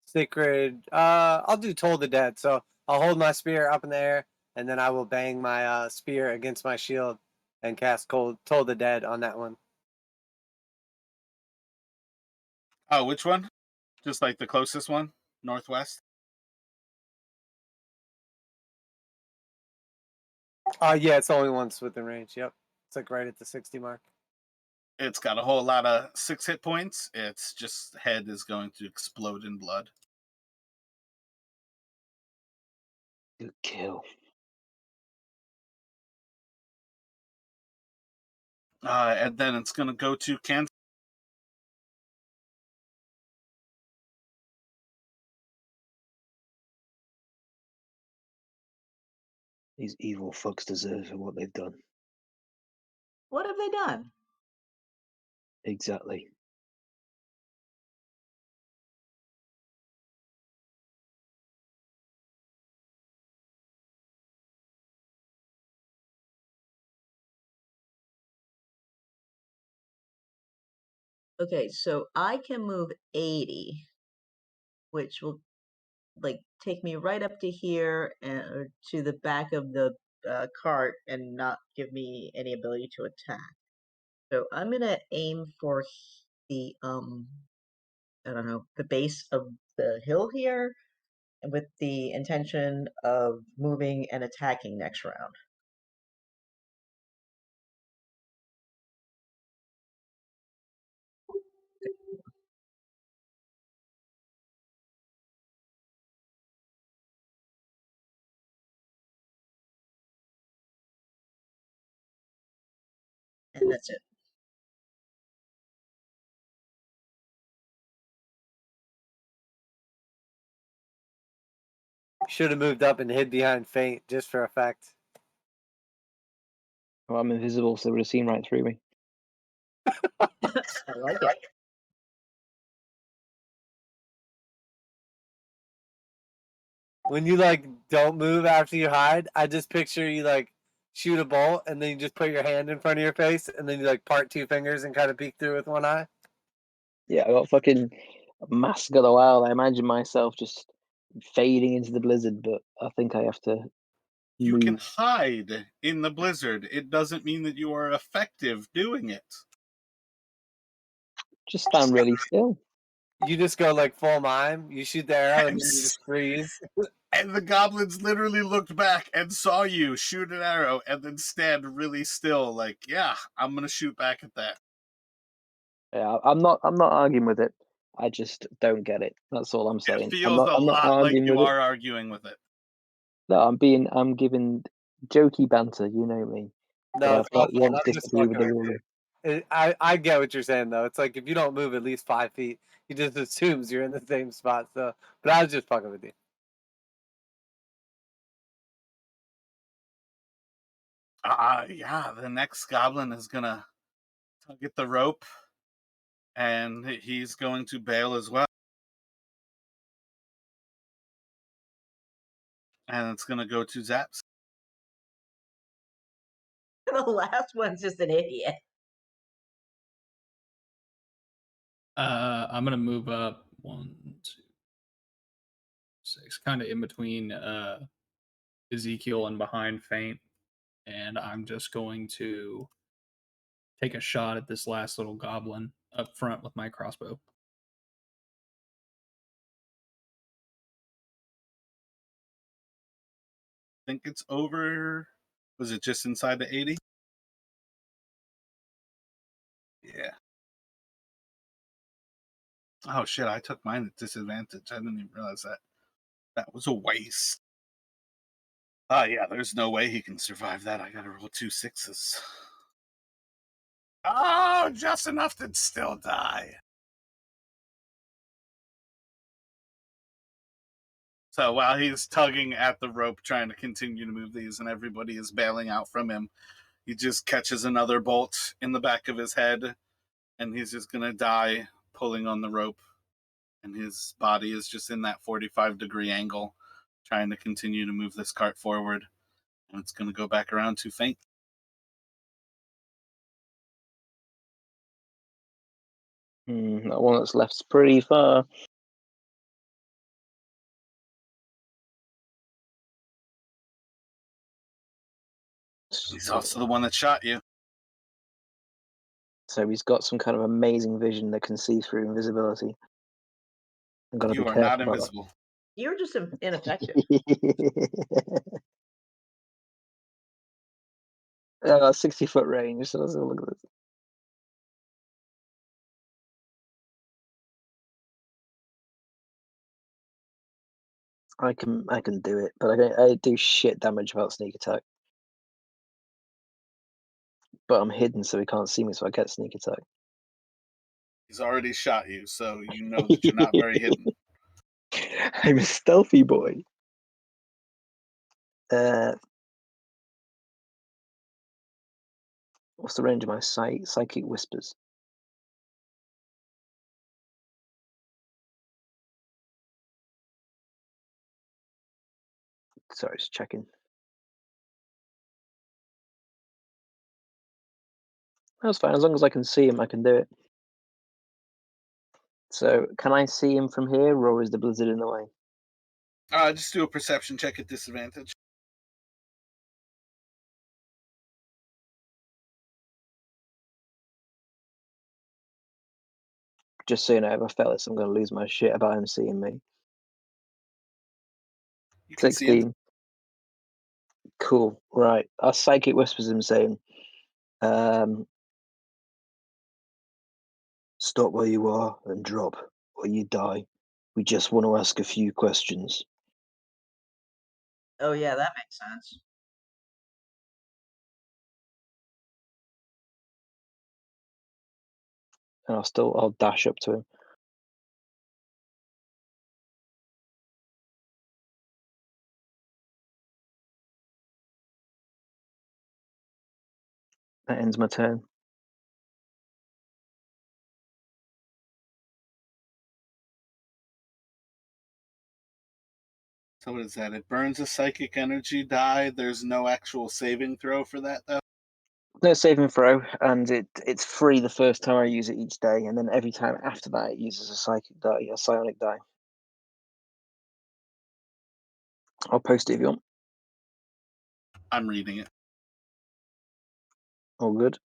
Speaker 3: sacred. I'll do Toll the Dead. So I'll hold my spear up in the air, and then I will bang my spear against my shield and cast Toll the Dead on that one.
Speaker 1: Oh, which one? Just like the closest one, northwest.
Speaker 3: Yeah, it's the only one's within range. Yep, it's like right at the 60 mark.
Speaker 1: It's got a whole lot of 6 hit points. Its just head is going to explode in blood.
Speaker 2: Good kill.
Speaker 1: And then it's going to go to Kansas.
Speaker 7: These evil fucks deserve what they've done.
Speaker 5: What have they done?
Speaker 7: Exactly.
Speaker 5: Okay, so I can move 80, which will like take me right up to here and to the back of the cart and not give me any ability to attack. So I'm gonna aim for the I don't know, the base of the hill here, and with the intention of moving and attacking next round. And that's it.
Speaker 3: Should have moved up and hid behind Feint just for effect.
Speaker 2: Well, I'm invisible, so they would have seen right through me.
Speaker 5: I like it.
Speaker 3: When you like don't move after you hide, I just picture you like shoot a bolt and then you just put your hand in front of your face and then you like part two fingers and kind of peek through with one eye.
Speaker 2: Yeah, I got fucking Mask of the Wild. I imagine myself just fading into the blizzard, but I think I have to
Speaker 1: You
Speaker 2: move.
Speaker 1: can hide in the blizzard. It doesn't mean that you are effective doing it.
Speaker 2: Just stand really still.
Speaker 3: You just go like full mime. You shoot the arrow and then you just freeze.
Speaker 1: And the goblins literally looked back and saw you shoot an arrow and then stand really still, like, yeah, I'm gonna shoot back at that.
Speaker 2: Yeah, I'm not arguing with it. I just don't get it. That's all I'm saying.
Speaker 1: It feels a
Speaker 2: I'm not
Speaker 1: lot like
Speaker 2: arguing
Speaker 1: you
Speaker 2: with it.
Speaker 1: are arguing with it.
Speaker 2: No, I'm giving jokey banter. You know me. But
Speaker 3: No,
Speaker 2: I
Speaker 3: it's all
Speaker 2: felt
Speaker 3: fun.
Speaker 2: once
Speaker 3: I'm just
Speaker 2: disagree with
Speaker 3: fucking
Speaker 2: the
Speaker 3: with
Speaker 2: ruler.
Speaker 3: you. I get what you're saying though. It's like if you don't move at least 5 feet, he just assumes you're in the same spot. So, but I was just fucking with you.
Speaker 1: Yeah, the next goblin is gonna get the rope and he's going to bail as well. And it's gonna go to Zaps.
Speaker 5: The last one's just an idiot.
Speaker 6: I'm gonna move up 1, 2, 6, kind of in between Ezekiel and behind Feint, and I'm just going to take a shot at this last little goblin up front with my crossbow.
Speaker 1: I think it's over. Was it just inside the 80? Yeah. Oh shit, I took mine at disadvantage. I didn't even realize that. That was a waste. Yeah, there's no way he can survive that. I gotta roll 2 6s. Oh, just enough to still die. So while he's tugging at the rope, trying to continue to move these, and everybody is bailing out from him, he just catches another bolt in the back of his head, and he's just gonna die pulling on the rope. And his body is just in that 45-degree angle, trying to continue to move this cart forward. And it's gonna go back around to Feint.
Speaker 2: That one that's left's pretty far.
Speaker 1: He's also the one that shot you.
Speaker 2: So he's got some kind of amazing vision that can see through invisibility. I've got to be
Speaker 1: You are not
Speaker 2: careful about
Speaker 1: invisible.
Speaker 5: You're just ineffective.
Speaker 2: that. 60-foot range. So let's have a look at this. I can do it, but I do shit damage without sneak attack. but I'm hidden, so he can't see me, so I get sneak attack.
Speaker 1: He's already shot you, so you know that you're not very hidden.
Speaker 2: I'm a stealthy boy. What's the range of my psychic whispers? Sorry, just checking. That's fine. As long as I can see him, I can do it. So, can I see him from here, or is the blizzard in the way?
Speaker 1: Just do a perception check at disadvantage.
Speaker 2: Just so you know, if I fail this, I'm going to lose my shit about him seeing me.
Speaker 1: You can see him.
Speaker 2: 16. Cool. Right. Our psychic whispers him saying, stop where you are and drop, or you die. We just want to ask a few questions.
Speaker 5: Oh yeah, that makes sense.
Speaker 2: And I'll dash up to him. That ends my turn.
Speaker 1: So what is that? It burns a psychic energy die. There's no actual saving throw for that, though.
Speaker 2: No saving throw, and it's free the first time I use it each day, and then every time after that it uses a psychic die, a psionic die. I'll post it if you want.
Speaker 1: I'm reading it.
Speaker 2: All good.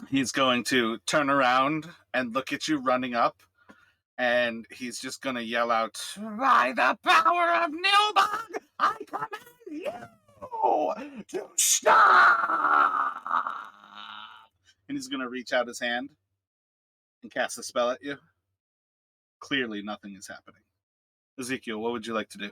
Speaker 1: He's going to turn around and look at you running up, and he's just going to yell out, "By the power of Nilbog, I command you to stop!" And he's going to reach out his hand and cast a spell at you. Clearly, nothing is happening. Ezekiel, what would you like to do?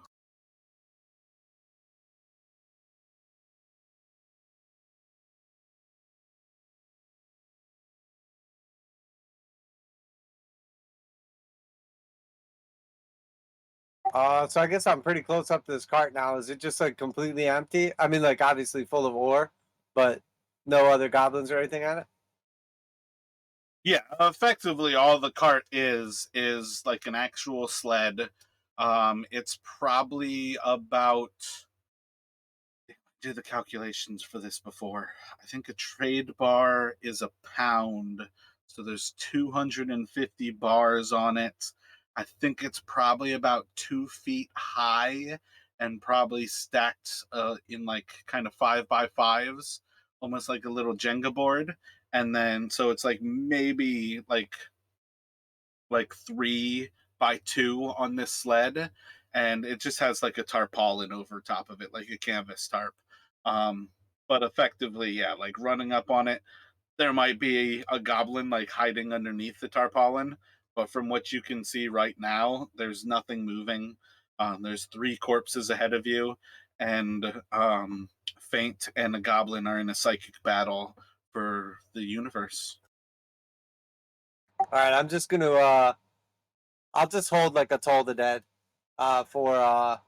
Speaker 3: So I guess I'm pretty close up to this cart now. Is it just like completely empty? I mean, like obviously full of ore, but no other goblins or anything on it?
Speaker 1: Yeah, effectively all the cart is like an actual sled. It's probably about, do the calculations for this before. I think a trade bar is a pound, so there's 250 bars on it. I think it's probably about 2 feet high and probably stacked in like kind of 5x5s, almost like a little Jenga board. And then so it's like maybe like 3x2 on this sled, and it just has like a tarpaulin over top of it, like a canvas tarp. Um, but effectively, yeah, like running up on it, there might be a goblin like hiding underneath the tarpaulin, but from what you can see right now, there's nothing moving. There's 3 corpses ahead of you, and Faint and a goblin are in a psychic battle for the universe.
Speaker 3: All right, I'm just gonna I'll just hold like a Toll the Dead for I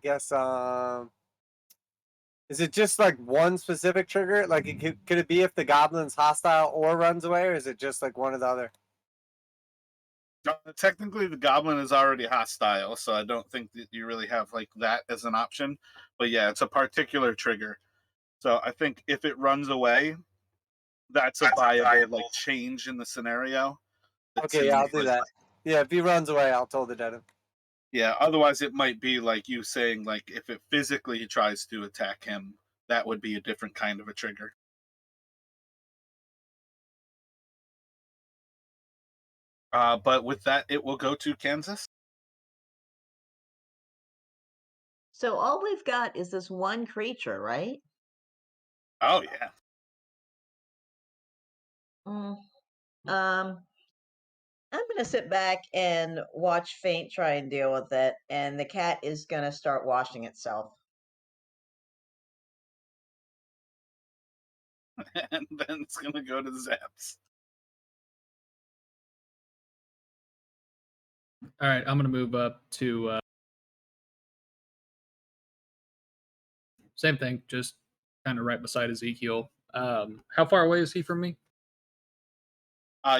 Speaker 3: guess is it just like one specific trigger? Like it could it be if the goblin's hostile or runs away, or is it just like one or the other?
Speaker 1: Technically, the goblin is already hostile, so I don't think that you really have like that as an option. But yeah, it's a particular trigger. So I think if it runs away, that's a viable like change in the scenario.
Speaker 3: Okay, yeah, I'll do that. Yeah, if he runs away, I'll Toll the Dead him.
Speaker 1: Yeah, otherwise it might be like you saying, like if it physically tries to attack him, that would be a different kind of a trigger. But with that, it will go to Kansas.
Speaker 5: So all we've got is this one creature, right?
Speaker 1: Oh yeah.
Speaker 5: Mm. Um, I'm gonna sit back and watch Faint try and deal with it, and the cat is gonna start washing itself.
Speaker 1: And then it's gonna go to Zaps.
Speaker 6: All right, I'm gonna move up to same thing, just kind of right beside Ezekiel. How far away is he from me?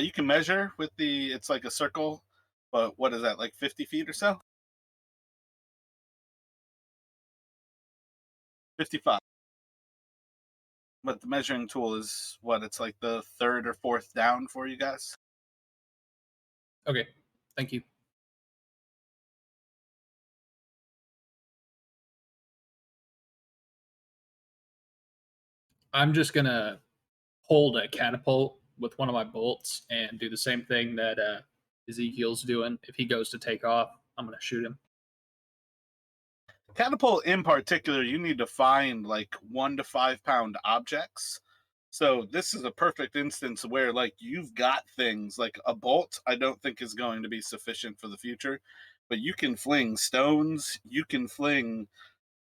Speaker 1: You can measure with it's like a circle, but what is that, like 50 feet or so? 55. But the measuring tool is what? It's like the third or fourth down for you guys.
Speaker 6: Okay, thank you. I'm just gonna hold a catapult with one of my bolts and do the same thing that Ezekiel's doing. If he goes to take off, I'm gonna shoot him.
Speaker 1: Catapult in particular, you need to find like 1 to 5 pound objects. So this is a perfect instance where like you've got things like a bolt. I don't think is going to be sufficient for the future, but you can fling stones. You can fling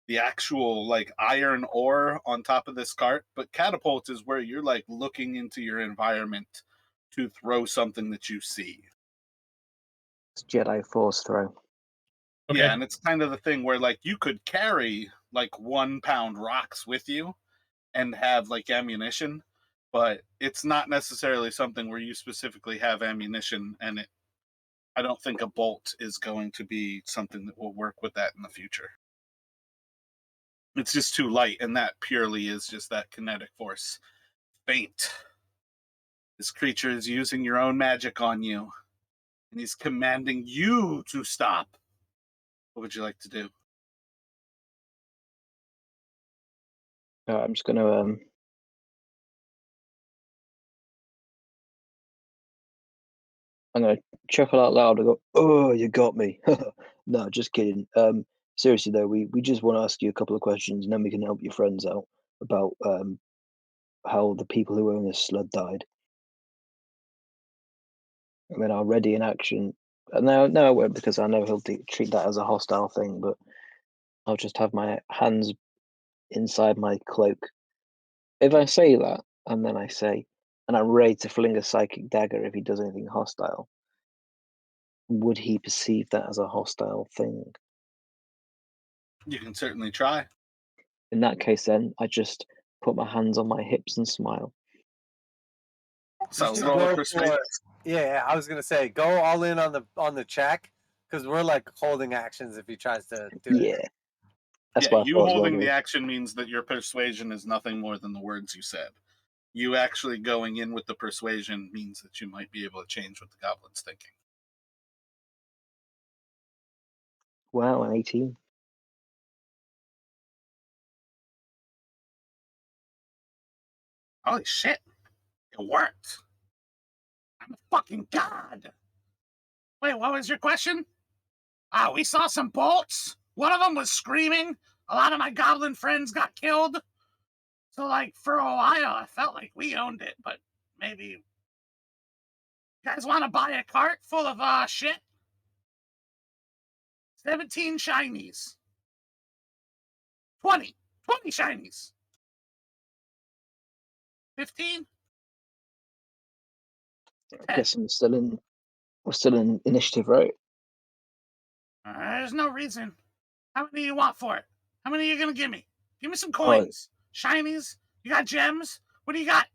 Speaker 1: the actual like iron ore on top of this cart. But catapult is where you're like looking into your environment to throw something that you see.
Speaker 2: It's Jedi Force throw.
Speaker 6: Okay.
Speaker 1: Yeah, and it's kind of the thing where like you could carry like 1 pound rocks with you and have like ammunition, but it's not necessarily something where you specifically have ammunition, and I don't think a bolt is going to be something that will work with that in the future. It's just too light, and that purely is just that kinetic force. Faint. This creature is using your own magic on you, and he's commanding you to stop. What would you like to do?
Speaker 2: I'm just gonna I'm gonna chuckle out loud and go, "Oh, you got me!" No, just kidding. Seriously though, we just want to ask you a couple of questions, and then we can help your friends out about how the people who own this sled died. And then I'll ready in action. No, no, I won't, because I know he'll treat that as a hostile thing. But I'll just have my hands inside my cloak. If I say that, and then I say, and I'm ready to fling a psychic dagger if he does anything hostile, would he perceive that as a hostile thing?
Speaker 1: You can certainly try.
Speaker 2: In that case, then I just put my hands on my hips and smile.
Speaker 1: So
Speaker 3: You should
Speaker 1: roll a
Speaker 3: go
Speaker 1: persuasion.
Speaker 3: for yeah. I was gonna say go all in on the check because we're like holding actions if he tries to do it.
Speaker 2: Yeah, that's
Speaker 1: Yeah,
Speaker 2: what I
Speaker 1: you
Speaker 2: thought as well.
Speaker 1: holding the
Speaker 2: Dave.
Speaker 1: action means that your persuasion is nothing more than the words you said. You actually going in with the persuasion means that you might be able to change what the goblin's thinking.
Speaker 2: Wow, an 18.
Speaker 1: Holy shit! It worked! I'm a fucking god! Wait, what was your question? We saw some bolts. One of them was screaming. A lot of my goblin friends got killed. So, like, for a while, I felt like we owned it, but maybe. You guys want to buy a cart full of shit? 17 shinies. 20 shinies. 15?
Speaker 2: I guess we're still in initiative, right?
Speaker 1: There's no reason. How many do you want for it? How many are you going to give me? Give me some
Speaker 2: Oh,
Speaker 1: coins. Shinies? You got gems? What do you got?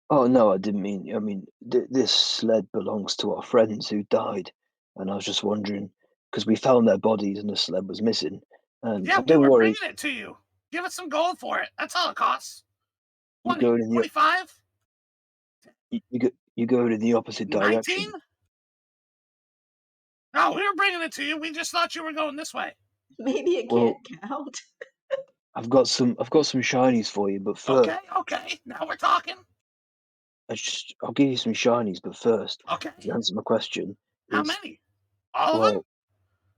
Speaker 7: Oh no, I didn't mean. I mean, this sled belongs to our friends who died, and I was just wondering because we found their bodies and the sled was missing. And
Speaker 1: Yeah, we
Speaker 7: don't
Speaker 1: were
Speaker 7: worry,
Speaker 1: bringing it to you. Give us some gold for it. That's all it costs.
Speaker 7: you
Speaker 1: 20,
Speaker 7: go in the
Speaker 1: 25,
Speaker 7: you go in the opposite
Speaker 1: 19?
Speaker 7: direction.
Speaker 1: No, we were bringing it to you. We just thought you were going this way.
Speaker 5: Maybe it
Speaker 7: Well,
Speaker 5: can't count.
Speaker 7: I've got some shinies for you, but first,
Speaker 1: Okay. Now we're talking.
Speaker 7: I'll give you some shinies, but first,
Speaker 1: Okay.
Speaker 7: if you answer my question,
Speaker 1: How
Speaker 7: is
Speaker 1: many? All of them?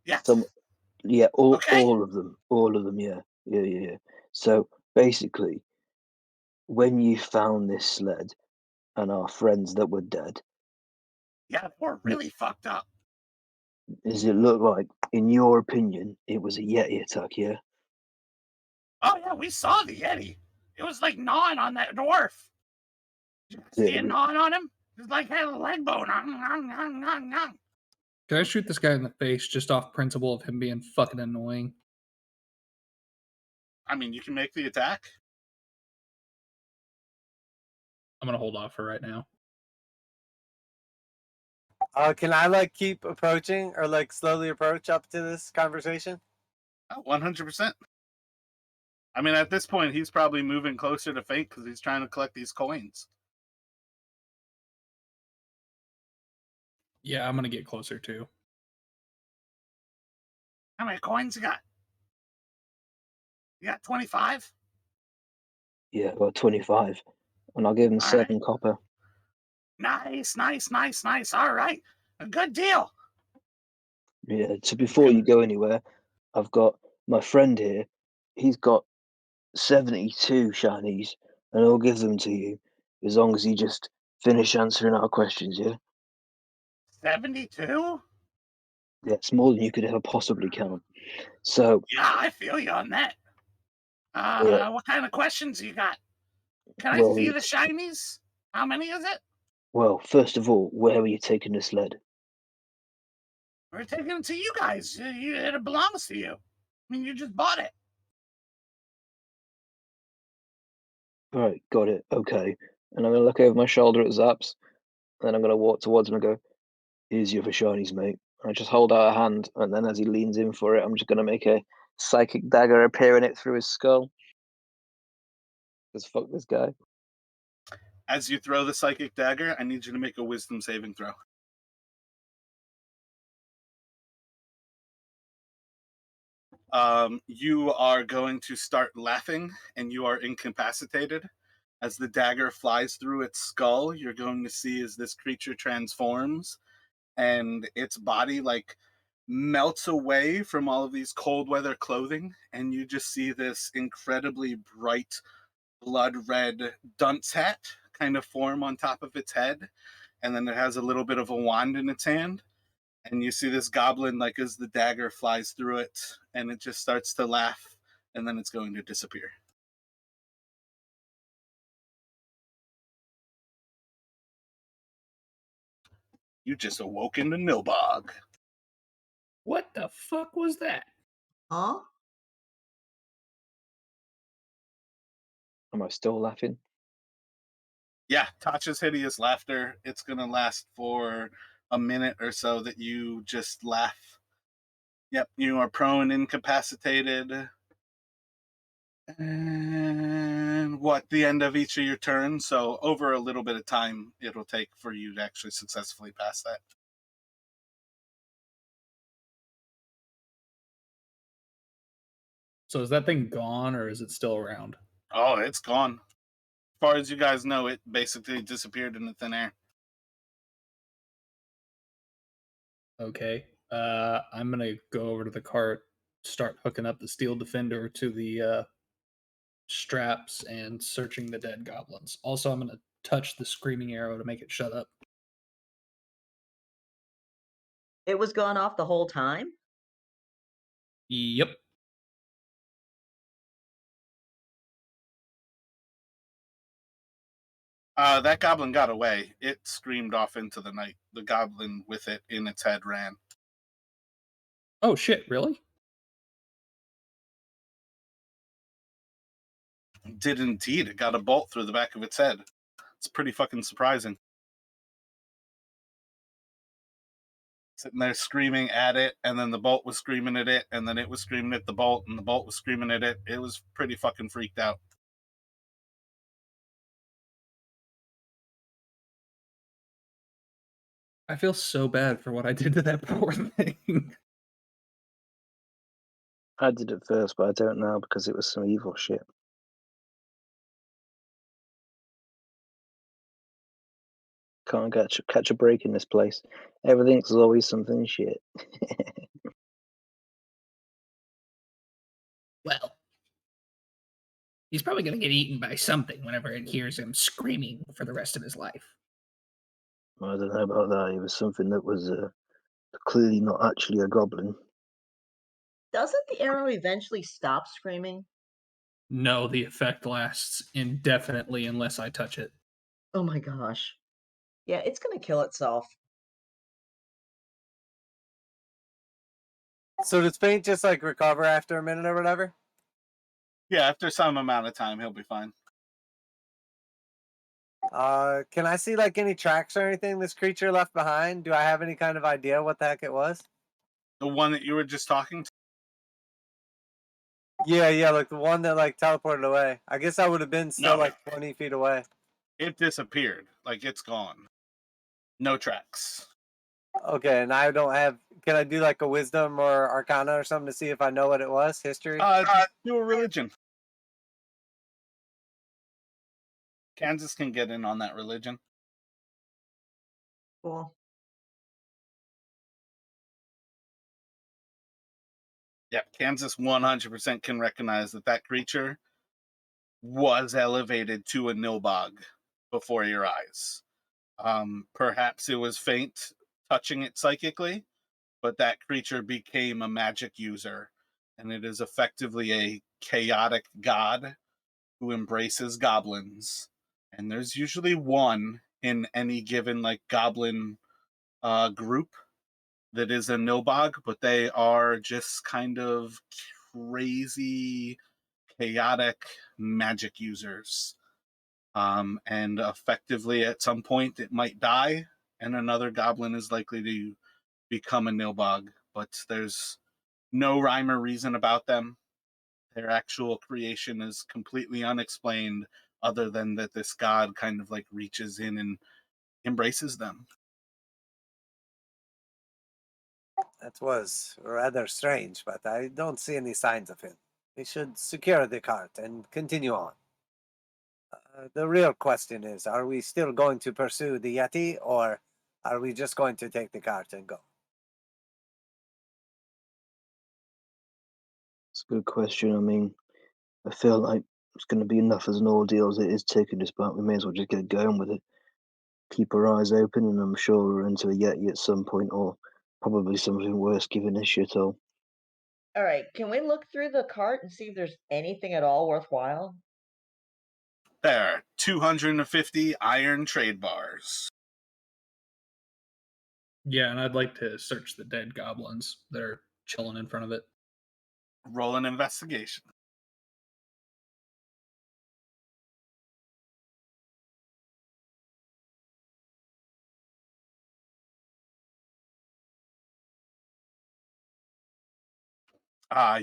Speaker 7: well, some
Speaker 1: Yes.
Speaker 7: yeah,
Speaker 1: Okay.
Speaker 7: all of them, yeah. So basically, when you found this sled and our friends that were dead,
Speaker 1: Yeah, they were really fucked up.
Speaker 7: Does it look like, in your opinion, it was a Yeti attack, yeah?
Speaker 1: Oh yeah, we saw the Yeti. It was like gnawing on that dwarf. Did you
Speaker 7: Yeah,
Speaker 1: see it gnawing on him? It was like had a leg bone.
Speaker 6: Can I shoot this guy in the face just off principle of him being fucking annoying?
Speaker 1: I mean, you can make the attack.
Speaker 6: I'm gonna hold off for right now.
Speaker 3: Can I like keep approaching or like slowly approach up to this conversation?
Speaker 1: 100%. I mean, at this point, he's probably moving closer to fate because he's trying to collect these coins.
Speaker 6: Yeah, I'm gonna get closer too.
Speaker 1: How many coins you got? You got 25?
Speaker 7: yeah, about 25. And I'll give him
Speaker 1: All
Speaker 7: 7 copper.
Speaker 1: Nice. All right. A good deal.
Speaker 7: Yeah, so before you go anywhere, I've got my friend here. He's got 72 shinies, and I'll give them to you as long as you just finish answering our questions, yeah?
Speaker 1: 72?
Speaker 7: Yeah, it's more than you could ever possibly count. So,
Speaker 1: Yeah, I feel you on that.
Speaker 7: yeah,
Speaker 1: What kind of questions you got? Can I
Speaker 7: well,
Speaker 1: see the shinies? How many is it?
Speaker 7: well, first of all, where are you taking the sled?
Speaker 1: We're taking it to you guys. It belongs to you. I mean, you just bought it.
Speaker 7: Right, got it. Okay. And I'm gonna look over my shoulder at Zaps, and then I'm gonna walk towards him and go, "Here's your for shinies, mate." And I just hold out a hand, and then as he leans in for it, I'm just gonna make a psychic dagger appear in it through his skull. Because fuck this guy.
Speaker 1: As you throw the psychic dagger, I need you to make a wisdom saving throw. You are going to start laughing, and you are incapacitated. As the dagger flies through its skull, you're going to see as this creature transforms, and its body like melts away from all of these cold weather clothing, and you just see this incredibly bright blood red dunce hat kind of form on top of its head, and then it has a little bit of a wand in its hand, and you see this goblin like as the dagger flies through it, and it just starts to laugh, and then it's going to disappear. You just awoke in the Nilbog.
Speaker 4: What the fuck was that?
Speaker 5: Huh?
Speaker 7: Am I still laughing?
Speaker 1: Yeah, Tasha's hideous laughter. It's gonna last for a minute or so that you just laugh. Yep, you are prone, incapacitated. And what, the end of each of your turns? So over a little bit of time it'll take for you to actually successfully pass that.
Speaker 6: So is that thing gone or is it still around?
Speaker 1: Oh, it's gone. As far as you guys know, it basically disappeared into thin air.
Speaker 6: Okay. I'm gonna go over to the cart, start hooking up the steel defender to the straps and searching the dead goblins. Also, I'm gonna touch the screaming arrow to make it shut up.
Speaker 5: It was gone off the whole time?
Speaker 6: Yep.
Speaker 1: That goblin got away. It screamed off into the night. The goblin with it in its head ran.
Speaker 6: Oh shit! Really?
Speaker 1: Did indeed. It got a bolt through the back of its head. It's pretty fucking surprising. Sitting there screaming at it, and then the bolt was screaming at it, and then it was screaming at the bolt, and the bolt was screaming at it. It was pretty fucking freaked out.
Speaker 6: I feel so bad for what I did to that poor thing.
Speaker 7: I did it first, but I don't now because it was some evil shit. Can't catch a break in this place. Everything's always something shit.
Speaker 4: Well, he's probably going to get eaten by something whenever it hears him screaming for the rest of his life.
Speaker 7: Yeah,
Speaker 6: Well,
Speaker 7: I
Speaker 6: he's probably gonna get eaten by something whenever it hears him screaming for the rest of his life.
Speaker 7: think so.
Speaker 6: Okay.
Speaker 7: Yeah. I don't know about that. It was something that was clearly not actually a goblin.
Speaker 5: Doesn't the arrow eventually stop screaming?
Speaker 6: No, the effect lasts indefinitely unless I touch it.
Speaker 5: Oh my gosh. Yeah, it's gonna kill itself.
Speaker 3: So does Paint just like recover after a minute or whatever?
Speaker 1: Yeah, after some amount of time, he'll be fine.
Speaker 3: Can I see like any tracks or anything this creature left behind? Do I have any kind of idea what the heck it was?
Speaker 1: The one that you were just talking to?
Speaker 3: Yeah, like the one that like teleported away. I guess I would have been still
Speaker 1: No.
Speaker 3: like 20 feet away.
Speaker 1: It disappeared. Like, it's gone. No tracks.
Speaker 3: Okay, and I don't have. Can I do like a wisdom or arcana or something to see if I know what it was? History?
Speaker 1: Do a religion. Kansas can get in on that religion.
Speaker 5: Cool.
Speaker 1: Yeah, Kansas 100% can recognize that that creature was elevated to a nilbog before your eyes. Perhaps it was faint touching it psychically, but that creature became a magic user, and it is effectively a chaotic god who embraces goblins. And there's usually one in any given like goblin group that is a nilbog, but they are just kind of crazy, chaotic magic users. And effectively, at some point, it might die, and another goblin is likely to become a nilbog. But there's no rhyme or reason about them. Their actual creation is completely unexplained, other than that this god kind of like reaches in and embraces them.
Speaker 3: That was rather strange, but I don't see any signs of him. We should secure the cart and continue on. The real question is, are we still going to pursue the Yeti, or are we just going to take the cart and go?
Speaker 7: It's a good question. I mean, I feel like it's going to be enough as an ordeal as it is taking us back. We may as well just get going with it. Keep our eyes open, and I'm sure we're into a Yeti at some point, or probably something worse given this shithole.
Speaker 5: All right, can we look through the cart and see if there's anything at all worthwhile?
Speaker 1: There are 250 iron trade bars.
Speaker 6: Yeah, and I'd like to search the dead goblins that are chilling in front of it.
Speaker 1: Roll an investigation.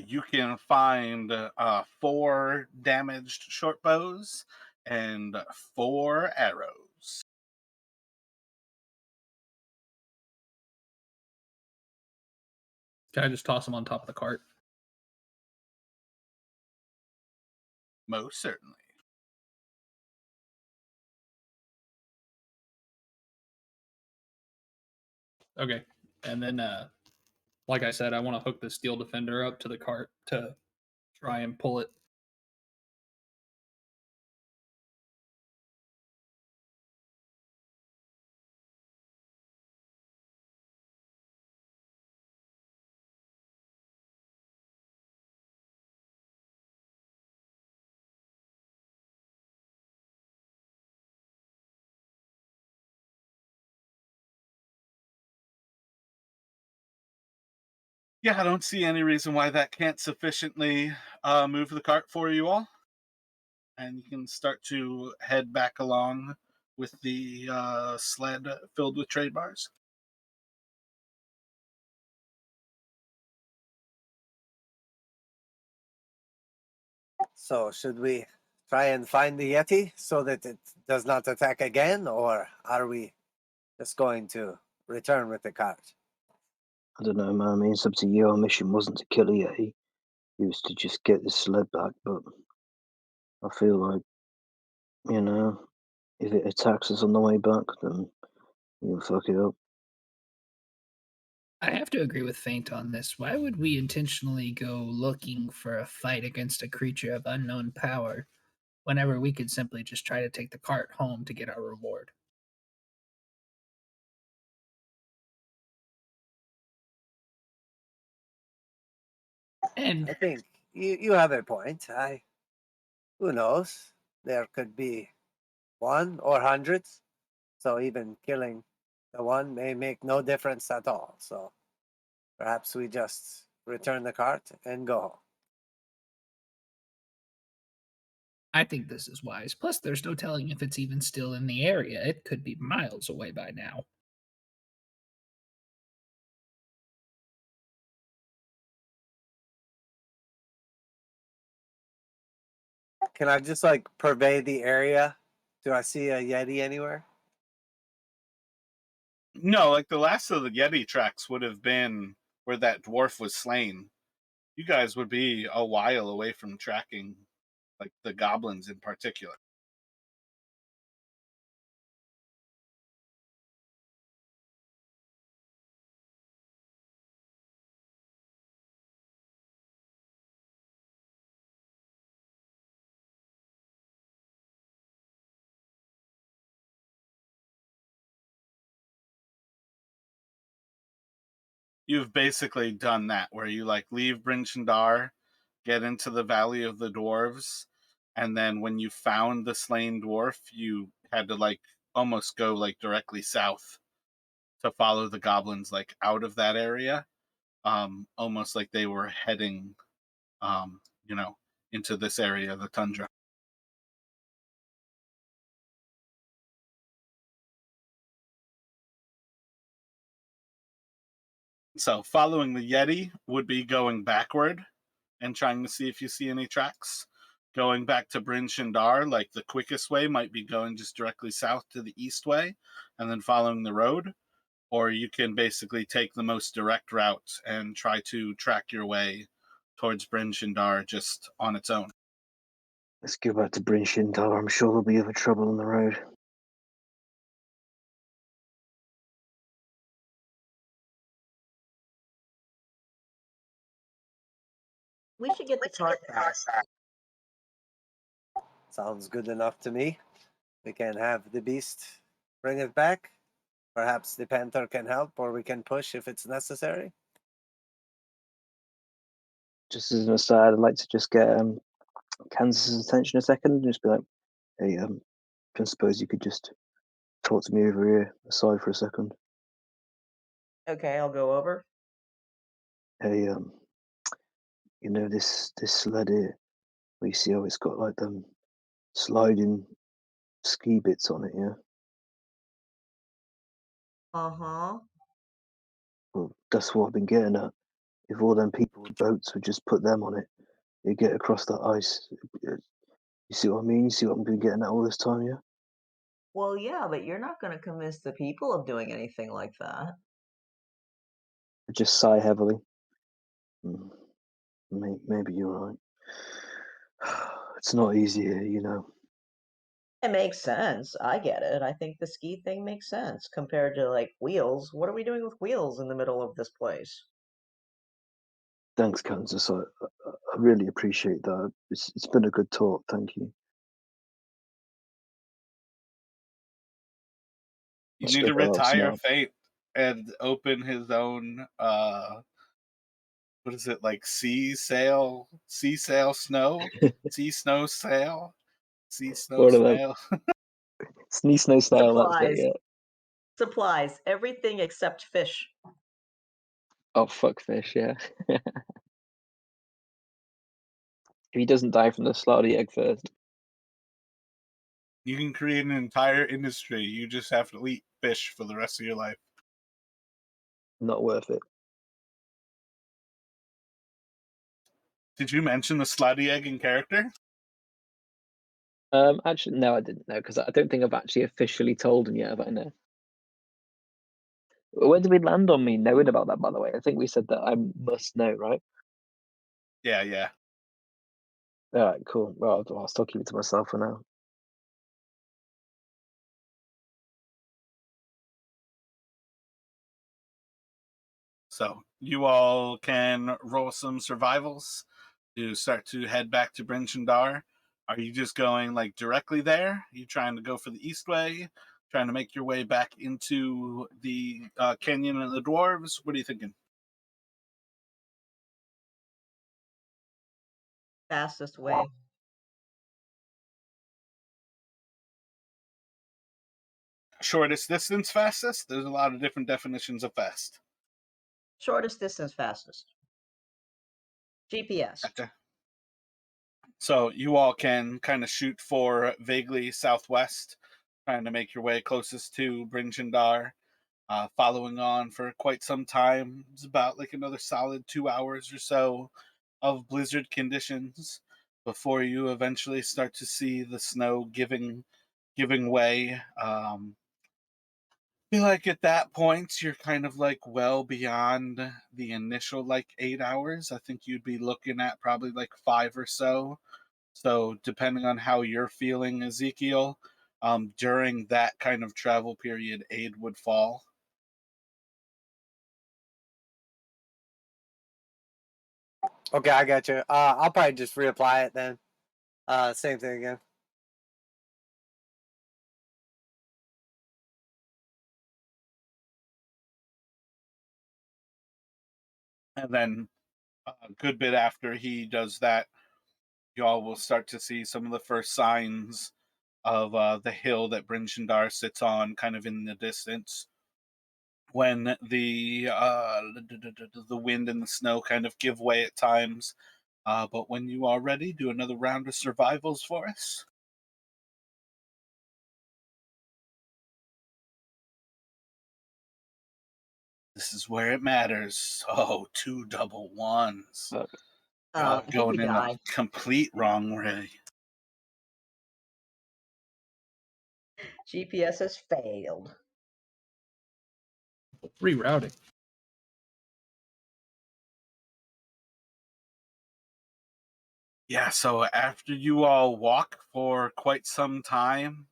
Speaker 1: You can find 4 damaged short bows and 4 arrows.
Speaker 6: Can I just toss them on top of the cart?
Speaker 1: Most certainly.
Speaker 6: Okay. And then, like I said, I want to hook the steel defender up to the cart to try and pull it.
Speaker 1: Yeah, I don't see any reason why that can't sufficiently move the cart for you all. And you can start to head back along with the sled filled with trade bars.
Speaker 3: So, should we try and find the Yeti so that it does not attack again, or are we just going to return with the cart?
Speaker 7: I don't know, man. I mean, it's up to you. Our mission wasn't to kill a Yeti. It was to just get this sled back, but I feel like, if it attacks us on the way back, then we'll fuck it up.
Speaker 4: I have to agree with Faint on this. Why would we intentionally go looking for a fight against a creature of unknown power whenever we could simply just try to take the cart home to get our reward? And
Speaker 3: I think you have a point. Who knows? There could be one or hundreds. So even killing the one may make no difference at all. So perhaps we just return the cart and go home.
Speaker 4: I think this is wise. Plus, there's no telling if it's even still in the area. It could be miles away by now.
Speaker 3: Can I just like pervade the area? Do I see a Yeti anywhere?
Speaker 1: No, like the last of the Yeti tracks would have been where that dwarf was slain. You guys would be a while away from tracking, like the goblins in particular. You've basically done that where you like leave Bryn Shander, get into the Valley of the Dwarves, and then when you found the slain dwarf, you had to like almost go like directly south to follow the goblins like out of that area. Almost like they were heading you know, into this area of the tundra. So following the Yeti would be going backward and trying to see if you see any tracks. Going back to Bryn Shander, like the quickest way might be going just directly south to the east way and then following the road. Or you can basically take the most direct route and try to track your way towards Bryn Shander just on its own.
Speaker 7: Let's go back to Bryn Shander. I'm sure there'll be other trouble on the road.
Speaker 5: We should get the cart back.
Speaker 3: Sounds good enough to me. We can have the beast bring it back. Perhaps the panther can help, or we can push if it's necessary.
Speaker 7: Just as an aside, I'd like to just get Kansas's attention a second and just be like, hey, I suppose you could just talk to me over here aside for a second.
Speaker 5: Okay, I'll go over.
Speaker 7: Hey, you know this sled here, where you see how it's got like them sliding ski bits on it, yeah?
Speaker 5: Uh-huh.
Speaker 7: Well, that's what I've been getting at. If all them people with boats would just put them on it, they get across that ice. You see what I mean? You see what I've been getting at all this time, yeah?
Speaker 5: Well, yeah, but you're not going to convince the people of doing anything like that.
Speaker 7: I just sigh heavily. Maybe you're right. It's not easy here, you know.
Speaker 5: It makes sense. I get it. I think the ski thing makes sense compared to like wheels. What are we doing with wheels in the middle of this place?
Speaker 7: Thanks, Kansas. I really appreciate that. It's been a good talk. Thank you.
Speaker 1: You
Speaker 7: Let's
Speaker 1: need
Speaker 7: go
Speaker 1: to
Speaker 7: house
Speaker 1: retire
Speaker 7: now.
Speaker 1: Fate and open his own what is it, like sea sail snow? Sea snow sail? Sea snow
Speaker 7: What are them?
Speaker 1: snail?
Speaker 7: Sneeze no style, that's it,
Speaker 5: Supplies.
Speaker 7: yeah.
Speaker 5: Supplies. Everything except fish.
Speaker 7: Oh, fuck fish, yeah. If he doesn't die from the slaughter egg first.
Speaker 1: You can create an entire industry. You just have to eat fish for the rest of your life.
Speaker 7: Not worth it.
Speaker 1: Did you mention the slutty egg in character?
Speaker 7: Actually, no, I didn't know, because I don't think I've actually officially told him yet, have I know? Where did we land on me knowing about that, by the way? I think we said that I must know, right?
Speaker 1: Yeah, yeah.
Speaker 7: Alright, cool. Well, I'll still keep it to myself for now.
Speaker 1: So you all can roll some survivals to start to head back to Bryn Shander. Are you just going like directly there? Are you trying to go for the east way? Trying to make your way back into the canyon of the dwarves? What are you thinking?
Speaker 5: Fastest way.
Speaker 1: Shortest distance, fastest? There's a lot of different definitions of fast.
Speaker 5: Shortest distance, fastest. GPS.
Speaker 1: Gotcha. So you all can kind of shoot for vaguely southwest, trying to make your way closest to Bryn Shander. Following on for quite some time. It's about like another solid 2 hours or so of blizzard conditions before you eventually start to see the snow giving way. Feel like at that point you're kind of like well beyond the initial like 8 hours. I think you'd be looking at probably like 5 or so. So depending on how you're feeling, Ezekiel, during that kind of travel period, aid would fall.
Speaker 3: Okay, I got you. I'll probably just reapply it then. Same thing again.
Speaker 1: And then a good bit after he does that, y'all will start to see some of the first signs of the hill that Bryn Shander sits on, kind of in the distance. When the wind and the snow kind of give way at times, but when you are ready, do another round of survivals for us. This is where it matters. Oh, 2 double ones. Y'all
Speaker 5: I think we
Speaker 1: going in a
Speaker 5: die.
Speaker 1: complete wrong way.
Speaker 5: GPS has failed.
Speaker 6: Rerouting.
Speaker 1: Yeah, so after you all walk for quite some time,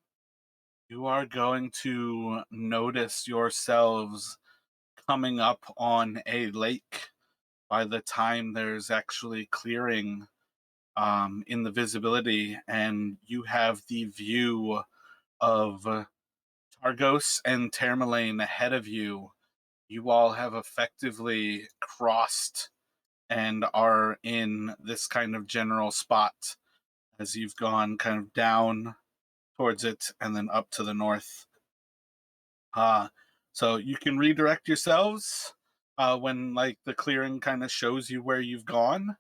Speaker 1: you are going to notice yourselves coming up on a lake by the time there's actually clearing in the visibility, and you have the view of Targos and Termalaine ahead of you. You all have effectively crossed and are in this kind of general spot as you've gone kind of down towards it and then up to the north. So you can redirect yourselves when like the clearing kind of shows you where you've gone,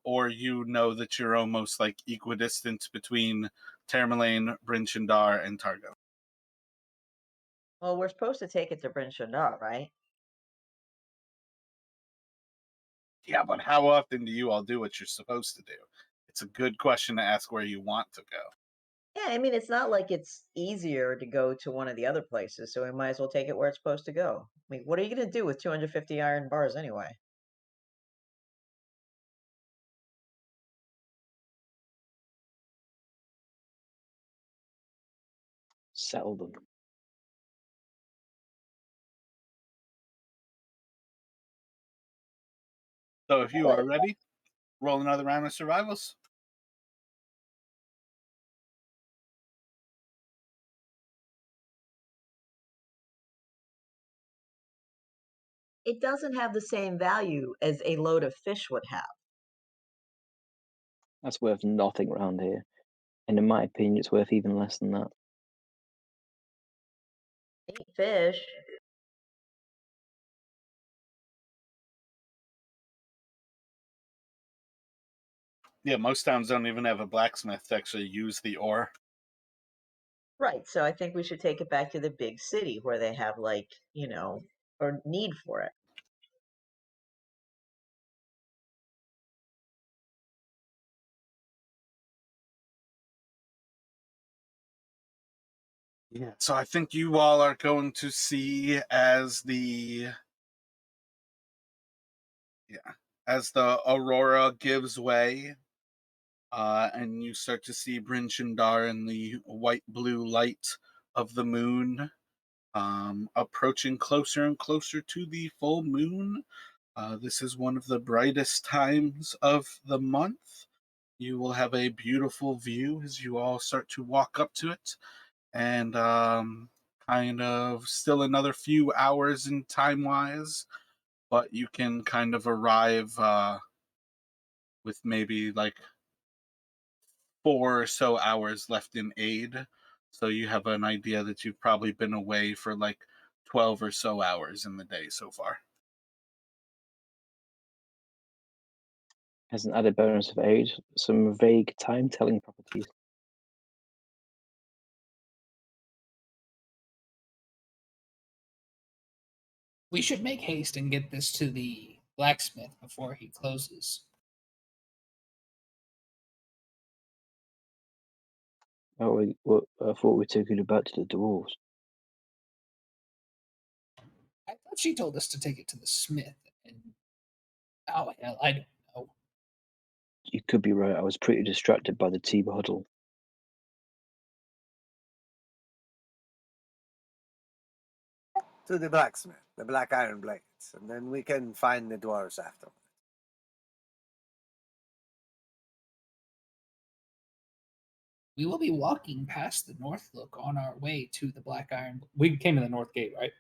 Speaker 1: or you know that you're almost like equidistant between Termalaine, Bryn Shander, and Targo.
Speaker 5: Well, we're supposed to take it to Bryn Shander, right?
Speaker 1: Yeah, but how often do you all do what you're supposed to do? It's a good question to ask where you want to go.
Speaker 5: Yeah, I mean, it's not like it's easier to go to one of the other places, so we might as well take it where it's supposed to go. I mean, what are you going to do with 250 iron bars anyway?
Speaker 2: Settle them.
Speaker 1: So if you are ready, roll another round of survivals.
Speaker 5: It doesn't have the same value as a load of fish would have.
Speaker 2: That's worth nothing around here. And in my opinion, it's worth even less than that.
Speaker 5: Eat fish.
Speaker 1: Yeah, most towns don't even have a blacksmith to actually use the ore.
Speaker 5: Right, so I think we should take it back to the big city where they have, like, or need for it.
Speaker 1: Yeah. So I think you all are going to see as the aurora gives way, and you start to see Bryn Shander in the white blue light of the moon, approaching closer and closer to the full moon. This is one of the brightest times of the month. You will have a beautiful view as you all start to walk up to it, and kind of still another few hours in time wise, but you can kind of arrive with maybe like 4 or so hours left in aid. So you have an idea that you've probably been away for like 12 or so hours in the day so far.
Speaker 2: As an added bonus of aid, some vague time-telling properties.
Speaker 8: We should make haste and get this to the blacksmith before he closes.
Speaker 2: Oh, I thought we took it back to the dwarves.
Speaker 8: I thought she told us to take it to the smith. And oh hell, I don't know.
Speaker 2: You could be right. I was pretty distracted by the tea bottle.
Speaker 3: To the blacksmith, the black iron blades, and then we can find the dwarves after.
Speaker 8: We will be walking past the North Look on our way to the Black Iron. We came in the North Gate, right?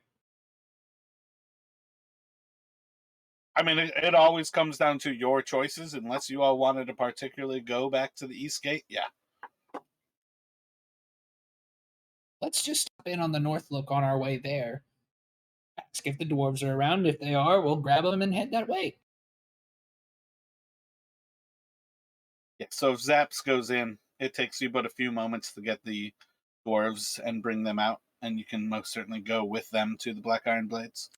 Speaker 1: I mean, it always comes down to your choices, unless you all wanted to particularly go back to the East Gate. Yeah.
Speaker 8: Let's just stop in on the North Look on our way there. Ask if the dwarves are around. If they are, we'll grab them and head that way.
Speaker 1: Yeah. So if Zaps goes in, it takes you but a few moments to get the dwarves and bring them out, and you can most certainly go with them to the Black Iron Blades.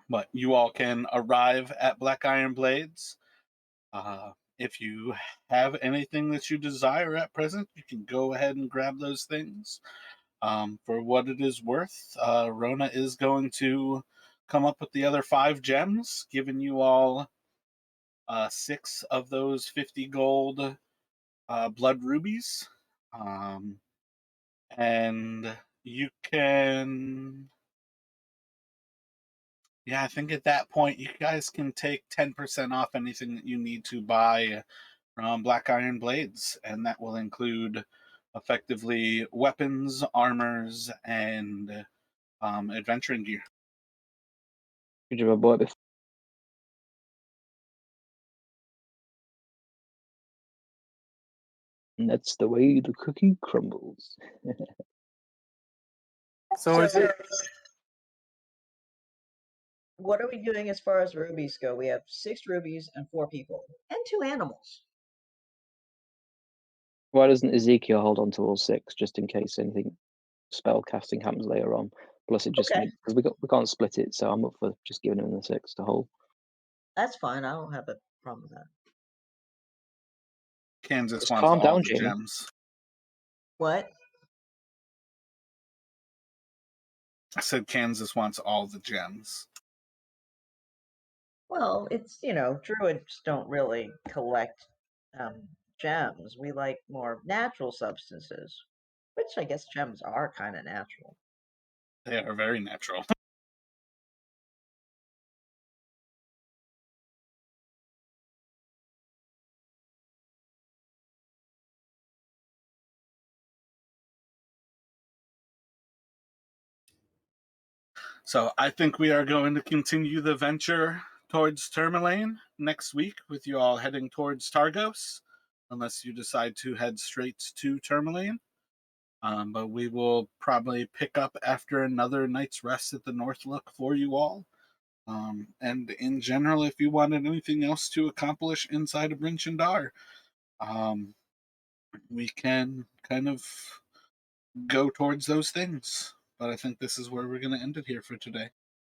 Speaker 1: But you all can arrive at Black Iron Blades. If you have anything that you desire at present, you can go ahead and grab those things. For what it is worth, Rona is going to come up with the other 5 gems, giving you all 6 of those 50 gold blood rubies. And you can... Yeah, I think at that point you guys can take 10% off anything that you need to buy from Black Iron Blades, and that will include effectively weapons, armors, and adventuring gear.
Speaker 2: Could you have bought it before? And that's the way the cookie crumbles.
Speaker 3: So is it?
Speaker 5: What are we doing as far as rubies go? We have 6 rubies and 4 people and 2 animals.
Speaker 2: Why doesn't Ezekiel hold on to all 6 just in case anything spell casting happens later on? Plus, it just
Speaker 5: Okay.
Speaker 2: makes, because we can't split it, so I'm up for just giving him the 6 to hold.
Speaker 5: That's fine. I don't have a problem with that.
Speaker 1: Kansas
Speaker 2: Just
Speaker 1: wants
Speaker 2: calm
Speaker 1: all
Speaker 2: down,
Speaker 1: the
Speaker 2: Jamie.
Speaker 1: gems.
Speaker 5: What?
Speaker 1: I said Kansas wants all the gems.
Speaker 5: Well, it's, druids don't really collect gems. We like more natural substances, which I guess gems are kind of natural.
Speaker 1: They are very natural. So I think we are going to continue the venture towards Tourmaline next week, with you all heading towards Targos, unless you decide to head straight to Tourmaline. But we will probably pick up after another night's rest at the North Look for you all. And in general, if you wanted anything else to accomplish inside of Bryn Shander, we can kind of go towards those things. But I think this is where we're going to end it here for today.